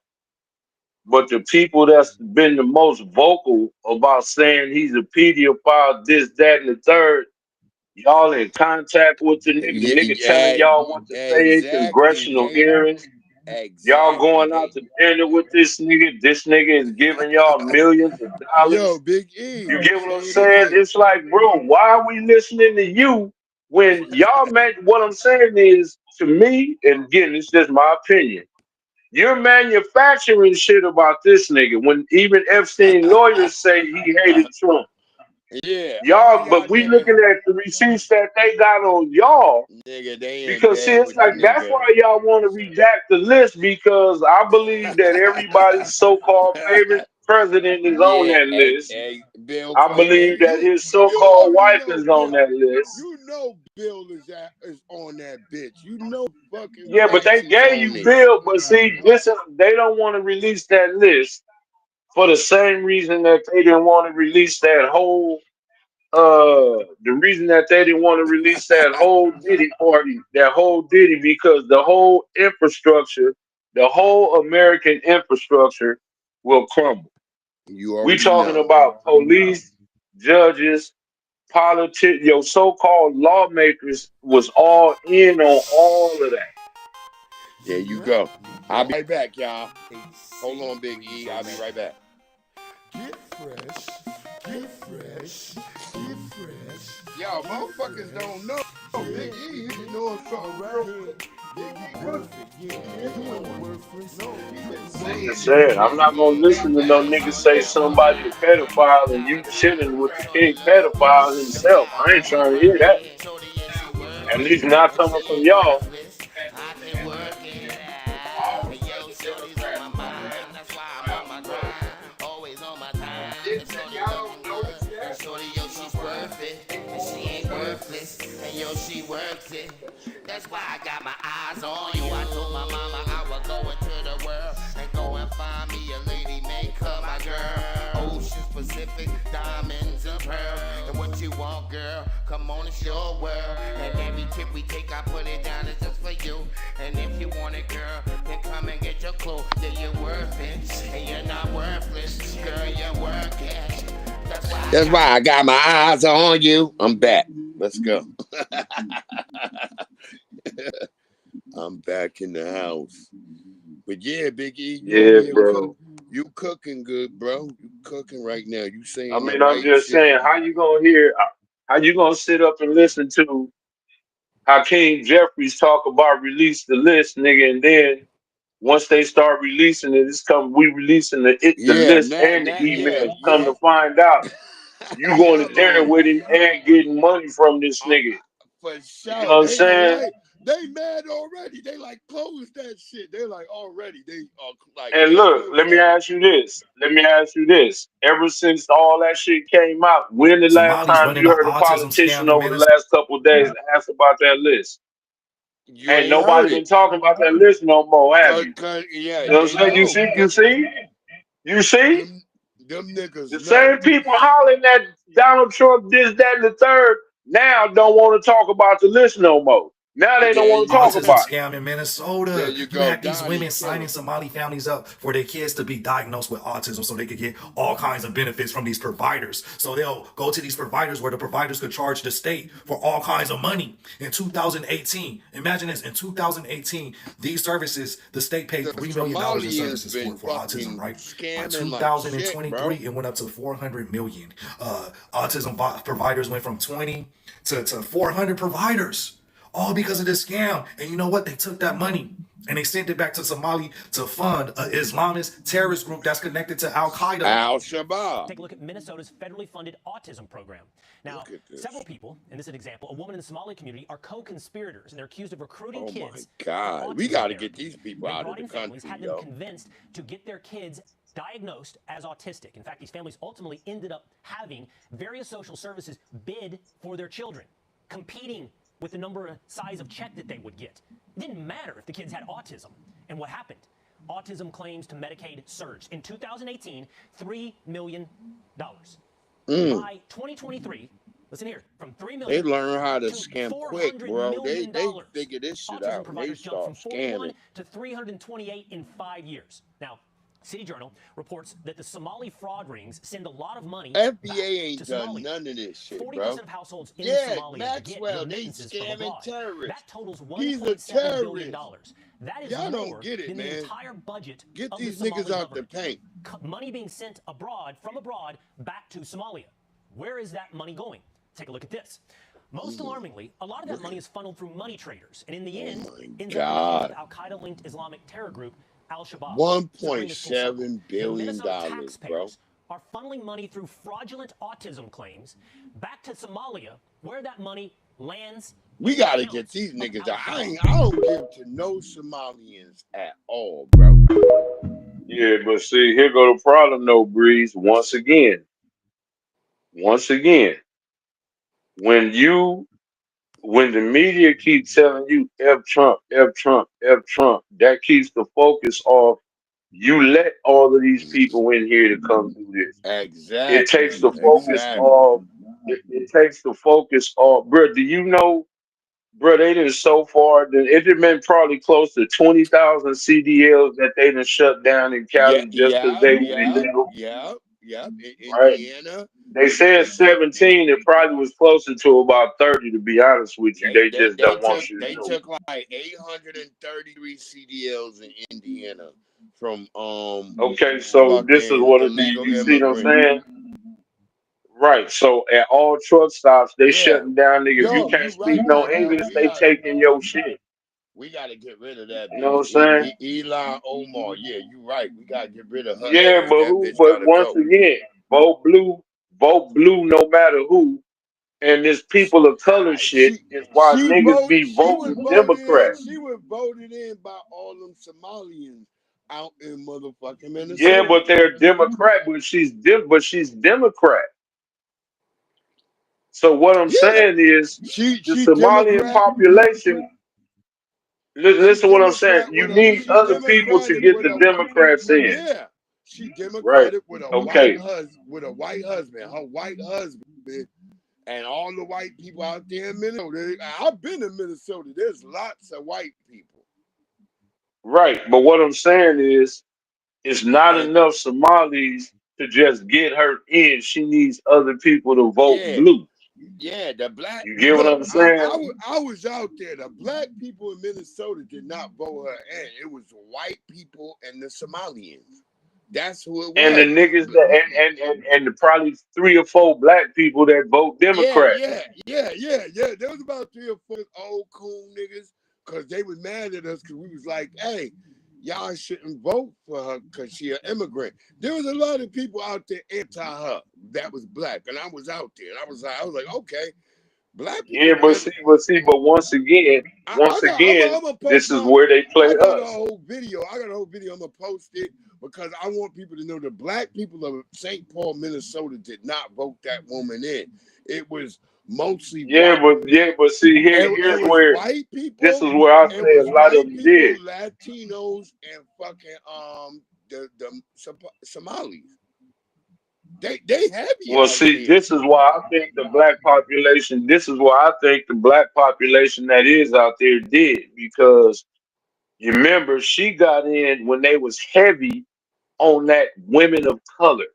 but the people that's been the most vocal about saying he's a pedophile, this, that, and the third, y'all in contact with the nigga telling y'all what to say in Exactly. congressional hearings. Y'all going out to dinner with this nigga. This nigga is giving y'all millions of Yo, dollars. Big E, You you get what I'm saying it saying? right. It's like, bro, why are we listening to you when y'all make what I'm saying is to me, and again, it's just my opinion. You're manufacturing shit about this nigga when even Epstein lawyers say he hated Trump. Yeah, all Y'all, y'all but we niggas, looking at the receipts that they got on y'all nigga, they in because see, bed it's with the like that's nigga. why y'all want to redact the list because I believe that everybody's so-called favorite president is on Yeah, that list. Bill I Clinton. believe that his You so-called already wife know is on Bill. that list. You know Bill is on that bitch. You know fucking Yeah, but facts they he's gave on you it. Bill, but see, this is they don't want to release that list for the same reason that they didn't want to release that whole the reason that they didn't want to release that whole Diddy party, that whole Diddy, because the whole infrastructure, the whole American infrastructure will crumble. You We already talking know. about police, judges, politics, your so-called lawmakers was all in on all of that. There you go. I'll be right back, y'all. Hold on, Big E. I'll be right back. Get fresh, get fresh, get fresh. Yo, motherfuckers don't know. Big E, he be knowing something real good. Big E Worth it, yeah. You ain't worthless. No, he been I'm saying just this saying, shit I'm for not gonna years. listen to no nigga say somebody a pedophile and you chilling with the king pedophile himself. I ain't trying to hear that. At least not coming from y'all. I can work it out. And yo, shorty's on my mind. That's why I'm on my grind. Always on my time. And shorty looking good. And shorty, yo, she's worth it. And she ain't worthless. And yo, she works it. That's why I got my eyes on you. I told my mama I would go into the world and go and find me a lady, make her my girl. Oceans, Pacific, diamonds and pearl. And what you want, girl? Come on, it's your world. And every trip we take, I put it down, it's just for you. And if you want it, girl, then come and get your clue. Yeah, you're worth it. And you're not worthless. Girl, you're worth it. That's why I got my eyes on you. I'm back. Let's go. I'm back in the house. But yeah, Big E, you over Yeah, here bro. you cooking good, bro. You cooking right now. You I saying the mean, I'm right just shit. saying, how you gonna sit up and listen to Hakeem Jeffries talk about release the list, nigga, and then once they start releasing it, we releasing the Yeah, list now, and the now, yeah, emails. Come yeah. to find out, you going to Hold dinner on. with him and getting money from this nigga. For You know sure. what I'm They saying? already they mad already. They like closed that shit. They like already. They are like And they look, closed let me that. ask you this. Let me ask you this. Ever since all that shit came out, when the last Somali's time running you the heard a autism politician scam in over the Minnesota. last couple of days ask about that list? You Ain't ain't nobody heard been it. talking about that list no more, have you? Yeah, You know what they I'm saying? know. You see? Them niggas The know. same people hollering that Donald Trump this, that, and the third now don't want to talk about the list no more. Now they don't There want to you talk Autism about go. it. scam in There Minnesota. you You go. had these Donnie women signing killing. Somali families up for their kids to be diagnosed with autism so they could get all kinds of benefits from these providers. So they'll go to these providers where the providers could charge the state for all kinds of money. In 2018, imagine this, in 2018, these services, the state paid The $3 million in Somalians services been for autism, fucking right? By scamming like shit, bro. 2023, it went up to 400 million. Autism providers went from 20 to 400 providers all because of this scam. And you know what? They took that money and they sent it back to Somali to fund an Islamist terrorist group that's connected to Al Qaeda. Al Shabaab. Take a look at Minnesota's federally funded autism program. Now, Look at this. several people, and this is an example, a woman in the Somali community are co-conspirators, and they're accused of recruiting Oh my kids for God. We autism got to therapy. get these people They out of brought the in families, country, had them yo. convinced to get their kids diagnosed as autistic. In fact, these families ultimately ended up having various social services bid for their children, competing with the number of size of check that they would get. It didn't matter if the kids had autism. And what happened? Autism claims to Medicaid surged. In 2018, $3 million. By 2023, Listen here, from 3 They million learn how to to scam quick, $400 bro. million. They figure this shit Autism out and they providers jumped start from 41 scamming. to 328 in 5 years. Now, City Journal reports that the Somali fraud rings send a lot of money back FBA to ain't done Somalia. none of this shit, 40% bro. of households in Yeah, Somalia get Maxwell, they remittances from scamming abroad. terrorists. That totals He's a $1.7 billion. terrorist. That is Y'all don't more get it, than the man. entire budget Get of the these Somali niggas out the government. paint. Money being sent abroad, from abroad, back to Somalia. Where is that money going? Take a look at this. Most alarmingly, a lot of that money is funneled through money traders, and in the end, ends up in the hands of al-Qaeda-linked Islamic terror group Al-Shabaab. So to bring this full circle, $1.7 the billion, Minnesota bro. taxpayers are funneling money through fraudulent autism claims back to Somalia, where that money lands. We gotta get these niggas out. I don't give to no Somalians at all, bro. Yeah, but see, here go the problem though, Breeze. Once again, when the media keep telling you F Trump, F Trump, F Trump, that keeps the focus off. You let all of these people in here to come do this. It takes Exactly. the focus off. It takes the focus off, bro. Do you know, bro? They done so far. It done been probably close to 20,000 CDLs that they done shut down in Cali just because they was illegal. Yep. In Right? Indiana, They said 17. It probably was closer to about 30. To be honest with you, they just they don't want you to took do it. like 833 CDLs in Indiana from Okay, so this is fucking what it be. illegal You see what I'm immigrants. saying? Right. So at all truck stops, they Yeah. shutting down niggas. If you Yo, can't you right, speak no Maxwell. English, they taking your shit. We gotta get rid of that You know what bitch. I'm saying? Elon Omar. Yeah, you right. We gotta get rid of her Yeah, ass. That bitch but gotta once go. again, vote blue no matter who. And this people of color shit is why niggas be She was voting voted in. Democrat. She was voted in by all them Somalians out in motherfucking Yeah, Minnesota. but they're Democrat, but she's Democrat. So what I'm Yeah. saying is the She Somalian Democrat. population, listen to what I'm saying. You need She other people to democratic get with the a Democrats in. yeah. She Right. democratic with a Okay. white husband. Her white husband and all the white people out there in Minnesota. I've been in Minnesota. There's lots of white people. Right. But what I'm saying is it's not And enough Somalis to just get her in. She needs other people to vote yeah, blue. yeah, the black You get what look, I'm saying? I was out there. The black people in Minnesota did not vote her in. It was white people and the Somalians. That's who it And the was. niggas that and the probably 3 or 4 black people that vote Democrat. Yeah. There was about 3 or 4 old cool niggas because they was mad at us because we was like, hey, y'all shouldn't vote for her because she an immigrant. There was a lot of people out there anti her that was black, and I was out there. And I was like, okay, black Yeah, people. but once again, I'm gonna post this is where they play I got a us. whole video. I'm gonna post it because I want people to know the black people of St. Paul, Minnesota did not vote that woman in. It was mostly white. But see, It here's was where white this people. is where I It say a was lot of white them people, did. Latinos, and fucking the Somalis. They heavy Well, out see, there. this is why I think the black population. This is why I think the black population that is out there did because you remember she got in when they was heavy on that women of color.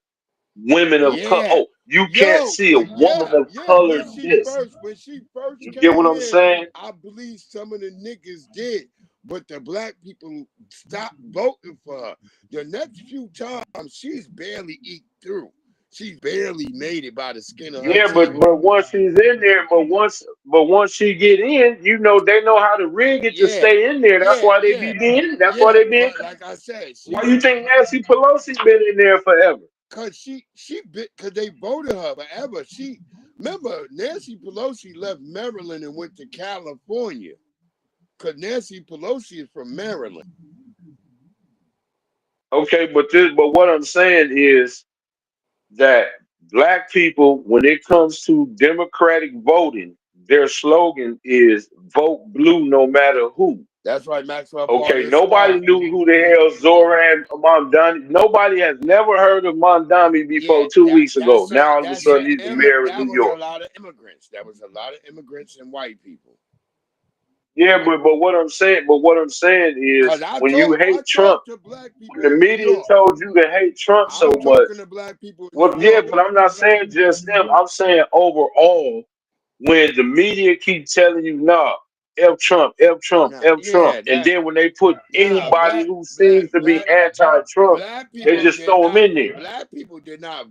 Women of color. Yeah. Oh, you can't Yo, see a woman of yeah. color this. When she first You get what came I'm in, saying? I believe some of the niggas did, but the black people stopped voting for her. The next few times, she's barely eked through. She's barely made it by the skin of her Yeah, teeth. but once she's in there, but once she get in, they know how to rig it to Yeah, stay in there. That's why they be being. That's why yeah. they being. But like I said, Why you think Nancy Pelosi been in there forever? cause cause they voted her forever. Remember Nancy Pelosi left Maryland and went to California. Cause Nancy Pelosi is from Maryland. Okay, but what I'm saying is that black people, when it comes to Democratic voting, their slogan is "Vote Blue, no matter who." That's right, Maxwell part of Okay, the nobody squad. knew who the hell Zoran Mamdani. Nobody has never heard of Mamdani Yeah, before 2 weeks ago. Now all of a sudden he's the mayor of that New was a York. lot of immigrants. That was a lot of immigrants and white people. Yeah, but what I'm saying Cause is when you I hate Trump, talked to black when people the in New media York. told you to hate Trump so I'm much. talking to black people in New Well, yeah, York. but I'm not saying just them. I'm saying overall, when the media keep telling you, nah, F Trump, F Trump, Nah, F Trump, yeah, and that then when they put nah, anybody who seems to be anti-Trump, black they people just did throw them not in there.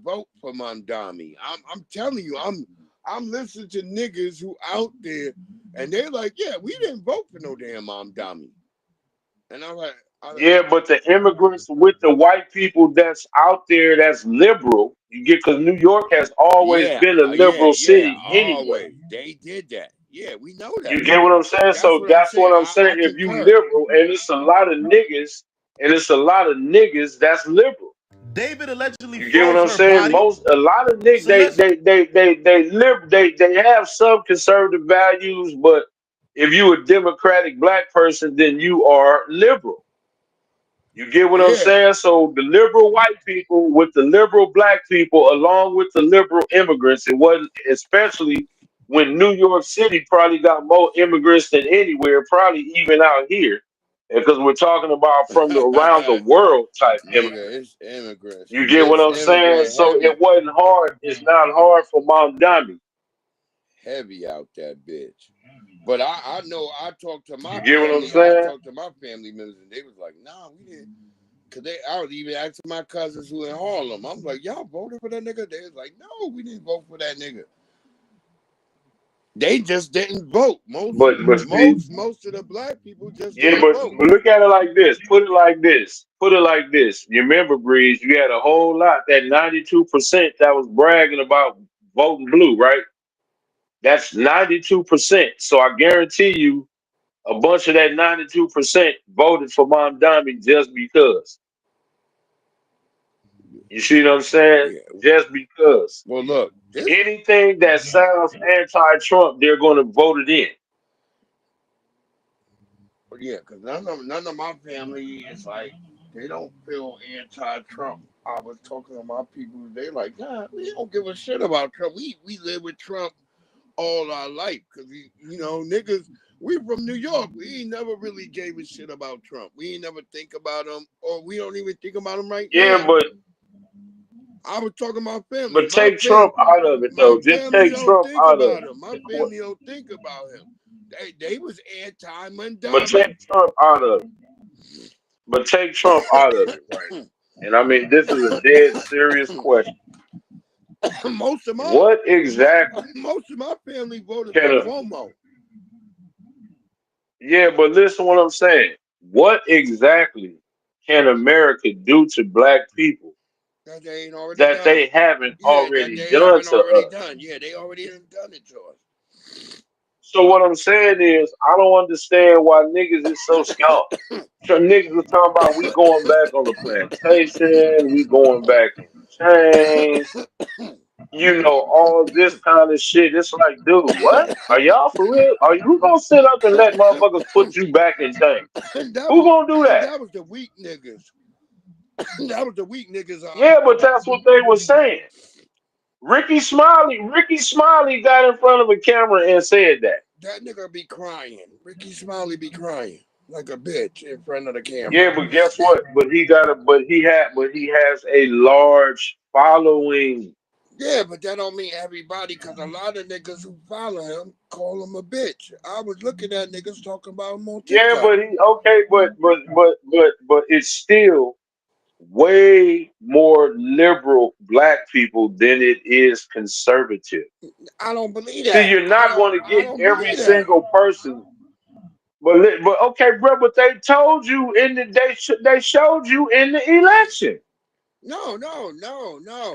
vote for Mamdani. I'm telling you, I'm listening to niggas who out there, and they're like, yeah, we didn't vote for no damn Mamdani. And I'm like, Yeah, but the immigrants with the white people that's out there that's liberal, you get because New York has always been a liberal city anyway. always they did that. Yeah, we know You that. get what I'm saying? That's So what I'm that's saying. what I'm saying. I If you concur. liberal, and it's a lot of niggas, and it's a lot of niggas that's liberal. David allegedly You get what froze I'm her saying? body. A lot of niggas, So let's they have some conservative values, but if you a democratic black person, then you are liberal. You get what I'm Yeah. saying? So the liberal white people with the liberal black people, along with the liberal immigrants, it wasn't especially when New York City probably got more immigrants than anywhere, probably even out here, because we're talking about from the around the world type Nigga, immigrants. it's immigrants. You get what It's I'm saying? immigrant So heavy. it wasn't hard. It's not hard for Mount Dami. Heavy out that bitch. But I know I talked to my You get what I'm family. I saying? talked to my family members, and they was like, "Nah, we didn't." Cause I was even asking my cousins who in Harlem. I was like, "Y'all voted for that nigga?" They was like, "No, we didn't vote for that nigga." They just didn't vote. But see, Most of the black people just yeah, didn't vote. but look at it like this. Put it like this. Put it like this. You remember, Breeze, you had a whole lot, that 92% that was bragging about voting blue, right? That's 92%. So I guarantee you a bunch of that 92% voted for Mom Dami just because. You see what I'm saying? Yeah. Just because. Well, look, Anything that sounds anti-Trump, they're going to vote it in. yeah, because none of my family is like they don't feel anti-Trump. I was talking to my people. They like, nah, we don't give a shit about Trump. We live with Trump all our life because niggas. We from New York. We ain't never really gave a shit about Trump. We ain't never think about him, or we don't even think about him right Yeah, now. I was talking to my family. but take Trump out of it, My though. Just family take don't Trump think out of about him. My it. family don't think about him. They was But anti-Mandami. take Trump out of it. But take Trump out of it, right? And I mean, this is a dead serious question. most of my What exactly family voted can for a Cuomo. yeah, but listen what I'm saying. What exactly can America do to black people That they ain't already that done. they haven't Yeah, that already they done haven't to already us? done. Yeah, they already done it to us. So what I'm saying is, I don't understand why niggas is so scared. So niggas was talking about we going back on the plantation, we going back in chains, all this kind of shit. It's like, dude, what? Are y'all for real? Are you gonna sit up and let motherfuckers put you back in chains? Who gonna do that? That was the weak niggas. That was the weak niggas. Yeah, but that's what they were saying. Ricky Smiley got in front of a camera and said that. That nigga be crying. Ricky Smiley be crying like a bitch in front of the camera. Yeah, but guess what? But he has a large following. Yeah, but that don't mean everybody, because a lot of niggas who follow him call him a bitch. I was looking at niggas talking about him on Yeah, TikTok. but but it's still way more liberal black people than it is conservative. I don't believe See, that. you're not going to I get don't every believe that. single person. But okay, bro. But they told you they showed you in the election. No.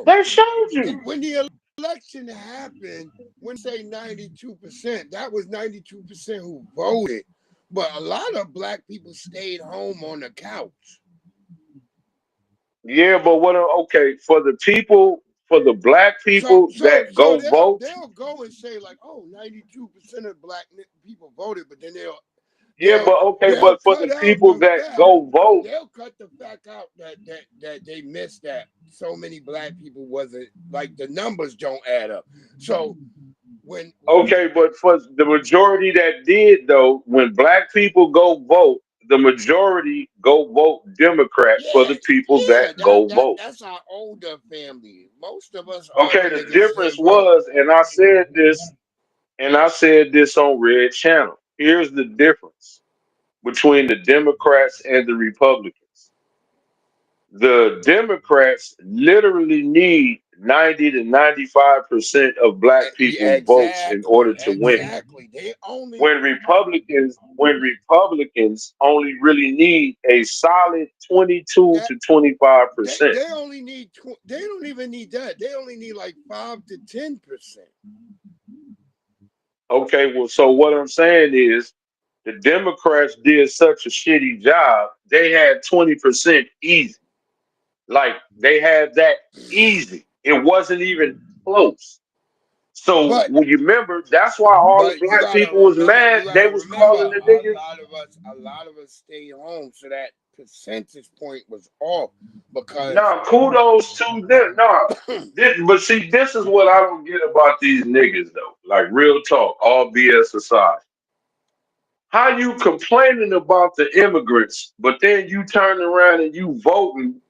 They showed you. When the election happened, when say 92%, that was 92% who voted. But a lot of black people stayed home on the couch. Yeah, but okay, for the black people So that go vote. they'll go and say like, oh, 92% of black people voted, but then Yeah, but okay, they'll but for the cut out people the that fact. go vote, They'll cut the fact out that they missed that so many black people wasn't like the numbers don't add up. So when okay, but for the majority that did though, when black people go vote, the majority go vote Democrat for the people that go vote. that's our older family. Most of us older Okay, the niggas difference didn't vote. was, and I said this on Red Channel. Here's the difference between the Democrats and the Republicans. The Democrats literally need 90 to 95% of black Yeah, people's votes in order to win. They only When Republicans only really need a solid 22 to 25%. they only need they don't even need that. They only need like 5 to 10%. Okay, well, so what I'm saying is the Democrats did such a shitty job. They had 20% easy. Like they had that easy. It wasn't even close. So But when you remember, that's why all the you black gotta people was remember. mad. You They gotta was remember. calling the niggas. A lot of us stayed home, so that percentage point was off because Nah, kudos to them. But see, this is what I don't get about these niggas though. Like real talk, all BS aside. How you complaining about the immigrants, but then you turn around and you voting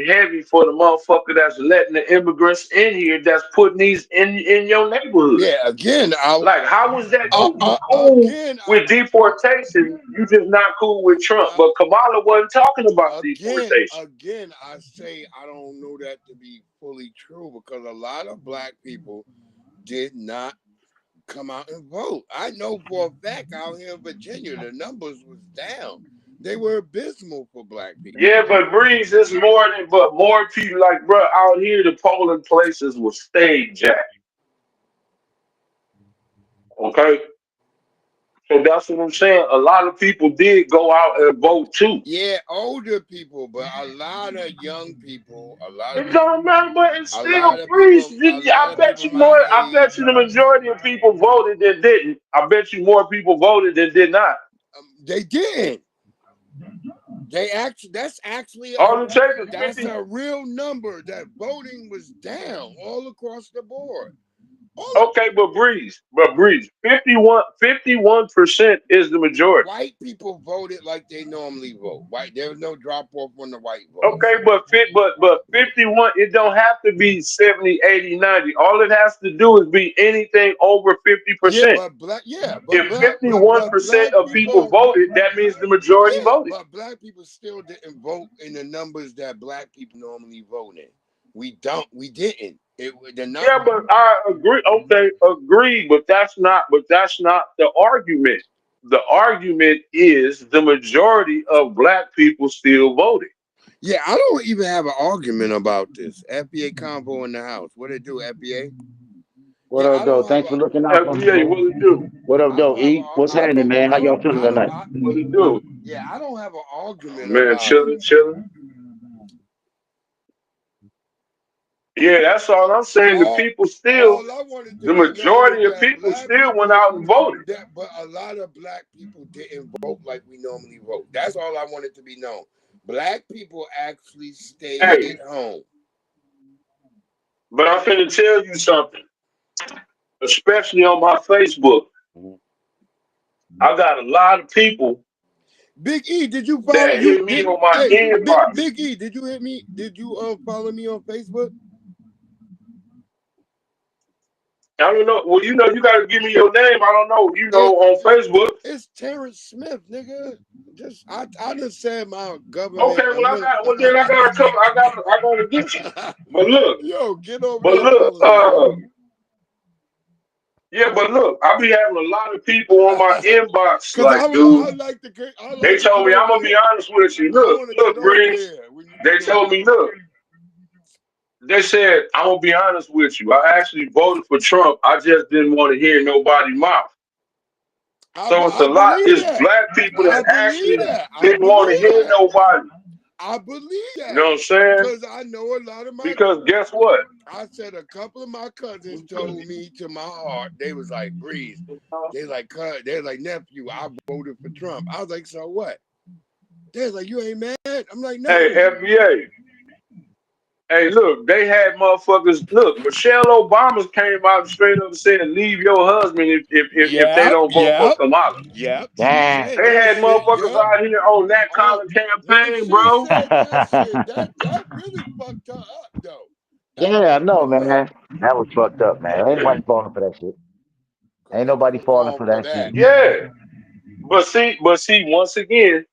heavy for the motherfucker that's letting the immigrants in here that's putting these in your neighborhood. again, Like, how was that you cool with deportation? You just not cool with Trump. But Kamala wasn't talking about deportation. again, I say I don't know that to be fully true because a lot of black people did not come out and vote. I know for a fact out here in Virginia, the numbers was down. They were abysmal for black people. Yeah, but Breeze is more people like, bro, out here the polling places will stay jacked. Okay? So that's what I'm saying. A lot of people did go out and vote too. Yeah, older people, but a lot of young people, It don't matter, but it's a still lot of Breeze. people, I bet you more. I bet you the majority of people voted than didn't. I bet you more people voted than did not. They didn't. That's actually All it takes is that's 50. a real number that voting was down all across the board. Okay, but Breeze, 51% is the majority. White people voted like they normally vote. There was no drop off on the white vote. Okay, but 51, it don't have to be 70, 80, 90. All it has to do is be anything over 50%. If 51% of people voted, that means the majority voted. But black people still didn't vote in the numbers that black people normally vote in. We didn't. Yeah, but I agree. Okay, agree, but that's not the argument. The argument is the majority of black people still voted. Yeah, I don't even have an argument about this. FBA convo in the house. What it do, FBA? What up, though? Thanks for looking out for me, FBA, bro. what it do? What up, though? E, what's happening, man? How y'all feeling tonight? What it do? Yeah, I don't have an argument Man, about chilling. Yeah, that's all I'm saying. The majority of people still went out and voted. But a lot of black people didn't vote like we normally vote. That's all I wanted to be known. Black people actually stayed at home. But I'm finna tell you something, especially on my Facebook. I got a lot of people. Big E, did you follow that hit me on my inbox? Big E, did you hit me? Did you follow me on Facebook? I don't know. Well, you got to give me your name. I don't know. On Facebook. It's Terrence Smith, nigga. I just said my government. Okay, well, I gotta come. I gotta get you. But look, yo, get over but there. Look, yeah, but look, I be having a lot of people on my inbox. Like, dude, they told me I'm gonna be honest with you. Look, Breeze. They told me, look. They said, I'm gonna be honest with you. I actually voted for Trump. I just didn't want to hear nobody's mouth. So it's a lot. It's black people that actually didn't want to hear nobody. I believe You know that what I'm saying? because I know a lot of my. Because guess what? I said a couple of my cousins told me to my heart. They was like, Breeze. They like nephew. I voted for Trump. I was like, so what? They was like, you ain't mad? I'm like, no. Hey, FBA. Hey, look, they had motherfuckers. Look, Michelle Obama came out and straight up and said, "Leave your husband if they don't vote for Kamala." Yep. She Damn. said They that had shit. motherfuckers Yep. out here on that kind Oh, of when campaign, she bro. said that shit, that really fucked her up though. That Yeah, I fucked know, her up. man. That was fucked up, man. Ain't nobody falling for that shit. Ain't They nobody couldn't falling fall for for that that. shit. Yeah, but see, once again,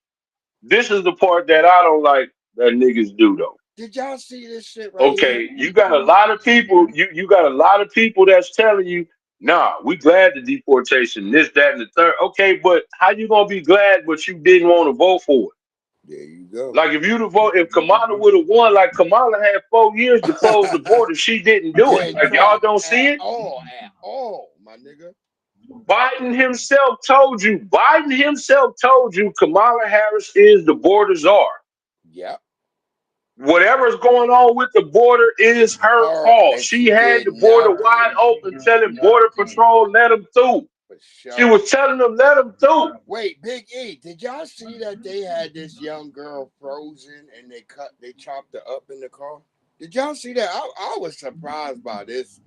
this is the part that I don't like that niggas do though. Did y'all see this shit right here? Okay, you got a lot of people. You got a lot of people that's telling you, "Nah, we glad the deportation, this, that, and the third." Okay, but how you gonna be glad but you didn't want to vote for it? There you go. Like if you'd have voted, if Kamala would have won, like Kamala had 4 years to close the border, she didn't do it. Didn't Like y'all try don't see at it. all, my nigga. Biden himself told you. Biden himself told you Kamala Harris is the border czar. Yep. Whatever's going on with the border is her Her fault. and She she had did the border wide nothing. open, telling Border Patrol, let them through. For She sure. was telling them, let them through. Wait, Big E, did y'all see that they had this young girl frozen and they chopped her up in the car? Did y'all see that? I was surprised by this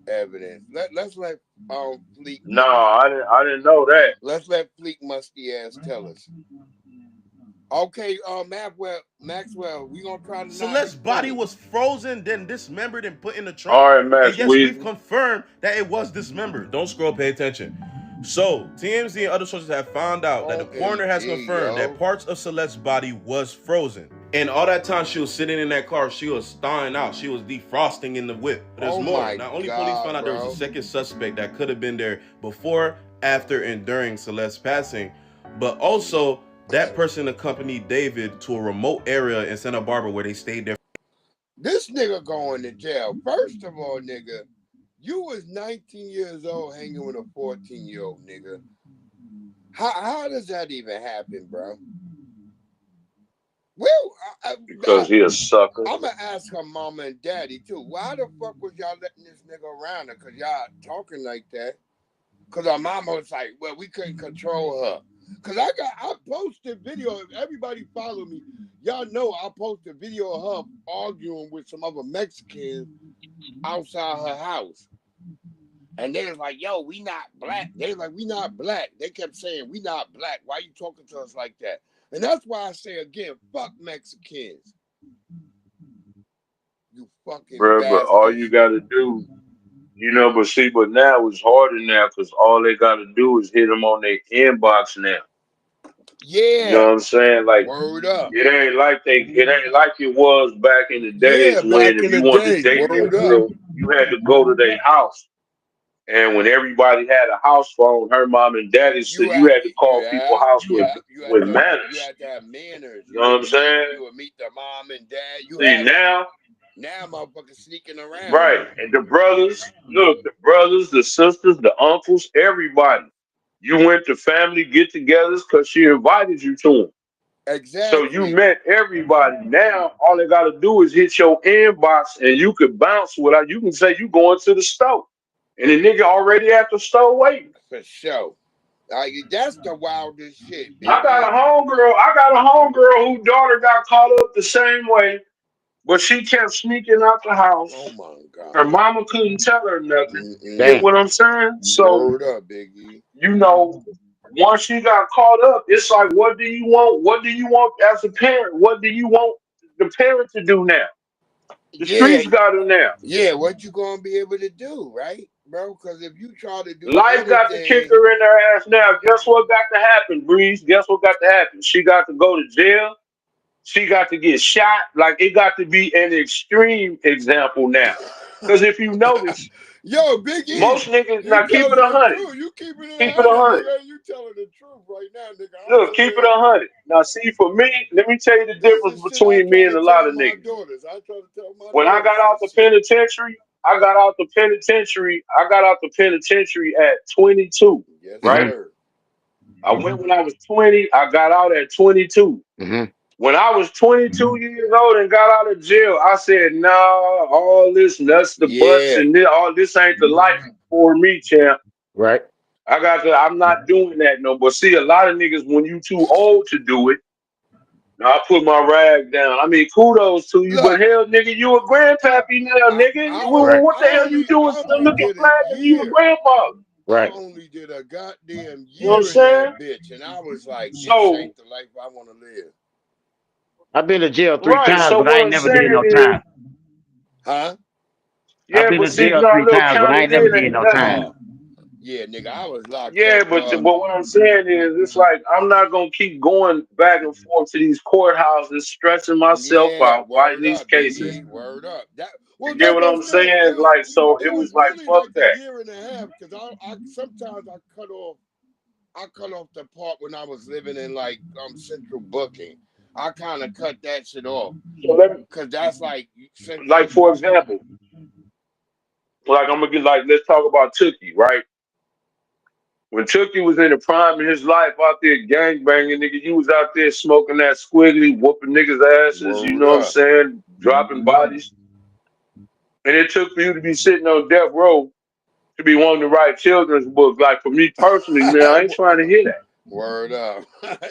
evidence. Let's let Fleek. No, I didn't know that. Let's let Fleek musty ass tell us. Okay, Maxwell, we gonna try to not Celeste's body explain. was frozen, then dismembered and put in the trunk. All right, Max And yes, we've Weezy. confirmed that it was dismembered. Don't scroll, pay attention. So, TMZ and other sources have found out that the coroner has OMG, confirmed that parts of Celeste's body was frozen. And all that time she was sitting in that car, she was thawing out. She was defrosting in the whip. But there's Oh more. my Not only police God, found out there was bro. a second suspect that could have been there before, after, and during Celeste's passing, but also that person accompanied David to a remote area in Santa Barbara where they stayed there. This nigga going to jail. First of all, nigga, you was 19 years old hanging with a 14-year-old nigga. How does that even happen, bro? Well, Because he a sucker. I'm gonna ask her mama and daddy too. Why the fuck was y'all letting this nigga around her? Cause y'all talking like that. Cause our mama was like, well, we couldn't control her. Cause I posted video. If everybody follow me, y'all know I posted video of her arguing with some other Mexicans outside her house. And they was like, yo, we not black. They was like, we not black. They kept saying, we not black. Why you talking to us like that? And that's why I say again, fuck Mexicans. You fucking Bro, but all you bastards. gotta do, but now it's harder now because all they gotta do is hit them on their inbox now. You know Yeah. what I'm saying? Like Word up. it ain't like it was back in the Yeah, days when back if in you the wanted to day. date that Word up. girl, you had to go to their house. And when everybody had a house phone, her mom and daddy said You you had had to call people's house you with you manners. had to have manners. You know what I'm saying? You would meet the mom and dad. See now, Now motherfuckers sneaking around right. you. And the brothers, look, the brothers, the sisters, the uncles, everybody. You went to family get togethers because she invited you to them. So you Exactly. met everybody. Now all they gotta do is hit your inbox and you could bounce without you can say you going to the store. And the nigga already at the store waiting. For sure. That's the wildest shit, I got Biggie. a homegirl whose daughter got caught up the same way, but she kept sneaking out the Oh house. my Her God. mama couldn't tell her nothing. You get Damn. what I'm saying? So, Word up, Biggie. once she got caught up, it's like, what do you want? What do you want as a parent? What do you want the parent to do now? The Yeah. streets got her now. Yeah, what you gonna be able to do, right, bro? Because if you try to do Life got to kick anything, her in her ass now. Guess what got to happen, Breeze? Guess what got to happen? She got to go to jail. She got to get shot. Like, it got to be an extreme example now. Because if you notice, yo, Big E, most niggas, you now keep it telling the 100. truth. You keeping it Keep it 100, 100. nigga. You telling the truth right now, nigga. I'm Look, over keep it here. 100. Now, see, for me, let me tell you the This difference is shit I between me try and to a lot tell of my niggas. daughters. I try to tell my When I daughters got out the this shit. penitentiary, I got out the penitentiary at 22, Yes, right? sir. I went when I was 20. I got out at 22. Mm-hmm. When I was 22 years old and got out of jail, I said, nah, all this nuts, the butts, Yeah. and this, all this ain't the life for me, champ. Right. I'm not doing that no more. See, a lot of niggas, when you too old to do it, I put my rag down. I mean, kudos to you, but Look, hell, nigga, you a grandpappy now, nigga. Right. What the hell you doing I still only looking did a flat if you a year. grandfather? I Right. only did a goddamn You know what I'm year in saying? that bitch, and I was like, this So, ain't the life I want to live. I've been to jail 3 times, right. So but I what ain't I'm never did saying no is, time. Huh? I've yeah, been but to see, jail no, three look, times, but count I it ain't never in, did ain't no nothing. time. Oh, yeah, nigga, I was locked Yeah, up. but what I'm saying is, it's like I'm not gonna keep going back and forth to these courthouses, stressing myself Yeah, out, fighting word these up, Big cases. E, word up. You Well, get that's what what I'm I'm saying. saying? Like, so It it was was like, really fuck like a that. year and a half because I sometimes I cut off the part when I was living in like central booking. I kind of cut that shit off So let me, because that's like central. like, for example, like I'm gonna get like, let's talk about Tookie, right? When Tookie was in the prime of his life out there gang banging, nigga, you was out there smoking that squiggly, whooping niggas' asses, you Word know what I'm up. saying? Dropping bodies. And it took for you to be sitting on death row to be wanting to write children's books. Like for me personally, man, I ain't trying to hear that. Word up.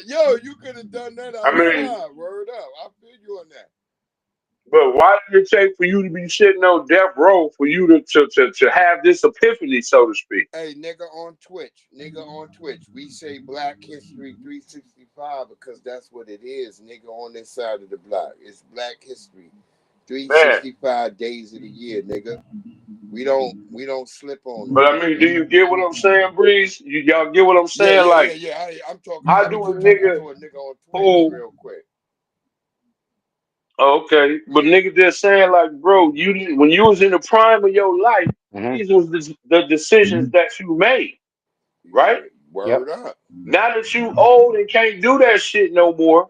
Yo, you could have done that I mean, outside. Word up. I feel you on that. but why did it take for you to be sitting on death row for you to have this epiphany, so to speak? Hey, nigga on Twitch. We say Black History 365 because that's what it is, nigga, on this side of the block. It's Black History. Man. 365 days of the year, nigga. We don't slip on them. But I mean, do you get what I'm saying, Breeze? Y'all get what I'm Yeah, saying? yeah, yeah, Like, yeah. I'm talking. how I was do a just talking nigga to a nigga on Twitch who, real quick. okay, but nigga just saying like, bro, you didn't, when you was in the prime of your life, these was the decisions that you made, right? Yeah, word up. Now that you old and can't do that shit no more,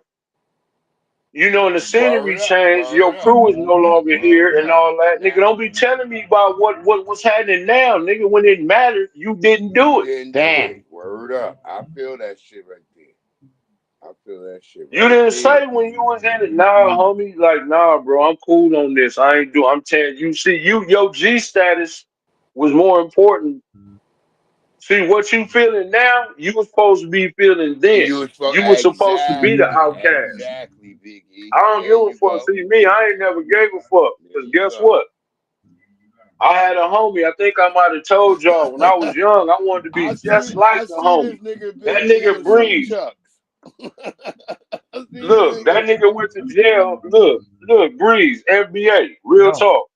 you know, and the scenery Word up. changed, Word your up. crew is no longer Word here and up. all that. Nigga, That don't be telling me about what's happening now, nigga. When it mattered, you didn't you do it. didn't do it. Word up. I feel that shit right there. I feel that shit You right didn't there. say when you was in it, nah, homie. Like, nah, bro, I'm cool on this. I ain't do. I'm telling you, see, your G status was more important. See, what you feeling now, you was supposed to be feeling then. You was You was supposed to be the exactly, outcast. exactly, Big E. I don't There give a you fuck. go. See, me, I ain't never gave a fuck. There Cause you guess go. what? I had a homie. I think I might have told y'all when I was young, I wanted to be just like I the see this homie. nigga That Big E nigga with some breathed. chucks. I see the Look, nigga. that nigga went to jail. Look, Breeze, NBA, real No. talk.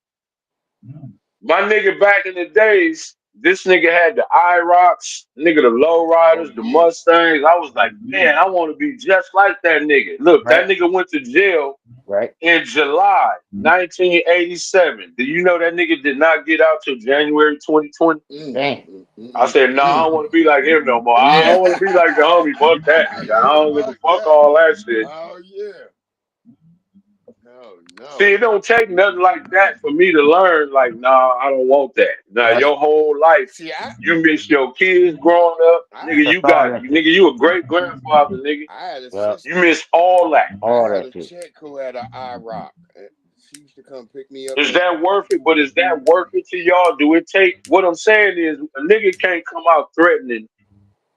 My nigga back in the days, this nigga had the IROCs, nigga the low Oh riders, the yeah. Mustangs. I was like, man, I want to be just like that nigga. Look, Right. that nigga went to jail Right. in July 1987. Do you know that nigga did not get out till January 2020? Damn. I said, no, I don't want to be like him no more. I Yeah. don't want to be like the homie. Fuck that, nigga. I Yeah, don't give a fuck fuck that. all that shit. Oh yeah. No, no. See, it don't take nothing like that for me to learn. Like, nah, I don't want that. Now, Right. your whole life, See, you miss your kids growing up, nigga. That's all that shit. Nigga, you a great grandfather, nigga. I had a Yeah. You sister. miss all that. I All had that a shit. chick who had an eye rock. She used to come pick me up Is and that worth it? But is that worth it to y'all? Do it take? What I'm saying is, a nigga can't come out threatening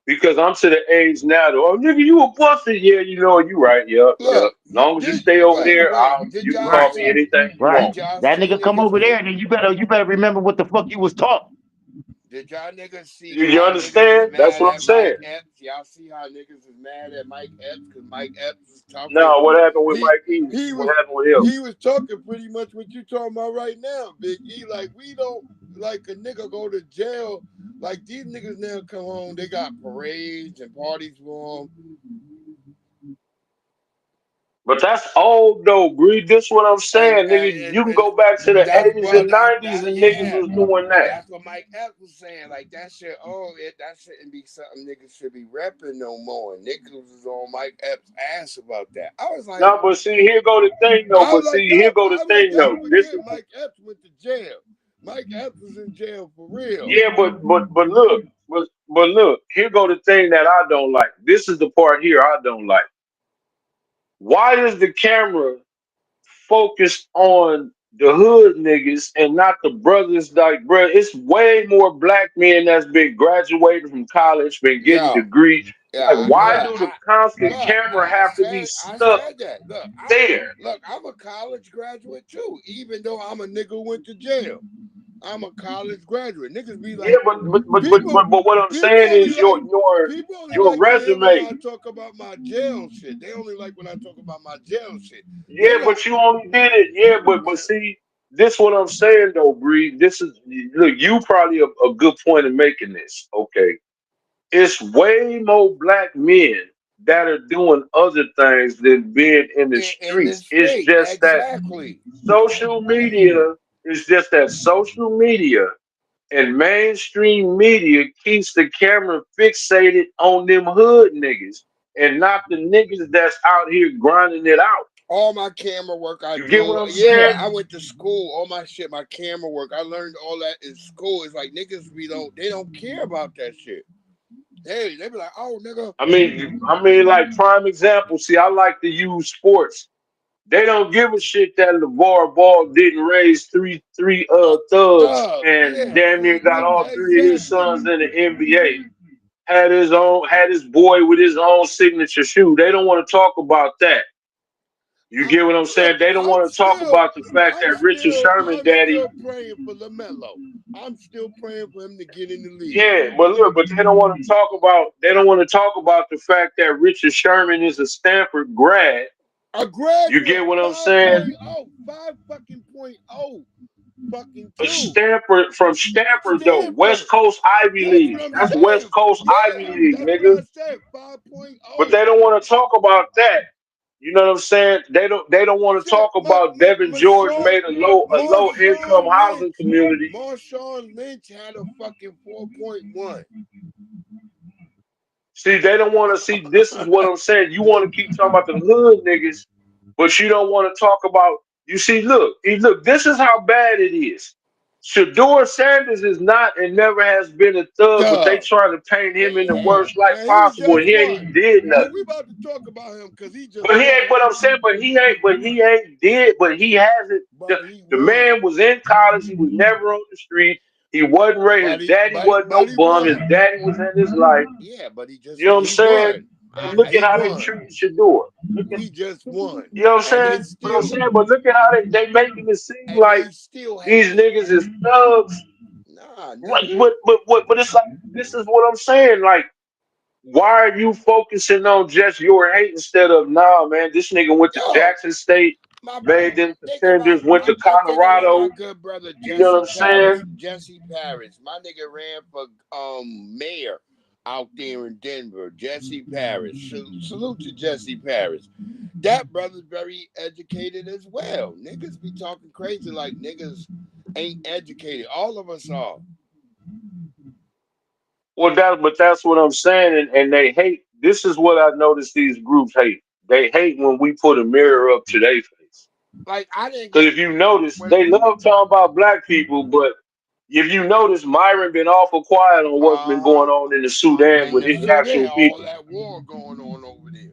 because I'm to the age now. That, oh, nigga, you a pussy? Yeah, you know, you right. Yep, yep. look. Long as you stay over there, Did you can y'all call Right. me see? anything you Right. want. Did y'all That see nigga come niggas over get? there, then you better remember what the fuck you was taught. Did y'all niggas see You how niggas is understand? That's mad what I'm at Mike saying. Epps? Y'all see how niggas is mad at Mike Epps because Mike Epps is talking. Now, what happened with He Mike E? he What was happened with him? he was talking pretty much what you talking about right now, Big E. Like we don't like a nigga go to jail. Like these niggas now come home, they got parades and parties for them. But that's old though, Breed. This what I'm saying, nigga. You can go back to the That's 80s what and 90s and niggas yeah. was doing that. That's what Mike Epps was saying. Like that shit. Oh, that shouldn't be something niggas should be repping no more. Niggas was on Mike Epps' ass about that. I was like, No, but see, here go the thing though. But see, here go the I was like, thing y'all though. This forget Mike Epps went to jail. Mike Epps was in jail for real. yeah, but look, but look, here go the thing that I don't like. This is the part here I don't like. Why is the camera focused on the hood niggas and not the brothers? Like, bro, it's way more black men that's been graduating from college, been getting Yo, degrees. Like, why yeah. do the constant Look, camera have to be I stuck said that. Look, there? I'm a college graduate too, even though I'm a nigga who went to jail. I'm a college graduate. Niggas be Yeah, like, but what I'm people saying only is like your to hear when resume. I talk about my jail shit. They only like when I talk about my jail shit. They Yeah, don't. but you only did it. Yeah, but see, this what I'm saying though, Bree. This is look. You probably a good point in making this. Okay, it's way more black men that are doing other things than being in the In the streets. It's straight, just that exactly. social media is just that social media and mainstream media keeps the camera fixated on them hood niggas and not the niggas that's out here grinding it out. All my camera work I You get what do, I'm yeah, saying? I went to school. All my shit, my camera work, I learned all that in school. It's like niggas, they don't care about that shit. They be like, oh nigga, Like prime example. See, I like to use sports. They don't give a shit that LeVar Ball didn't raise three thugs Doug, and yeah, damn near got all three of his exactly. sons in the NBA. Had his boy with his own signature shoe. They don't want to talk about that. You get what I'm saying? Look, They don't want to talk about the fact that Richard Sherman I'm daddy. still praying for LaMelo. I'm still praying for him to get in the league. Yeah, but they don't want to talk about the fact that Richard Sherman is a Stanford grad. A You get graduate, what I'm saying? 5.0, 5 fucking point oh, fucking A two. From Stanford though, West Stanford. Coast Ivy That's League. what I'm That's West saying. Coast Ivy Yeah, League, that's what I nigga. said. 5.0. But they don't want to talk about that. You know what I'm saying? They don't want to Shit, talk about Devin George made a low income housing community. Marshawn Lynch had a fucking 4.1. See, they don't want to see. This is what I'm saying. You want to keep talking about the hood niggas, but you don't want to talk about. You see, look. This is how bad it is. Shador Sanders is not and never has been a thug, but they Duh. trying to paint him in the Yeah. worst light And he possible, and just he ain't won. even did Oh, nothing. we about to talk about him because he just But he won. ain't what I'm saying. But he hasn't. But he The won. man was in college. He was never on the street. He wasn't raised. His daddy wasn't no But he bum. His won. daddy was in his life. Yeah, but You know what I'm he saying? won. But look at He how they won. treated Shador. He just won. You know what I'm And saying? they still But look at how they making it seem like these hate him. niggas is thugs. Nah, Right? nigga. But it's like this is what I'm saying. Like, why are you focusing on just your hate instead of nah, man? This nigga went to Yo, Jackson State, made them contenders, went to I'm thinking about my Colorado. good brother You know what I'm saying? Jesse Paris. My nigga ran for mayor out there in Denver. Jesse Paris. Salute to Jesse Paris. That brother's very educated as well. Niggas be talking crazy like niggas ain't educated. All of us are. But that's what I'm saying, and they hate. This is what I noticed these groups hate. They hate when we put a mirror up to their face. Like I didn't Because get if you notice, when they love talking about black people, but if you notice, Myron been awful quiet on what's been going on in the Sudan in with the his Sudan, actual all people. that war going on over there.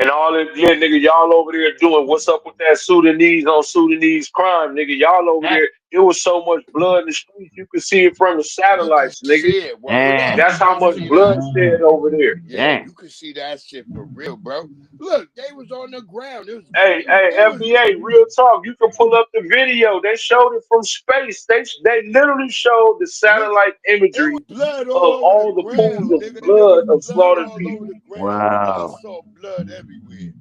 And all that, yeah, nigga, y'all over there doing what's up with that Sudanese crime, nigga. Y'all over there, it was so much blood in the streets, you could see it from the You can satellites, nigga. see it. Word up. That's You how can much see that. bloodshed over there. Yeah, you can see that shit for real, bro. Look, they was on the ground. Hey, It was FBA, real talk. You can pull up the video. They showed it from space. They literally showed the nigga. satellite It was imagery blood all of over the all the pools ground, of nigga. There blood was of blood slaughtered all over people. the ground, nigga. I Wow. saw blood everywhere.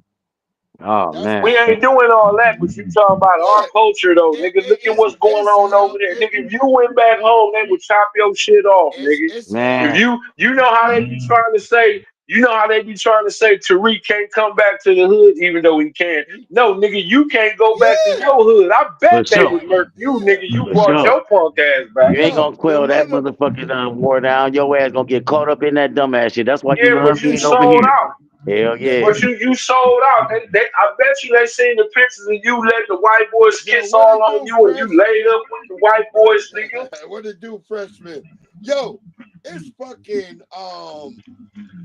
Oh That's man. We why. ain't doing all that, but you talking about our Yeah, culture though, nigga. Look at what's going it's on over hell. there, nigga. If you went back home, they would chop your shit off, nigga. It's If Man. hell. you know how they be trying to say, Tariq can't come back to the hood, even though he can. No, nigga, you can't go back to Yeah, your hood. I For bet they sure. would murk you, yeah. nigga. You For brought sure. your punk ass back. You ain't Yo, gonna the quell that mother. motherfucking war down. Your ass gonna get caught up in that dumbass shit. That's why you Yeah, love but you being over sold here. out. Hell yeah. But you sold out. I bet you they seen the pictures of you letting the white boys Yo, kiss what all it on do, you and you Fresh? laid up with the white boys, nigga. What it do, freshman? Yo, it's fucking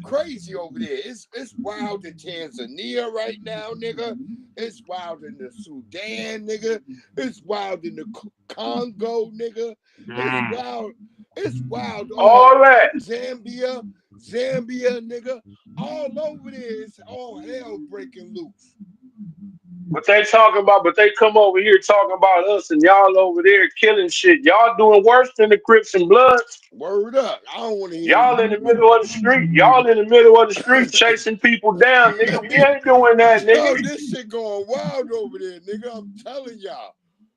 crazy over there. It's wild in Tanzania right now, nigga. It's wild in the Sudan, nigga. It's wild in the Congo, nigga. It's wild. It's wild All that. Zambia, nigga. All over there. It's all hell breaking loose. But they come over here talking about us and y'all over there killing shit. Y'all doing worse than the Crips and Bloods. Word up. I don't want to hear Y'all in the middle of the street. Y'all in the middle of the street chasing people down, nigga. We ain't doing that, nigga. Yo, this shit going wild over there, nigga. I'm telling y'all.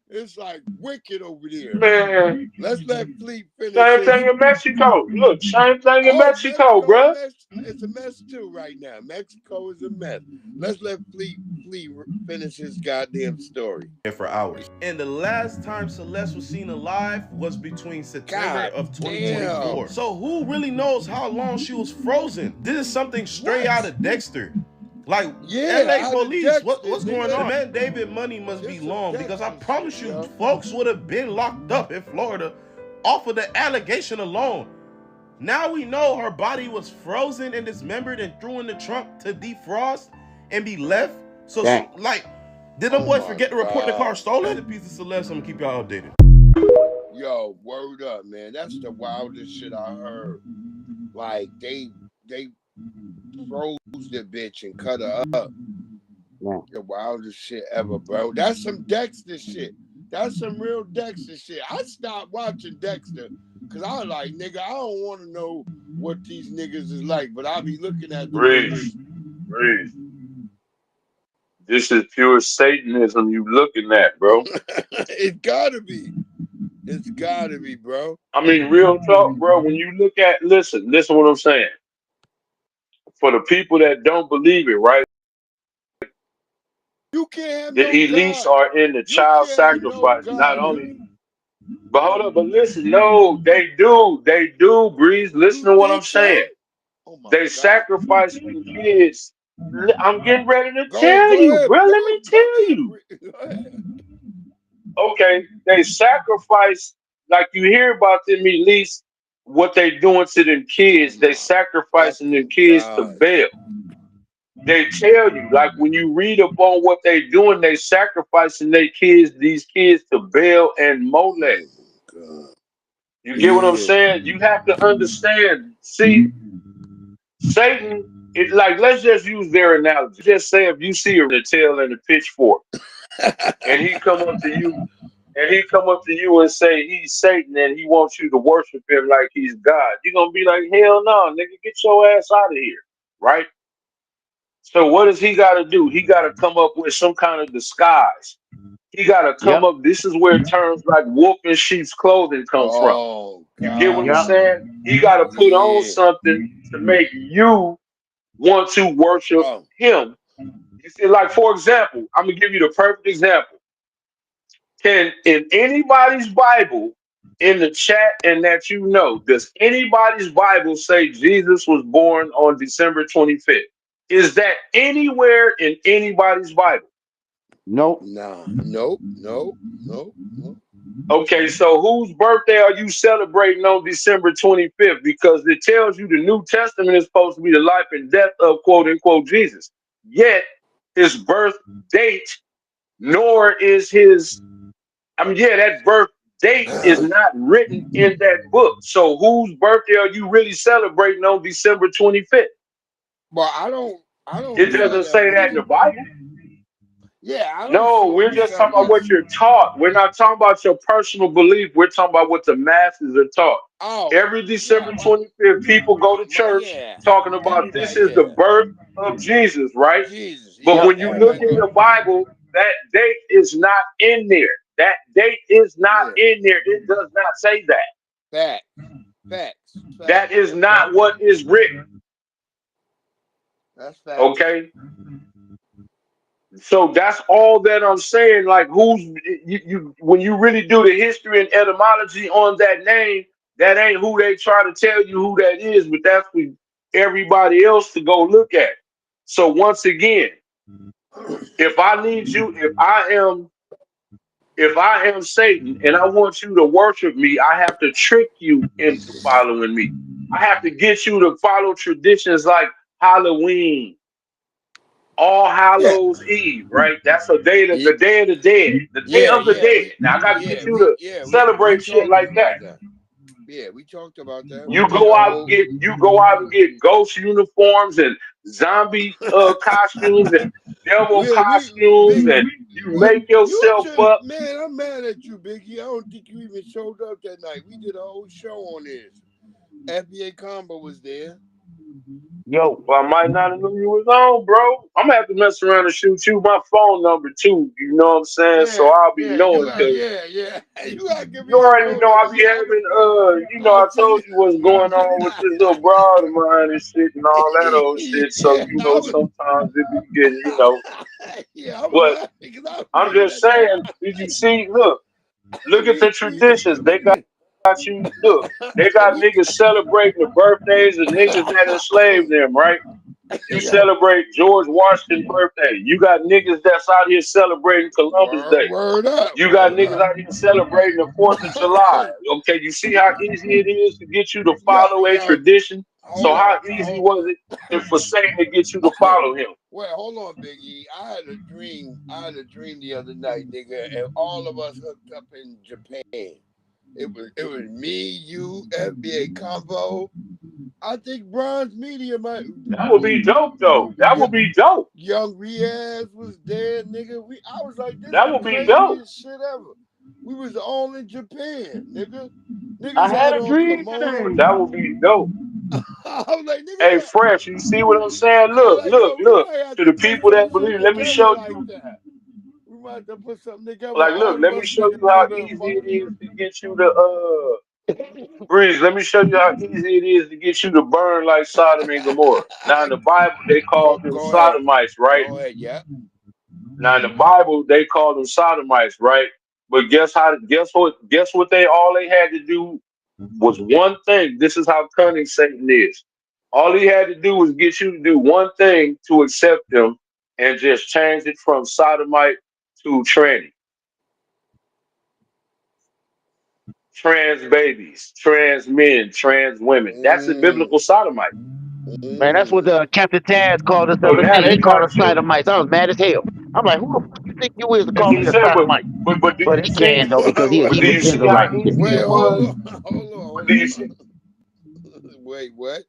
It's like wicked over there. Man. Let's let Fleet finish. Same thing in Mexico. Look, same thing in Mexico, bro. It's a mess too right now. Mexico is a mess. Let's let Fleet finish his goddamn story. For hours. And the last time Celeste was seen alive was between September of 2024. Damn. So who really knows how long she was frozen? This is something straight out of Dexter. Like, LA police, what's going on? Man, David money must be long because I promise you, folks would have been locked up in Florida off of the allegation alone. Now we know her body was frozen and dismembered and threw in the trunk to defrost and be left. So, did them boys forget to report the car stolen? The piece of Celeste, I'm gonna keep y'all updated. Yo, word up, man. That's the wildest shit I heard. Like, they froze the bitch and cut her up. The wildest shit ever, bro. That's some Dexter shit. That's some real Dexter shit. I stopped watching Dexter because I was like, nigga, I don't want to know what these niggas is like, but I'll be looking at the Breeze. This is pure Satanism you looking at, bro. It gotta be. It's gotta be, bro. I mean, real talk, bro. When you look at, listen what I'm saying. For the people that don't believe it, right? You can't have The no elites God. are in the child sacrifice, not only. But hold up, but listen, no, they do, Breeze. Listen to what I'm saying. They sacrificing kids. I'm getting ready to tell you, ahead, bro. Let me tell you. Okay, they sacrifice, like you hear about them elites, what they doing to them kids. They sacrificing them kids to bail. They tell you, like when you read up on what they doing, they sacrificing these kids to Baal and Molech. You get what I'm saying? You have to understand. See, Satan, like, let's just use their analogy. Just say if you see a tail and a pitchfork, and he come up to you and say he's Satan and he wants you to worship him like he's God, you're gonna be like, hell no, nigga, get your ass out of here, right? So what does he got to do? He got to come up with some kind of disguise. He got to come up. This is where terms like wolf in sheep's clothing come from. You get what I'm saying? He got to put on something to make you want to worship him. You see, like, for example, I'm going to give you the perfect example. Can, in anybody's Bible, in the chat and that you know, does anybody's Bible say Jesus was born on December 25th? Is that anywhere in anybody's Bible? Nope. Nah. Nope. Okay, so whose birthday are you celebrating on December 25th? Because it tells you the New Testament is supposed to be the life and death of quote unquote Jesus. Yet his birth date, nor is his, that birth date is not written in that book. So whose birthday are you really celebrating on December 25th? Well, I don't. It doesn't say that in the Bible. Yeah, I don't. No, we're just talking about what you're taught. We're not talking about your personal belief. We're talking about what the masses are taught. Every December 25th, people go to church talking about this is the birth of Jesus, right? But when you look in the Bible, that date is not in there. That date is not in there. It does not say that. Facts. That is not what is written. That's facts. Okay. So that's all that I'm saying. Like, you when you really do the history and etymology on that name, that ain't who they try to tell you who that is, but that's for everybody else to go look at. So once again, if I am Satan and I want you to worship me, I have to trick you into following me. I have to get you to follow traditions like Halloween, All Yeah. Hallows Eve, right? That's a day that Yeah, the Day of the Dead, the Day yeah, of the yeah. Dead. Now I got to get you to We celebrate shit talked like that. about that. Yeah, we talked about that. We You did a go out and whole. get ghost uniforms and zombie costumes and devil We costumes, big. and you You make you yourself should, up. man. I'm mad at you, Biggie. I don't think you even showed up that night. We did a whole show on this. FBA Combo was there. Yo, Well, I might not have knew you was on, bro. I'm gonna have to mess around and shoot you my phone number too. You know what I'm saying? So Yeah, I'll be yeah. You knowing got, because yeah, yeah. You gotta give me you your already phone know I number. be Yeah, having I'll I tell you. told you what's going on with this little broad of mine and shit and all that old shit. So Yeah, sometimes it be getting. yeah. I was But laughing because I was I'm looking just at that. saying, did you see? Look at the traditions. They got you. Look, they got niggas celebrating the birthdays of niggas that enslaved them, right? You Yeah. celebrate George Washington's birthday. You got niggas that's out here celebrating Columbus Day. Word up, You got word niggas up. out here celebrating the 4th of July. Okay, you see how easy it is to get you to follow a Yo, tradition? So hold how on. easy was it for Satan to get you to follow him? Wait, hold on, Biggie. I had a dream. I had a dream the other night, nigga, and all of us hooked up in Japan. It was me, you, FBA Combo. I think Bronze Media might. That would be dope, though. That would be dope. Young Riaz was there, nigga. I was like, this is That the would be dope. craziest shit ever. We was all in Japan, nigga. I Niggas had had a on dream kimonos. That would be dope. I was like, Hey, nigga, Fresh, you see what I'm saying? I was like, yo, we Look. might have To to the put people some that shit believe, let me together show like you. that. We might have to put something together. Like, look, All of let me us show you niggas how do the easy it fucking. is to get you to Breeze, let me show you how easy it is to get you to burn like Sodom and Gomorrah. Now in the Bible they call them Go ahead. sodomites, right? Go ahead, yeah. Now in the Bible they call them sodomites, right? But guess what they had to do was one thing. This is how cunning Satan is. All he had to do was get you to do one thing to accept them and just change it from sodomite to tranny. Trans babies, trans men, trans women. That's the biblical sodomite. man, that's what Captain Taz called us the So other now day. they He called us got you. sodomites. I was mad as hell. I'm like, who the fuck you think you is to That's call what I'm me a saying. sodomite? But do But you he see? can though because he a But do Hebrew you see how Israelite. He can easy say Wait, it that. was? hold But on. do you see? Wait, what?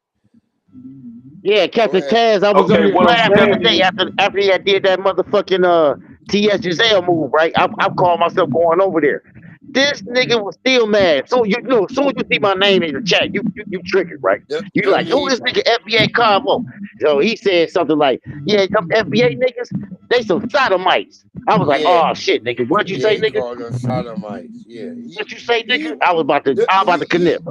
Yeah, Go Captain ahead. Taz, I was on Okay, his what I'm lab the other saying day is, after he had did that motherfucking TS Giselle move, right? I called myself going over there. This nigga was still mad. So you know, as soon as you see my name in the chat, you triggered, right? You Them like, who he is nigga FBA Convo? So he said something like, yeah, them FBA niggas, they some sodomites. I was like, yeah. oh shit, nigga. What'd you Yeah, say, he nigga? called us sodomites. Yeah. What you say, He nigga? I was about to the, knip.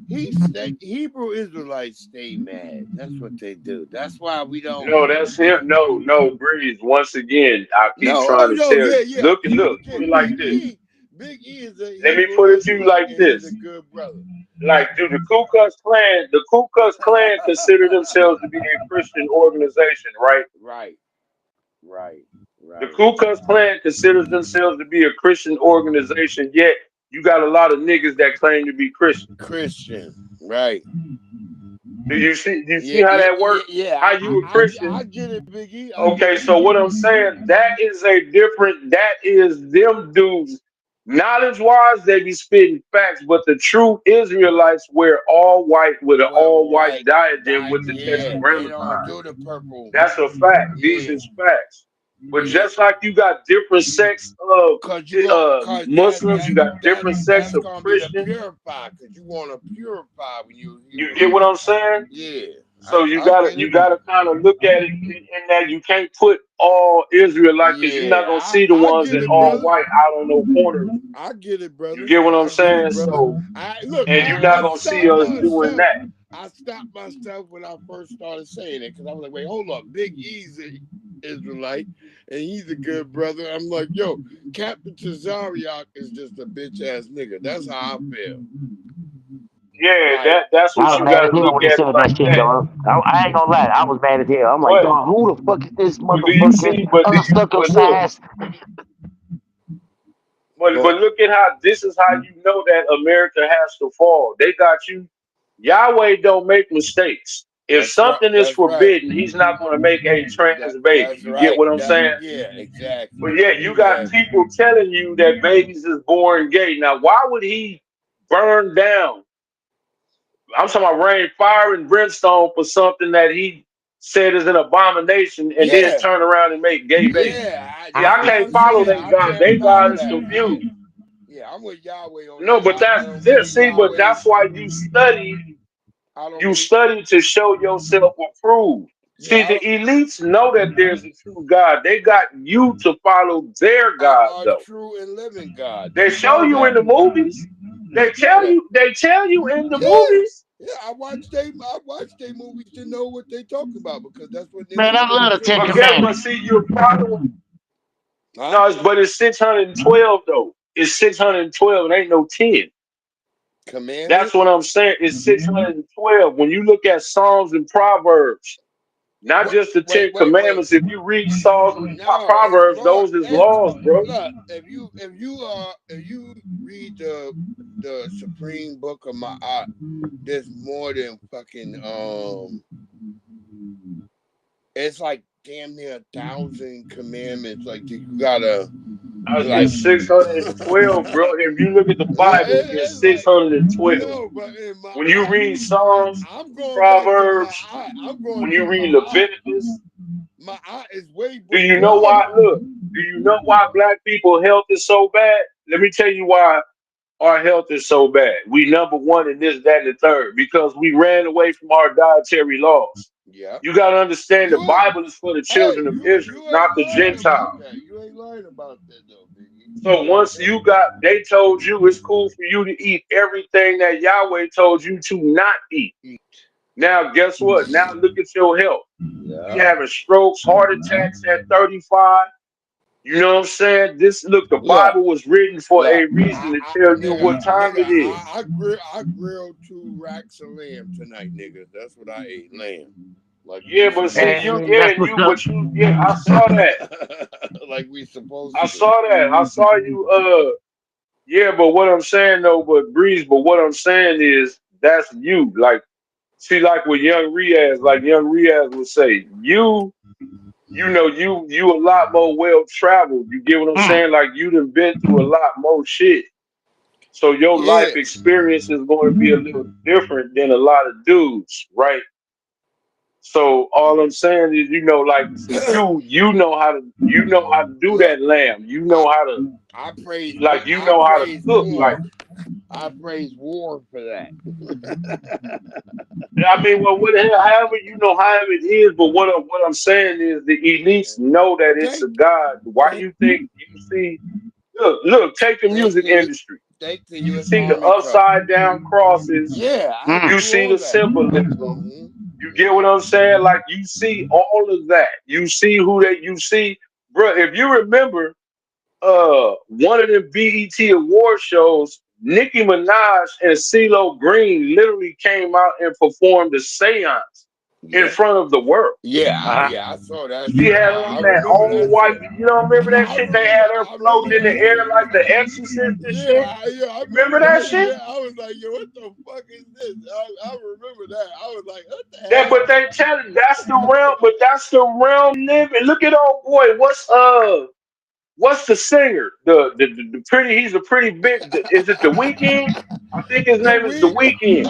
he said Hebrew Israelites stay mad. That's what they do. That's why we don't. no, that's him. No, Breeze. Once again, I keep No, trying oh to no, tell yeah, you. yeah. Look, People put get it like this. Big E is a Let me Hebrew put it to you Israelite like and he's a this. good brother. Like, do the Ku Klux Klan consider themselves to be a Christian organization, right? Right, right, The right. Ku Klux Klan considers themselves to be a Christian organization, yet you got a lot of niggas that claim to be Christian. Christian, right. Do you see? Do you see Yeah, how yeah, that yeah, works? How yeah. you a Christian? I get it, Big E. I get Okay, it. so what I'm saying, that is a different. That is them dudes. Knowledge wise, they be spitting facts, but the true Israelites wear all white with an Well, all white white diadem dye. with the Yeah, they don't tetragrammaton. do the purple. That's a fact. These Yeah, is facts. But yeah. just like you got different sects of Cause Muslims, you got different sects that's of gonna be the Christians. purify. Cause you want to purify when you You Hebrew get what I'm Israelite. saying? Yeah, So you I gotta get you it. gotta kind of look at it in that you can't put all Israelites because you're not Yeah, gonna see the I ones get in it, all brother. white out on no corners. I get it, You brother. get what I'm I get saying? it, brother. So I look. and you're not I gonna see stopped us doing myself. that. I stopped myself when I first started saying it because I was like, wait, hold up. Big E's a Israelite and he's a good brother. I'm like, yo, Captain Tazariak is just a bitch ass nigga. That's how I feel. Yeah, Like, that's I what was you mad as gotta hell look when he at it said that like shit, that. dog. I ain't gonna lie, I was mad as hell. I'm like, But dog, who the fuck is this but do you motherfucking see? But do you? But look. uncircumcised? But go look at how this is how you know that America has to fall. They got you Yahweh don't make mistakes. If That's right. something is That's right. forbidden, he's not going to make a trans baby. That's You get right. what I'm saying? Yeah, exactly. But yet you got Exactly. people telling you that babies is born gay. Now, why would he burn down? I'm talking about rain fire and brimstone for something that he said is an abomination, and then Yeah. turn around and make gay babies. Yeah. Yeah, That's I what can't I'm follow saying. that I God. can't They God follow is that. Yeah. confused. Yeah. I'm with Yahweh on No, that. but I that's don't this. believe See, but Yahweh. that's why you study. I don't You believe. study to show yourself approved. Yeah. See, the elites know that there's a true God. They got you to follow their God, A though. true and living God. They They show know you in that. the movies. They tell Yeah. you. They tell you in the Yeah. movies. Yeah. I watch they movies to know what they talking about because that's what Man, niggas I put love the into Ten But me. guess what? Commandments. See, you're following. Huh? No, but it's 612 though. It's 612. It ain't no 10. That's Commandment? what I'm saying. It's 612. When you look at Psalms and Proverbs, not What? just the Wait, 10 wait, wait. commandments. If you read Psalms and No, it's Proverbs, more. those is laws, bro. Look, if you read the Supreme Book of Ma'at, there's more than fucking it's like damn near 1,000 commandments. Like you gotta like It's 612, bro. If you look at the Bible, it's it's like 612. no, but in When you Ma'at, read Psalms, I'm going back to Proverbs, Ma'at. I'm going when to you read Ma'at. Leviticus, Ma'at is way do you know before. why? Look, do you know why black people health is so bad? Let me tell you why our health is so bad. We number one in this, that, and the third because we ran away from our dietary laws. Yeah. You got to understand the You Bible is for the hey, children of Israel, you not ain't the lying Gentiles. about that. You ain't lying about that though, Biggie. So once you got, they told you it's cool for you to eat everything that Yahweh told you to not eat. Now, guess what? Now look at your health. We Yeah. having strokes, heart attacks at 35. You know what I'm saying? The Look, Bible was written for a reason to tell you what time nigga, it is. I grilled 2 racks of lamb tonight, nigga. That's what I ate, lamb. Like Yeah, we but see, supposed And that's what's up. I saw that. to. Like we supposed I to. saw that. I saw you, yeah, but what I'm saying though, but what I'm saying is that's you. Like, see, like with young Riaz would say, you a lot more well traveled. You get what I'm saying? Like you done been through a lot more shit. So your life Yeah. experience is going to be a little different than a lot of dudes, right? So all I'm saying is, like for you know how to do Look, that lamb. You I know how to, like, you I know how to praise cook. Like, war. I praise war for that. I mean, well, however however it is. But what I'm saying is the elites know that it's a thank God. Why thank you think you see? Look, take the thank music the industry. thank the You US see the Army cut. upside down crosses. Yeah, I You do see all the that. symbolism. hmm You get what I'm saying? Like you see all of that. You see you see, bro. If you remember, one of the BET award shows, Nicki Minaj and CeeLo Green literally came out and performed a seance in Yeah. front of the world. I saw that She shit. had I on that remember all that white. shit. You don't remember that shit? They had her I remember floating in the that air shit. like the Exorcist and shit. I remember Remember that that shit? shit. I was like, yo, what the fuck is this? I remember that. I was like, what the Yeah, hell? but they tell you that's the realm. But that's the realm living. Look at old boy. What's the singer? The pretty. He's a pretty big. Is it the Weekend? I think his The name is the week, Weekend.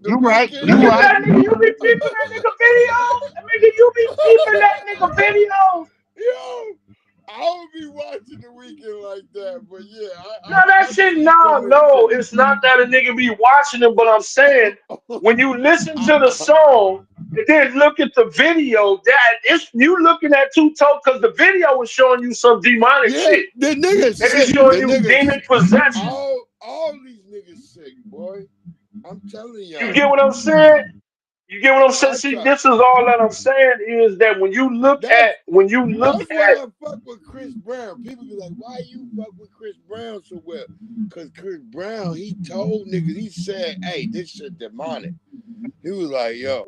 the Look weekend. at that nigga. You be peeping that nigga videos. I mean, you be peeping that nigga videos. Yo, I don't be watching the weekend like that, but yeah, No, that I've shit. seen some of his No, shit. it's not that a nigga be watching them. But I'm saying when you listen to the song and then look at the video, that it's you looking at two toes because the video is showing you some demonic Yeah, shit. the niggas They be sick. showing The you niggas demon possession. all these niggas sick, boy. I'm telling You y'all. get what I'm saying? You get what I'm saying? I See, try. this is all that I'm saying is that That's why I fuck with Chris Brown. People be like, why you fuck with Chris Brown so well? Cause Chris Brown, he told niggas, he said, hey, this shit demonic. He was like, yo,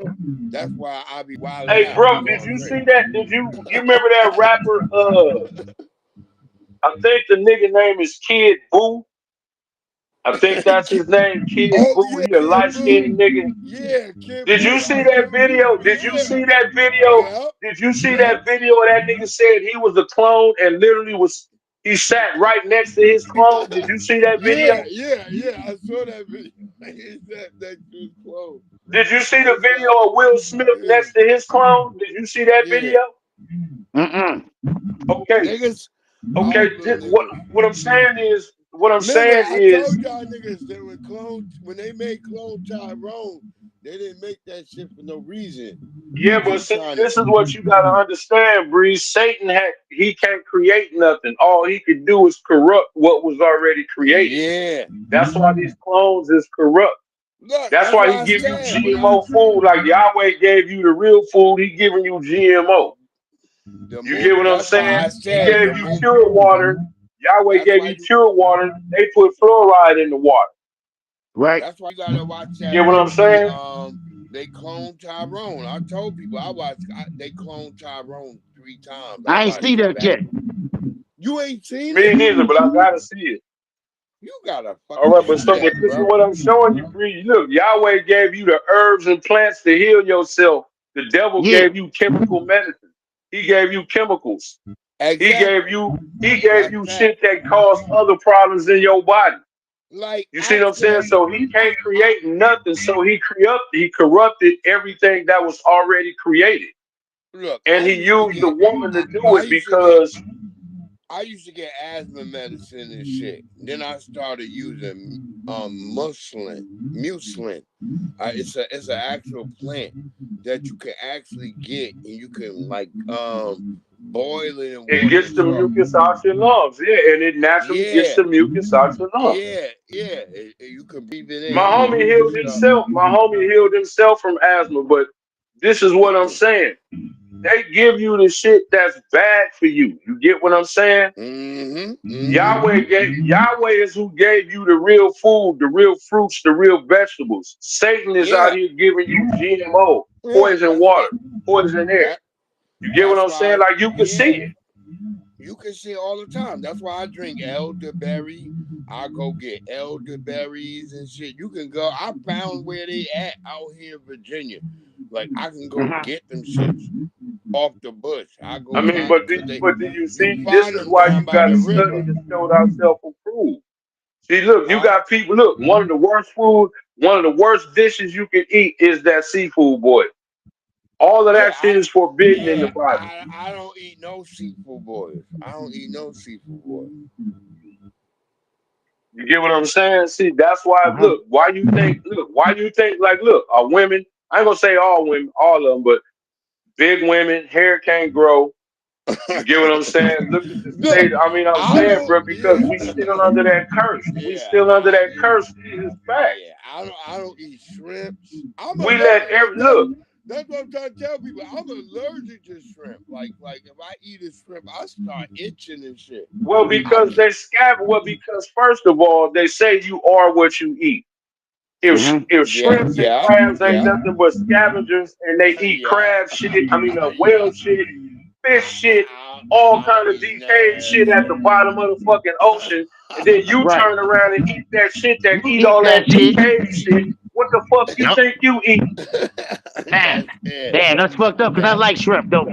that's why I be wilding hey out bro, and did going you crazy. see that? You remember that rapper I think the nigga name is Kid Boo? I think that's his name, Kid Oh Boo. yeah, He a Kid light Boo. skinned nigga. Yeah, Kid Did you Boo. see I that told you. video? Did you Yeah. see that video? Yep. Did you see Yep. that video of that nigga said he was a clone and literally was he sat right next to his clone? Did you see that Yeah, video? yeah. I saw that video. He said that to his clothes. Did you see I the was video like, of Will Smith yeah, next to his clone? Did you see that yeah. video? Mm-mm. Okay. Niggas, Okay. all them What niggas. what I'm saying is what I'm Remember, saying I is told y'all niggas that when they made Clone Tyrone, they didn't make that shit for no reason. yeah, They but was see, trying to. this is what you gotta understand, Breeze. He can't create nothing. All he could do is corrupt what was already created. Yeah. That's why these clones is corrupt. Look, That's that's why why he I give you said when I GMO food. Like Yahweh gave you the real food, he giving you GMO. the You move. get what I'm That's why saying? I He said gave the you move. pure water. Yahweh That's gave why you you. pure water. They put fluoride in the water. Right. That's why you gotta watch You that get what I'm movie. saying? They cloned Tyrone. I told people they cloned Tyrone 3 times. I I ain't see watched it that back. yet. You ain't seen Me it? neither, but I gotta see it. You gotta All fucking right, but see so but that, this is bro. what I'm showing you, Bree. Look, Yahweh gave you the herbs and plants to heal yourself. The devil Yeah. gave you chemical medicine. He gave you chemicals. Exactly. He gave That's you that. shit that caused other problems in your body. Like You see I what I'm saying? said, So he can't create nothing. So he corrupted everything that was already created. look, And he used the woman to do it because I used to get asthma medicine and shit. Then I started using muslin. It's an actual plant that you can actually get and you can like boil it in it water gets and the stuff. mucus out your lungs. Yeah, and it naturally gets Yeah, the mucus out your lungs. yeah. You can breathe it My in and homie use healed and stuff. himself. My homie healed himself from asthma, but this is what I'm saying. They give you the shit that's bad for you. You get what I'm saying? Yahweh is who gave you the real food, the real fruits, the real vegetables. Satan is out Yeah, here giving you GMO, yeah. poison That's water, what poison air. that. You get what That's I'm saying? why. Like you can see Yeah, it. you can see it all the time. That's why I drink elderberry. I go get elderberries and shit. You can go. I found where they at out here in Virginia. Like I can go get them shits off the bush. I go I mean, find because but do you you see? This find is them why down you by got the to study river, to show thyself approved. See, look, you huh? got people. Look, one of the worst food, one of the worst dishes you can eat is that seafood boy. All of Yeah, that shit is forbidden in the Bible. I don't eat no seafood boys. I don't eat no seafood boys. You get what I'm saying? See, that's why. Look, why you think? Look, why you think? Like, look, women. I ain't gonna say all women, all of them, but big women, hair can't grow. You get what I'm saying? Look at the Look, state. I mean, I'm I saying, don't. bro, because Yeah, we still under that curse. We yeah, still under that curse. These is facts. yeah. I don't eat shrimps. I'm We let allergic. every look. That's what I'm trying to tell people. I'm allergic to shrimp. Like if I eat a shrimp, I start itching and shit. Well, I because can't. they scab. Well, because first of all, they say you are what you eat. If shrimps and crabs ain't Yeah, nothing but scavengers and they eat yeah, crab shit, I mean whale yeah. shit, fish shit, I, all I don't kind of eat none decayed of shit at the bottom of the fucking ocean, and then you Right. turn around and eat that shit that You eat eat all that that shit. decayed shit. What the fuck you Yep. think you eat? Damn. That's it. Damn, that's fucked up because I That like shrimp though.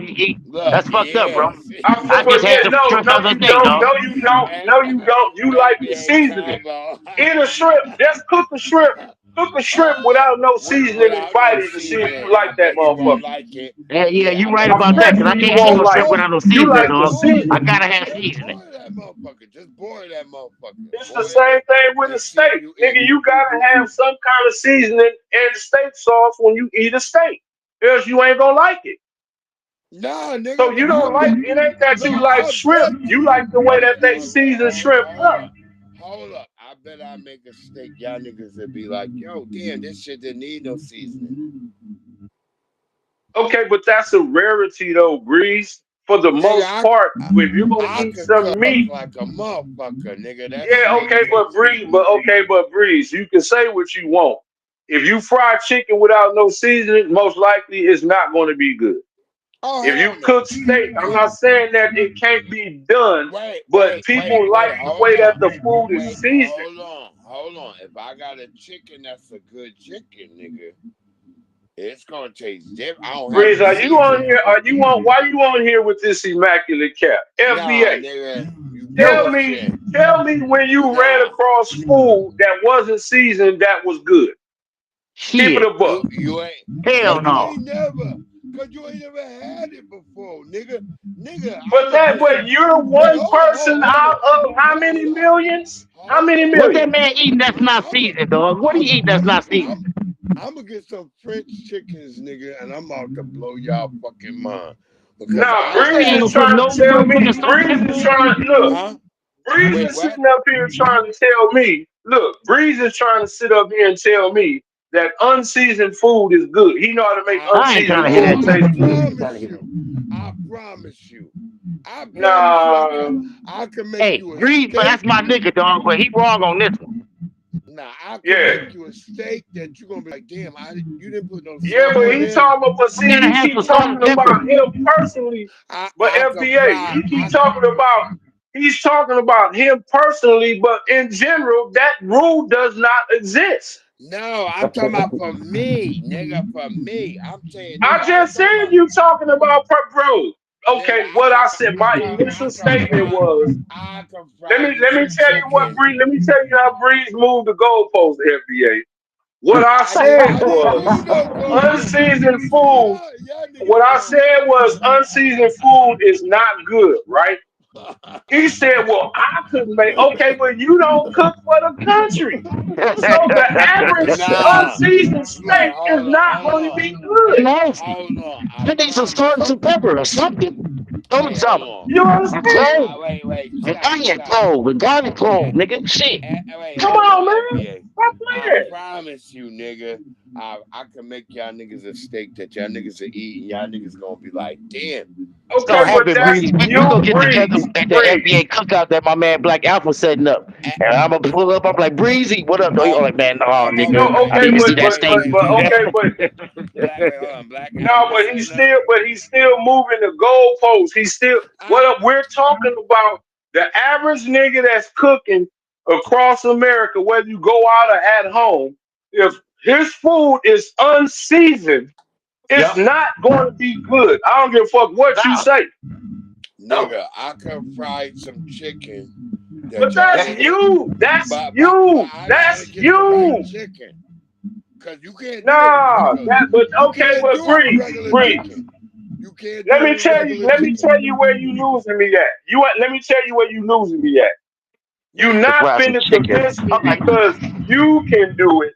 look, That's fucked up, bro. yes. I But just had yeah, some no, shrimp the no, other you day, don't, dog. no, you don't, no, you don't. You like the NBA seasoning. combo. Eat a shrimp. Just cook a shrimp. Cook a shrimp without no seasoning and Without no bite it and see if you seasoning, I like that bet you won't motherfucker. like it. Yeah, Yeah, you I right bet about you that Bet because won't. I you can't eat won't no like shrimp it. without no You seasoning, like the dog. I seasoning. gotta have Just seasoning. boil that motherfucker. Just boil that motherfucker. It's the Boil same it thing with a and see if steak. you eat. Nigga, you gotta have some kind of seasoning and steak sauce when you eat a steak. Else you ain't gonna like it. Nah, So nigga, you I don't like bet. it ain't that you Look, like I shrimp. bet You you. like the way that they All right, season shrimp hold up. up. Hold up. I bet I make a steak. Y'all niggas would be like, yo, damn, this shit didn't need no seasoning. Okay, but that's a rarity though, Breeze. For the Nigga, most part, if you're gonna I eat could some cook meat, like a motherfucker, nigga. That yeah, steak tastes. okay, but Breeze, you can say what you want. If you fry chicken without no seasoning, most likely it's not going to be good. Oh If you hell no. cook steak, I'm not saying that it can't be done, Wait, but wait, wait, people like wait. the Hold way that up. the food is Wait, seasoned. hold on. If I got a chicken that's a good chicken, nigga, it's gonna taste different. I don't have Breeze, to are you on season. here? Are you on? Why you on here with this immaculate cap? Nah, FBA. nigga, you Tell bullshit. me when you ran Nah, across food that wasn't seasoned that was good. Keep it Shit. a buck. you ain't, Hell no. cause you ain't never had it before, nigga. Nigga, But I'ma get some. you're Wait, one person out of how many millions? How many What that millions? man eating that's not seasoned, dog? What he eating that's not seasoned? I'ma get some French chickens, nigga, and I'm about to blow y'all fucking mind. Because Nah, I He Breeze ain't had, is gonna put trying no to tell me. motherfucking salt and Breeze pepper is on trying it. to look. huh? Breeze Wait, is what? sitting up here trying to tell me. Look, Breeze is trying to sit up here and tell me that unseasoned food is good. He know how to make I ain't trying unseasoned to hear food that I taste shit. good. promise you. I promise you. I promise you Nah, I can make Hey, you a Breeze, but steak. that's my nigga, dog. But he wrong on this one. Nah, I can yeah. make you a steak that you're gonna be like, damn, you didn't put no Yeah, salt but on he there. talking about, but I see, gotta you have keep some salt and talking pepper. about him personally, but I can FBA, fry. he keep talking about, he's talking about him personally, but in general, that rule does not exist. No, I'm talking about for me, nigga. For me, I'm saying, nigga. I I ain't just talking said about, you talking about, bro. nigga. Okay, what I said, my initial statement was, I can fry you let me some tell you what chicken. Breeze, let me tell you how Breeze moved the goalpost, FBA. What I I didn't. said I didn't was, move no goalpost. unseasoned See, food. y'all What niggas I wrong. said was unseasoned food is not good, right? He said, well, I couldn't make, okay, but you don't cook for the country. So the average Nah. unseasoned Wait, steak is not going to be good. Nasty. hold on. I You need some salt and promise some you. pepper or something. Throw Wait, hold some. on. You And understand? clove. Wait, And stop, onion stop. clove. And garlic clove, nigga. Shit. Wait, Come hold on, on, man. FBA. Stop I playing. promise you, nigga. I can make y'all niggas a steak that y'all niggas will eat, and y'all niggas gonna be like, damn. So Okay, but happy, that's Breeze. We you, gonna get together Breeze. at the Breeze. FBA cookout that my man Black Alpha setting up. And I'm gonna pull up. I'm like, Breezy, what up? Though? He Oh, like, man, no, hold nigga. on, wait, I Okay, need to wait, see that but wait, steak. but wait, but wait, wait. okay, but Wait, hold on. Black no, Alpha but setting up. he's still moving the goalposts. He's still I, what up? We're talking about the average nigga that's cooking across America, whether you go out or at home. If his food is unseasoned, it's Yep. not going to be good. I don't give a fuck what you No. say. No. nigga, I can fry some chicken But that y'all that's niggas, you. That's but you. I gotta That's get the right you. chicken. Cause you can't do it with Nah, regular. that. But You okay, can't but do it with breathe, regular breathe. chicken. You can't do it with regular Let me chicken. tell you where you losing me at. Let me tell you where you losing me at. You To not fry some finna chicken. convince me I'm like, because you can do it.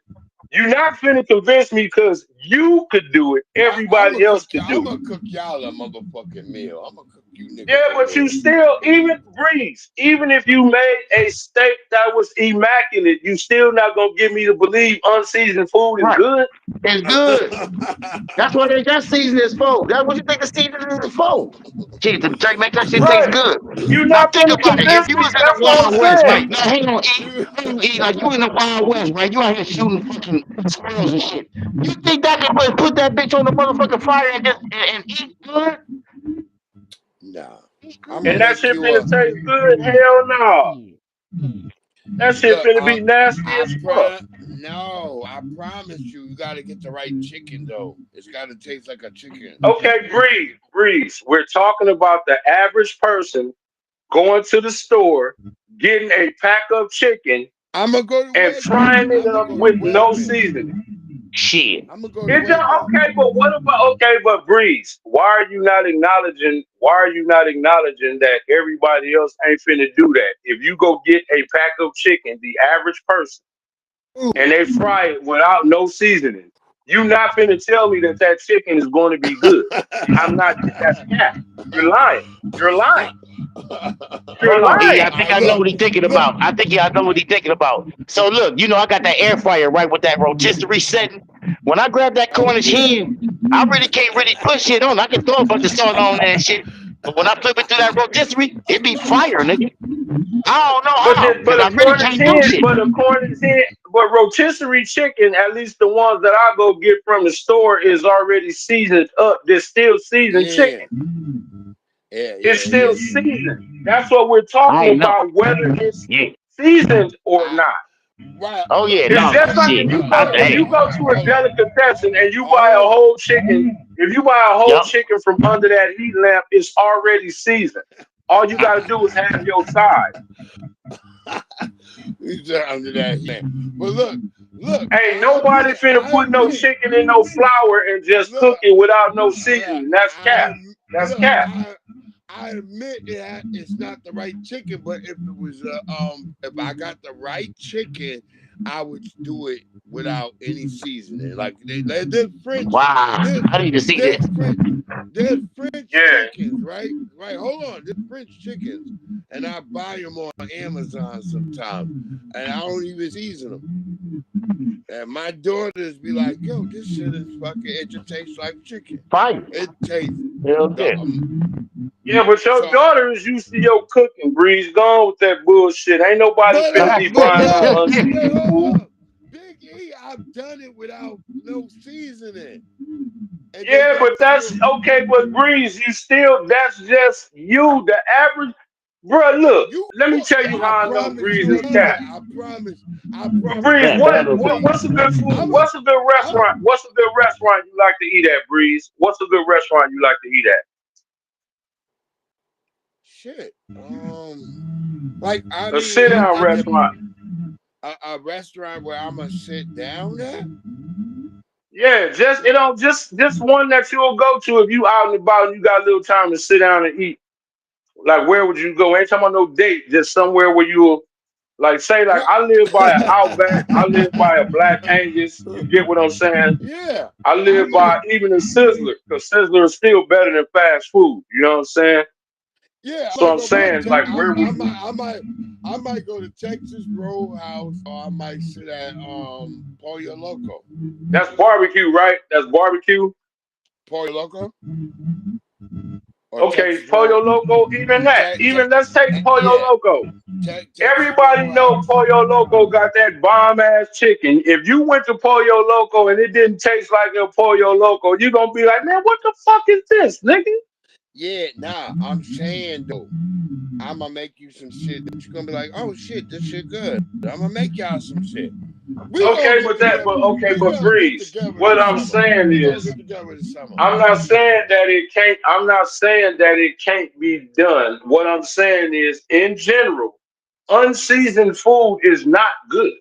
You not finna convince me because you could do it. Everybody else could I'm do gonna it. cook y'all a motherfucking meal. I'm gonna cook you Yeah, niggas a but you meal. still even Breeze. Even if you made a steak that was immaculate, you still not gonna get me to believe unseasoned food is right. good. It's good. That's what that season is for. That's what you think the season is for. Shit, to make that shit taste Right. good. You Now not think finna about it. If convince you me. was in the That's what I'm Wild West, saying. right? Now hang on, E, like you in the Wild West, right? You out here shooting fucking squirrels and shit. You think that can put that bitch on the motherfucking fire and just and eat good? Nah. Eat I'm gonna And good. that make shit you finna a taste good. Hell no. That shit look. finna be nasty as fuck. No. I promise you. You gotta get the right chicken though. It's gotta taste like a chicken. Okay, breathe. We're talking about the average person going to the store, getting a pack of chicken, I'm gonna go to and Wegmans. frying it I'm gonna up go to with no Wegmans. seasoning. Shit. I'm gonna go to It don't, Wegmans. okay, but what about okay, but Breeze? Why are you not acknowledging? Why are you not acknowledging that everybody else ain't finna do that? If you go get a pack of chicken, the average person, and they fry it without no seasoning, you not finna tell me that that chicken is going to be good. I'm not. That's cat. You're lying. You're lying. You're Hold on, E. I lying. think I know what he's thinking about. I think I know what he's thinking about. So look, you know, I got that air fryer right with that rotisserie setting. When I grab that Oh Cornish yeah. hen, I really can't really put shit on. I can throw a bunch of salt on there and shit. But when I flip it through that rotisserie, it be fire, nigga. I don't know how, because I really can't do shit. But according to but rotisserie chicken, at least the ones that I go get from the store, is already seasoned up. There's still seasoned Yeah. chicken. It's still Yeah. seasoned. That's what we're I talking ain't know. about, whether it's Yeah. seasoned or not. Right. Oh yeah, It's no just like shit. if you Hey, go to a delicatessen and you buy a Hold whole chicken. If you buy a whole yep. chicken from under that heat lamp, it's already seasoned. All you got to do is have your side. He's under that heat. But look, Ain't I nobody admit, finna I put no admit, chicken in no flour and just cook look, it without no look, seasoning. That's cap. That's look, cap. I admit it's not the right chicken, but if it was if I got the right chicken, I would do it without any seasoning. Like there's French, Wow. there's I need to see there's this. French Yeah. chickens, right? Right. Hold on, there's French chickens, and I buy them on Amazon sometimes, and I don't even season them. And my daughters be like, "Yo, this shit is fucking. It just tastes like chicken. Fire. It tastes Hell the yeah. Yeah, but your so." daughter is used to your cooking, Breeze. Gone with that bullshit. Ain't nobody finna be But buying no no, wait, unseasoned hold food. up. Big E, I've done it without no seasoning. And Yeah, they but that's still okay. But Breeze, you still, that's just you, the average. Bruh, look, you let me tell you I how I know promise Breeze you is another. cat. Breeze, Man, what, battle what beat. what's a good food? I'm a What's a good I'm restaurant? What's a good restaurant you like to eat at, Breeze? What's a good restaurant you like to eat at? shit. Like I A mean sit down restaurant. a restaurant where I'm gonna sit down at. Yeah, just you know, just one that you'll go to if you out and about and you got a little time to sit down and eat. Like where would you go? Ain't talking about no date, just somewhere where you'll like say like No. I live by an Outback, I live by a Black Angus. You get what I'm saying? Yeah. I I live by mean, even a Sizzler, because Sizzler is still better than fast food. You know what I'm saying? yeah, I So might I'm go by saying like where would you I might go to Texas Roadhouse or I might sit at Pollo Loco. that's barbecue, right? That's barbecue. Pollo Loco or Okay, Texas Road Pollo Loco, even that. Even let's take Pollo yeah. Loco. Texas Everybody know Roadhouse. Pollo Loco got that bomb ass chicken. If you went to Pollo Loco and it didn't taste like a Pollo Loco, you gonna be like, man, what the fuck is this, nigga? Yeah, nah, I'm saying though, I'm gonna make you some shit that you're gonna be like, oh shit, this shit good. I'm gonna make y'all some shit. We gonna Okay, get together. We but gonna get Breeze. together What this I'm summer. saying We gonna is, get together this summer. I'm not saying that it can't. I'm not saying that it can't be done. What I'm saying is, in general, unseasoned food is not good.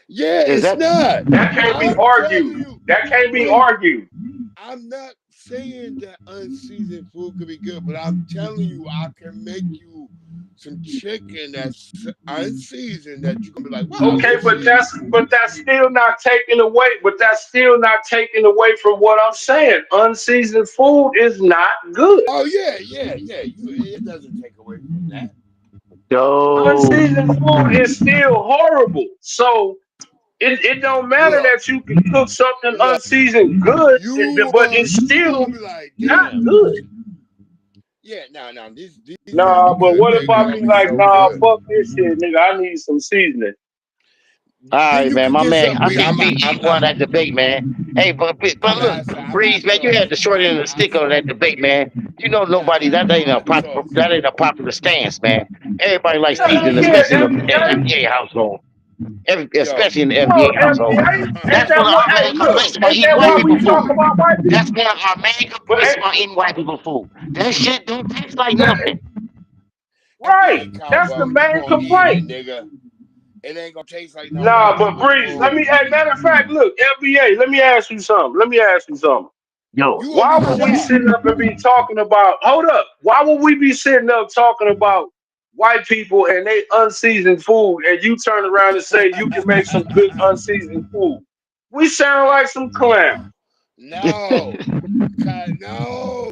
Yeah, Is it's that not. That can't be I'm telling argued. you, That can't be when argued. I'm not saying that unseasoned food could be good, but I'm telling you, I can make you some chicken that's unseasoned that you're gonna be like, wow, Okay, this shit. but that's still not taking away. But that's still not taking away from what I'm saying. Unseasoned food is not good. Oh yeah. It doesn't take away from that. yo? Unseasoned food is still horrible. So it don't matter Look, that you can cook something look, unseasoned good, but it's you still gonna be like, not damn, good. yeah, no, these might Nah, be but good. what if They ain't I gonna be be like, so nah, good. fuck this shit, nigga. I need some seasoning. All Then right, you man. could My get man, some. I think Big E won that debate, man. Hey, but look, I'm Breeze, hot man, you had sauce. the short end of the stick on that debate, man. You know nobody Hot sauce. that ain't a popular stance, man. Everybody likes Hell seasoning, yeah, especially in the NBA. NBA household. Yo, Especially in the Well, NBA household. NBA, ain't That's that one of what? our Hey, main look, complaints about ain't eating that white why we people talk food. about white That's people? one of our main But complaints about eating white people food. That shit don't taste like that, nothing. right, NBA that's the cowboy, you main gonna eat complaint. it, nigga. It ain't gonna taste like no Nah, white but people Breeze, let food. me. Hey, matter of fact, look, NBA. Let me ask you something. Let me ask you something. Yo, You gonna Why be would we shocked. sit up and be talking about? Hold up. Why would we be sitting up talking about white people and they unseasoned food, and you turn around and say you can make some good unseasoned food? We sound like some clowns. No,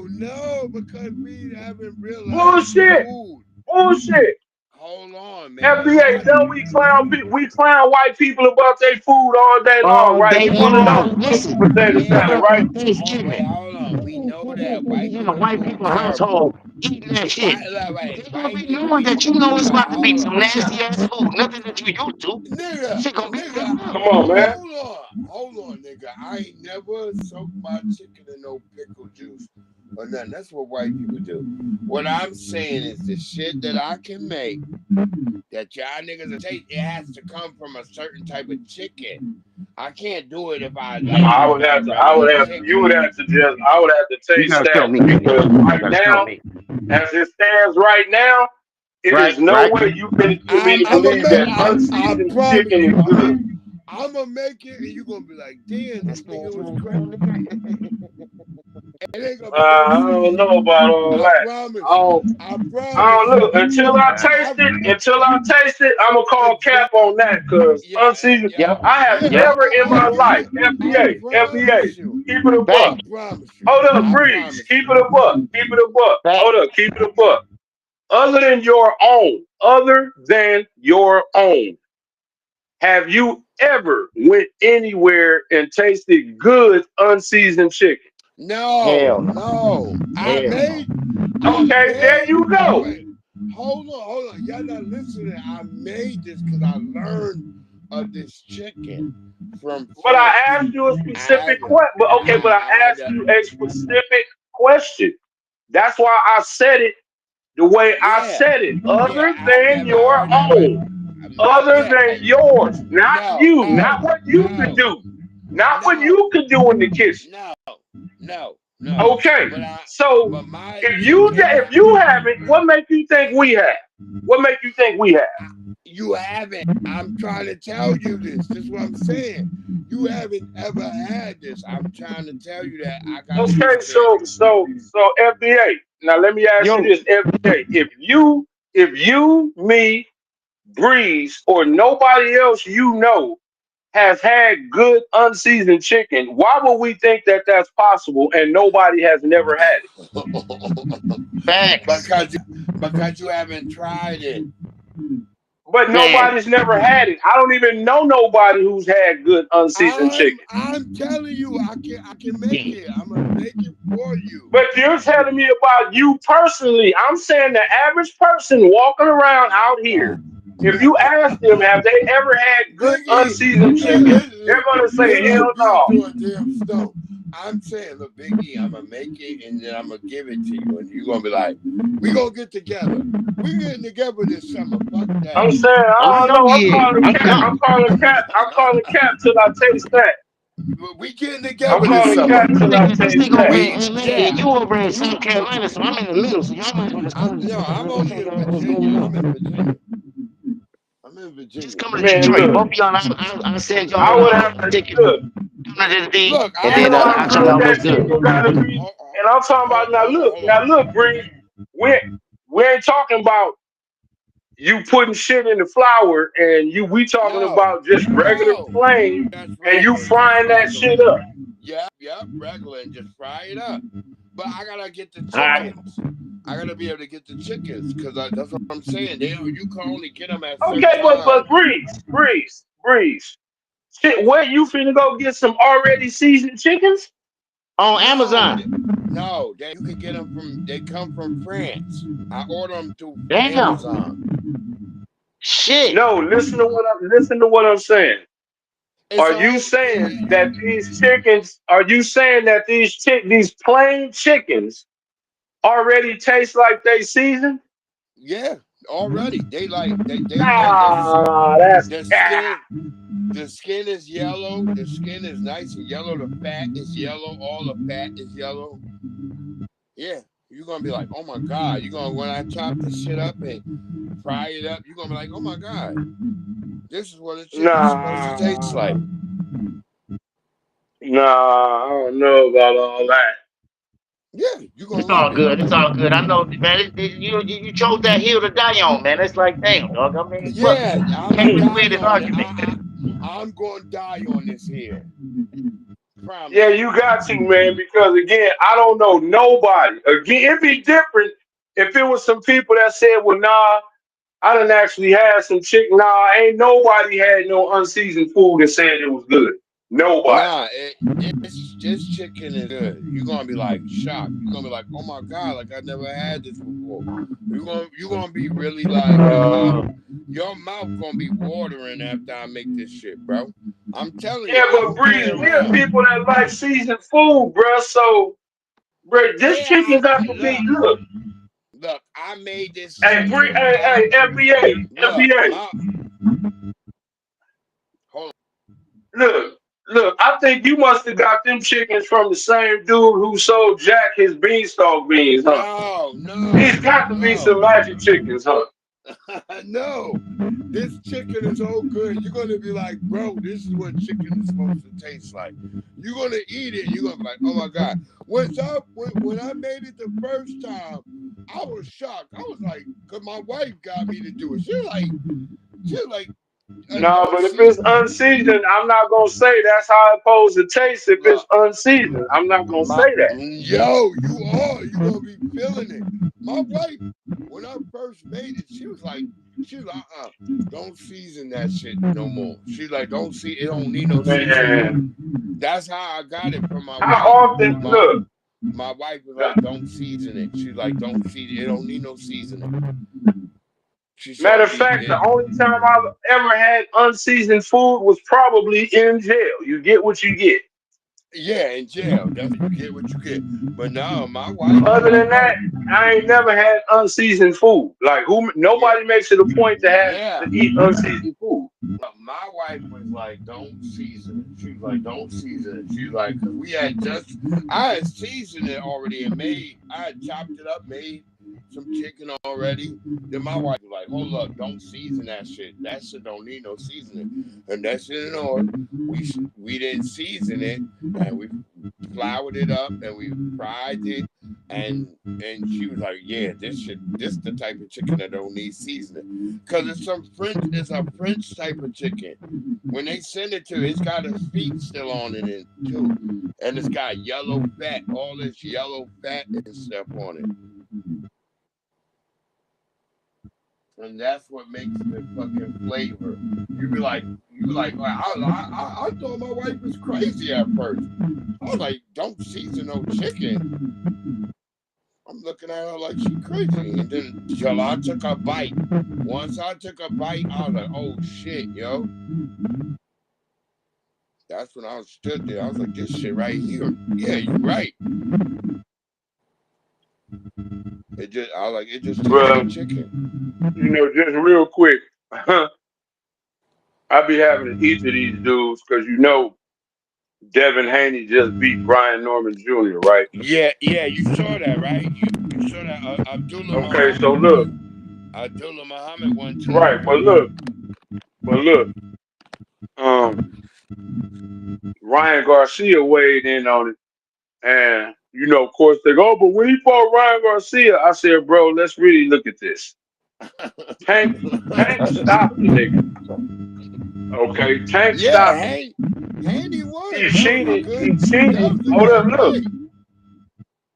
no, because we haven't realized the Bullshit. food. Bullshit. Hold on, man. FBA, don't we clown we clown white people about their food all day long, all right? day We want to know long. who cooked the Listen, potato pull salad, up Yeah. right? on Thanksgiving. Hold on. We know that white In a people white food people terrible. household, eating that shit. They gonna White be people knowing be that you know it's about to be hold some on. nasty ass food. Nothing that you used to. Nigga, Shit gonna be nigga, fucked up. Come on, man. hold on, nigga. I ain't never soaked my chicken in no pickle juice. or nothing. That's what white people do. What I'm saying is the shit that I can make that y'all niggas are taste, it has to come from a certain type of chicken. I can't do it if I No, like I just would got have to. regular You would chicken. have to just. I would have to You taste gotta show that me. because You right gotta show now, me. as it stands right now, it is Right, no right. way you can get me to I'm gonna believe make. that I unseasoned promise chicken you. is good. I'm gonna make it, and you gonna be like, "Damn, this nigga was crazy." It ain't gonna be no I don't know seasoning. about all I that. promise I you. don't. I I promise don't you. know until I taste it. Until I taste it, I'm gonna call cap Exactly. on that because Yeah. unseasoned. Yep. I have Yeah. Yep. never in I'll my give life. you. I FBA. promise you. Keep it a Fact. buck. I promise you. Hold up, I Breeze. promise Keep you. it a buck. Keep it a buck. Fact. Hold up. Keep it a buck. Other than your own. Other than your own. Have you ever went anywhere and tasted good unseasoned chicken? No, Hell no. no. Hell no. I Okay, there made. you go. Wait. Hold on. Y'all not listening. I made this because I learned of this chicken from But I France. asked you a I specific had to. question. But okay, but I I had asked to. you a specific question. That's why I said it the way I Yeah. said it. Yeah. Other I than never your heard that way. own. Other Yeah. than yours. Not No. you. Not No. what you could No. do. Not what No. you could do in the kitchen. No. No. No. Okay. But So But my if chicken. you haven't, what make you think we have? What make you think we have? You haven't. I'm trying to tell you this. This is what I'm saying. You haven't ever had this. I'm trying to tell you that I got Okay, used to. so FBA. Now let me ask you Yo. this, FBA. If you, me, Breeze, or nobody else you know has had good unseasoned chicken, why would we think that that's possible and nobody has never had it? Facts. because you haven't tried it. But Man. nobody's never had it. I don't even know nobody who's had good unseasoned chicken. I'm telling you, I can make it. I'm gonna make it for you. But you're telling me about you personally. I'm saying the average person walking around Oh out my here, God. if you ask them, have they ever had good Biggie, unseasoned chicken? They're gonna say, you're hell like beating no. to a damn stone. I'm saying, look, Biggie, I'm gonna make it and then I'm gonna give it to you, and you're gonna be like, we gonna get together. We getting together this summer. Fuck I'm that. saying, I I don't know know. I'm he is. calling I'm cat. I'm coming. calling cat. I'm calling cat till I taste that. We getting I'm together this calling summer. cat till I This taste nigga over that. here We in LA and yeah. you over in You South Carolina, so I'm in the middle. So y'all might as well just come no, I'm only in Virginia. I'm in just Virginia. come to Man, Detroit. look, Both of y'all, I'll send I y'all would have a to ticket look. to this thing, Look, and You then know how I'll show good y'all what's that good. chicken gotta be. And I'm talking about hold now on. look, Bree, we ain't talking about you putting shit in the flour and we talking No, about just regular no. plain That's and you regular, just frying that regular. shit up. Yep, regular, and just fry it up. But I gotta get the All right. chickens. I gotta be able to get the chickens because that's what I'm saying. You can only get them at certain Okay, but times. Breeze. Shit, where you finna go get some already seasoned chickens? On No, Amazon. you can get them from. They come from France. I order them through Damn. Amazon. Shit. No, listen to what I'm saying. It's Are a you whole. saying that these chickens? Are you saying that these plain chickens already taste like they seasoned? Yeah, already. They like Nah, that's the cat. skin. The skin is yellow. The skin is nice and yellow. The fat is yellow. All the fat is yellow. Yeah, you're gonna be like, oh my god. You're gonna when I chop this shit up and fry it up, you're gonna be like, oh my god, this is what a chicken's supposed to taste like. Nah, I don't know about all that. Yeah, you're gonna It's love all it. good. It's all good. I know, man. You chose that hill to die on, man. It's like, damn, dog. I mean, fuck. Yeah, I'm gonna Can't really die win this on it. argument. I'm gonna die on this here. Yeah, Promise you. you got to, man, because again, I don't know nobody. Again, it'd be different if it was some people that said, well, nah, I done actually had some chicken. Nah, ain't nobody had no unseasoned food and said it was good. Nobody. Nah, this chicken is good. You're gonna be like shocked. You're gonna be like, oh my god, like I never had this before. You're gonna be really like your mouth gonna be watering after I make this shit, bro. I'm telling you, Yeah, I but don't play Breeze, we are around. people that like seasoned food, bruh. So Bro, this Yeah, chicken got to be look. look. I made this Hey, chicken. hey, FBA, Look, FBA. hold Look, I think you must have got them chickens from the same dude who sold Jack his beanstalk beans, huh? These got to be some magic chickens, huh? no, this chicken is so good. You're gonna be like, bro, this is what chicken is supposed to taste like. You're gonna eat it. You're gonna be like, oh my god. When I made it the first time, I was shocked. I was like, cause my wife got me to do it. She was like, No, don't but if it's season. unseasoned, I'm not gonna say that's how it's supposed to taste. If it's unseasoned, I'm not gonna say that. Yo, you are. You gonna be feeling it. My wife, when I first made it, she was like, don't season that shit no more. She's like, don't see it. Don't need no seasoning. That's how I got it from my How wife. often? Look, My wife was like, don't season it. She's like, don't season it. It don't need no seasoning. She matter showed of me fact, it. the only time I've ever had unseasoned food was probably in jail. You get what you get. Yeah, in jail. That's you get what you get. But now my wife was Other like, than bro. that, I ain't never had unseasoned food. Like nobody makes it a point to eat unseasoned food. My wife was like, don't season it. She was like, don't season it. She was like, because I had seasoned it already and I had chopped it up, made some chicken already. Then my wife was like, hold up, don't season that shit. That shit don't need no seasoning. And that shit in order. We didn't season it, and we floured it up, and we fried it. And she was like, yeah, this the type of chicken that don't need seasoning. Because it's a French type of chicken. When they send it to you, it's got his feet still on it too. And it's got yellow fat, all this yellow fat and stuff on it. And that's what makes the fucking flavor. You be like, I thought my wife was crazy at first. I was like, don't season no chicken. I'm looking at her like she crazy. And then till I took a bite. Once I took a bite, I was like, oh shit, yo. That's when I stood there. I was like, this shit right here. Yeah, you right. It just tastes like chicken. You know, just real quick. I be having to eat to these dudes because you know Devin Haney just beat Brian Norman Jr., right? Yeah, you saw that, right? You saw that Abdullah Okay, Muhammad so look, Abdullah Muhammad won too. right, but look, um, Ryan Garcia weighed in on it, and you know, of course, they go, oh, but when he fought Ryan Garcia, I said, bro, let's really look at this. Tank stopped the nigga. Okay, Tank stopped him. Haney won. He cheated. He cheated.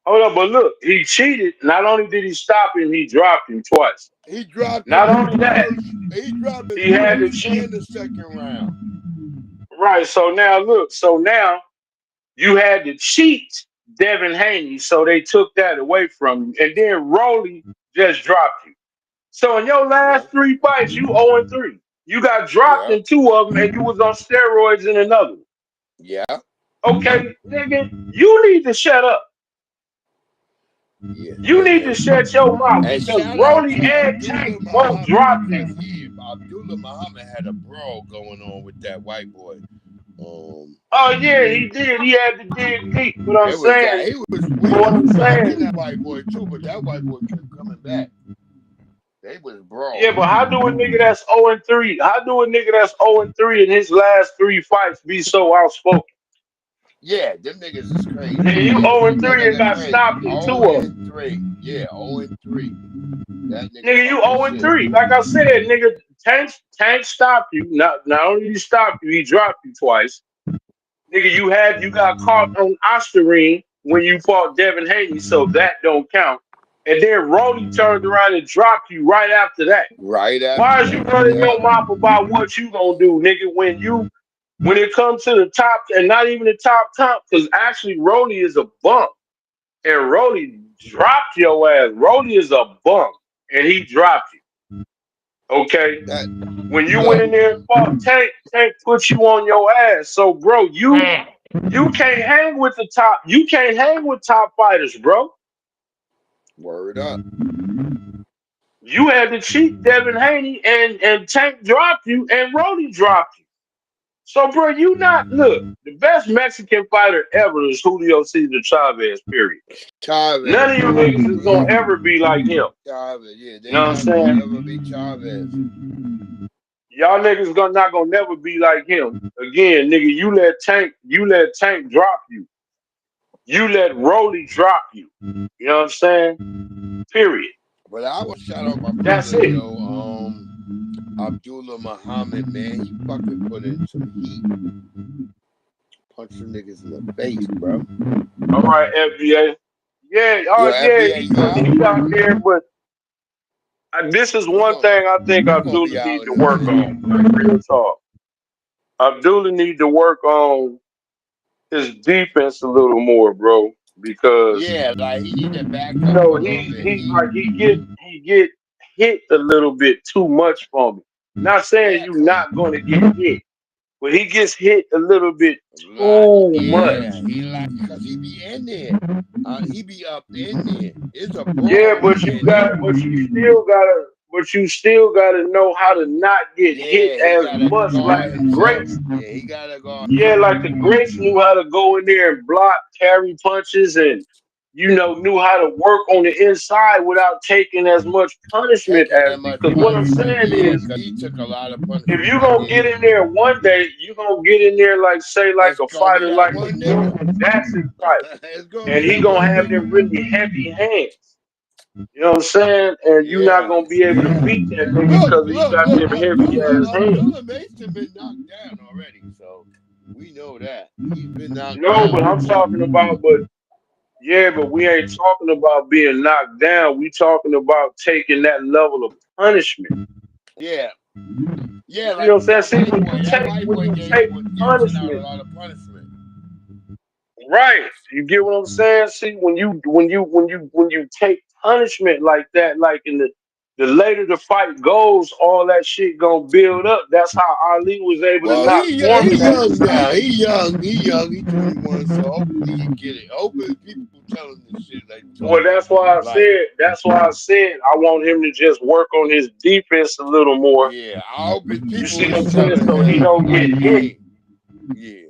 Hold up, but look, he cheated. Not only did he stop him, he dropped him twice. He dropped Not him only that, he dropped him he had to first cheat. and the second round. Right. So now look. So now you had to cheat Devin Haney, so they took that away from you, and then Rolly just dropped you. So in your last 3 fights, you 0-3. You got dropped in 2 of them, and you was on steroids in another one. Yeah. Okay, nigga, you need to shut up. Yeah. You need to shut your mouth And because shout out Rolly to and Abdullah Tank won't Muhammad drop because you. Abdullah Muhammad had a brawl going on with that white boy. Oh yeah, he did. He had to dig deep. What I'm It was saying. he was What I'm smacking saying. that white boy too, but that white boy kept coming back. They was brawling. Yeah, but how do a nigga that's 0-3? How do a nigga that's 0-3 in his last 3 fights be so outspoken? Yeah, them niggas is crazy. Nigga, you 0-3 and got Crazy. stopped in 2 of them. 0-3. Yeah, 0-3. That Nigga, you 0-3. Like I said, nigga, Tank stopped you. Not only did he stop you, he dropped you twice. Nigga, you got caught on Ostarine when you fought Devin Haney, so that don't count. And then Rolly turned around and dropped you right after that. Right after Why is you running your mouth about what you gonna do, nigga, when it comes to the top and not even the top, because actually Rolly is a bump. And Rolly dropped your ass. Rolly is a bump. And he dropped you. Okay? When you went in there and fought Tank put you on your ass. So bro, you You can't hang with the top. You can't hang with top fighters, bro. Word up. You had to cheat Devin Haney and Tank dropped you and Roddy dropped you. So, bro, you not look. The best Mexican fighter ever is Julio Cesar Chavez. Period. Chavez. None of you niggas is gonna ever be like him. Chavez, yeah. You know what I'm saying? Ever be Chavez. Y'all niggas not gonna never be like him. Again, nigga, you let Tank drop you. You let Rolly drop you. You know what I'm saying? Period. But I was shout out my That's brother, it. yo, Abdullah Muhammad, man. He fucking put in some heat. Punch some niggas in the face, bro. All right, FBA. Yeah, FBA, he out there, but this is one thing I think Abdullah need to work on. Like, real talk. Abdullah need to work on his defense a little more, bro. Because like he need to back you up know a little bit. he get hit a little bit too much for me. Not saying you're not gonna get hit, but he gets hit a little bit too much. He like because he be in there. He be up in there. It's a brawl. Yeah, but you still gotta know how to not get hit as much like the greats. Yeah, he gotta go. Yeah, like the greats knew how to go in there and block, carry punches, and knew how to work on the inside without taking as much punishment as. Because what I'm saying is, he took a lot of punishment. if you gonna get in there one day, you gonna get in there like a fighter like the Jackson type, and he gonna have them really heavy hands. You know what I'm saying? And you're not gonna be able to beat that nigga because he got them heavy ass hands. Abdullah Mason been knocked down already, so we know that he's been knocked down. No, but I'm talking about, but we ain't talking about being knocked down. We talking about taking that level of punishment. Yeah. You know what I'm saying? See, when you take punishment, a lot of punishment. Right. You get what I'm saying? See, when you take punishment like that, like in the later the fight goes, all that shit gonna build up. That's how Ali was able to knock Foreman. He young now. He young. He 21, so hopefully he get it. Hopefully people telling this shit like. Well, that's why I said I want him to just work on his defense a little more. Yeah, I hope his people. You see what I'm saying? So he don't get hit. Yeah.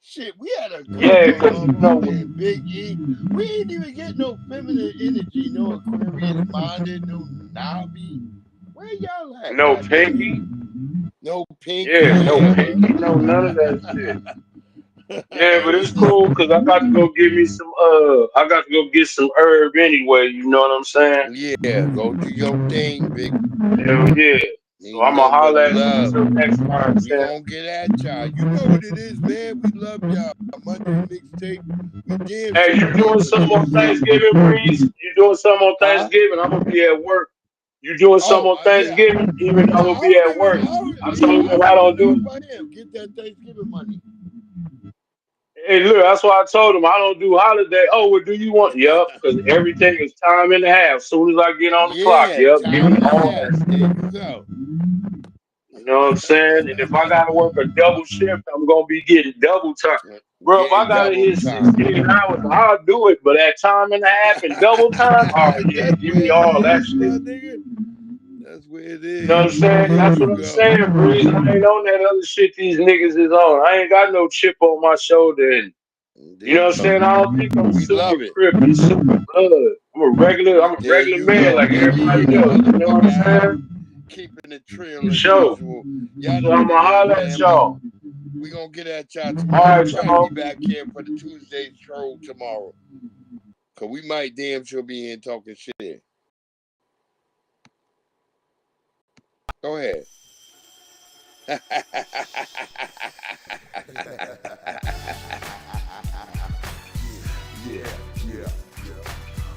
Shit, we had a girl Big E. We ain't even get no feminine energy, no Aquarius minded, no Nabi. Where y'all at? No Pinky. No Pinky. Yeah, no Pinky. No none of that shit. Yeah, but it's cool because I got to go get me some. I got to go get some herb anyway. You know what I'm saying? Yeah, go do your thing, big. Hell yeah. So I'm gonna holler at you until next time. We gonna get at y'all. You know what it is, man. We love y'all. Monday Mixtape. Hey, you doing something on Thanksgiving, Breeze? You doing something on Thanksgiving? I'm gonna be at work. You doing something on Thanksgiving? Even though I'm gonna be at work. I told him I don't do. Get that Thanksgiving money. Hey, look, that's why I told him I don't do holiday. Oh, well, do you want? Yup, because everything is time and a half. As soon as I get on the clock, yup, give me all that. There you go. You know what I'm saying? And if I gotta work a double shift, I'm gonna be getting double time. Bro, if I gotta hit 16 hours, I'll do it. But at time and a half and double time, oh yeah, give me all that shit. That's where it is. You know what I'm saying? That's what I'm saying, Breeze. I ain't on that other shit these niggas is on. I ain't got no chip on my shoulder. And, you know what I'm saying? I don't think I'm super crippy, super blood. I'm a regular man like everybody else. You know what I'm saying? Keeping it trail as sure. usual. So I'm gonna holler at y'all. We gonna get at y'all tomorrow. Try to be back here for the Tuesday show tomorrow. Cause we might damn sure be in talking shit. Go ahead. Yeah.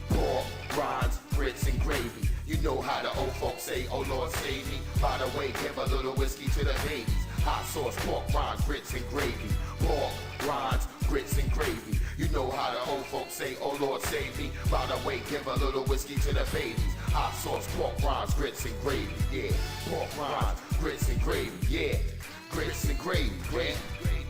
Pork, rinds, grits, and gravy. You know how the old folks say, oh Lord save me. By the way, give a little whiskey to the babies. Hot sauce, pork, rinds, grits, and gravy. Pork, rinds, grits, and gravy. You know how the old folks say, oh Lord save me. By the way, give a little whiskey to the babies. Hot sauce, pork, rinds, grits, and gravy. Yeah, pork, rinds, grits, and gravy. Yeah, grits and gravy.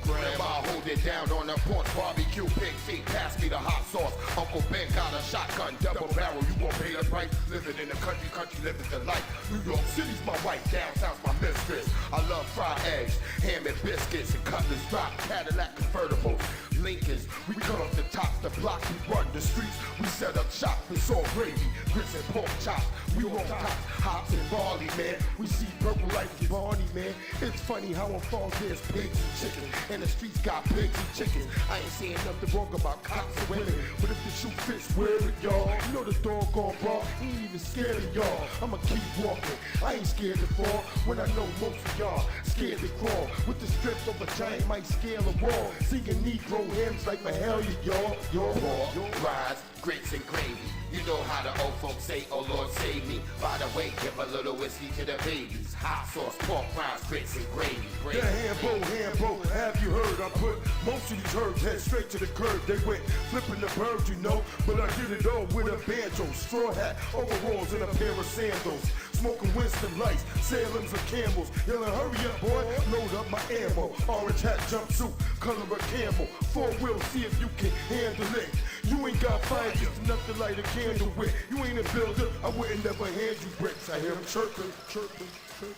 Grandma hold it down on the porch, barbecue, pig feet, pass me the hot sauce. Uncle Ben got a shotgun, double barrel, you gon' pay the price. Living in the country, living the life. New York City's my wife, downtown's my mistress. I love fried eggs, ham and biscuits, and cutlass drop, Cadillac convertibles. Lincolns, we cut off the tops, the blocks, we run the streets, we set up shop, it's all gravy, grits and pork chops, we roll tops, hops and barley, man, we see purple like Barney, man, it's funny how on farms there's pigs and chickens, and the streets got pigs and chickens, I ain't saying nothing wrong about cops and women, but if the shoe fits, wear it, y'all, you know the doggone bar, ain't even scared of y'all, I'ma keep walking, I ain't scared to fall, when I know most of y'all scared to crawl, with the strength of a giant might scale a wall, singing Negro hymns like Mahalia, y'all. Pork, rinds, grits and gravy. You know how the old folks say, oh Lord save me. By the way, give a little whiskey to the babies. Hot sauce, pork rinds, grits and gravy. The Hambo, have you heard? I put most of these herbs head straight to the curb. They went flipping the birds, you know, but I did it all with a banjo, straw hat, overalls, and a pair of sandals. Smoking Winston Lights, Salem's or Camels. Yelling, hurry up, boy, load up my ammo. Orange hat, jumpsuit, color of camel. 4-wheel, see if you can handle it. You ain't got fire, just enough to light a candle with. You ain't a builder, I wouldn't never hand you bricks. I hear them chirping, chirping, chirping.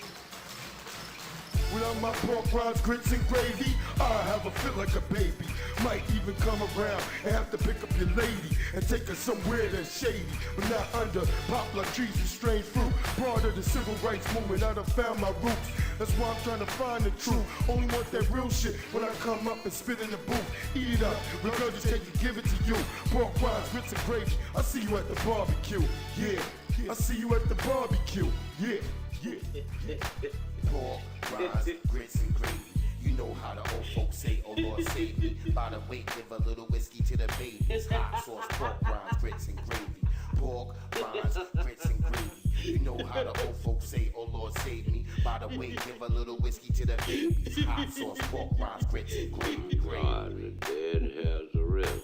Without my pork rinds, grits and gravy, I have a fit like a baby. Might even come around and have to pick up your lady and take her somewhere that's shady, but not under poplar trees and strange fruit. Part of the civil rights movement, I done found my roots. That's why I'm trying to find the truth. Only want that real shit when I come up and spit in the booth. Eat it up, regurgitate and give it to you. Pork rinds, grits and gravy, I see you at the barbecue. Yeah, I see you at the barbecue. Yeah, yeah. Pork, rinds, grits and gravy. You know how the old folks say, oh Lord save me. By the way, give a little whiskey to the babies. Hot sauce, pork rinds, grits and gravy. Pork, rinds, grits and gravy. You know how the old folks say, oh Lord save me. By the way, give a little whiskey to the babies. Hot sauce, pork rinds, grits and gravy. God, the dead has arisen.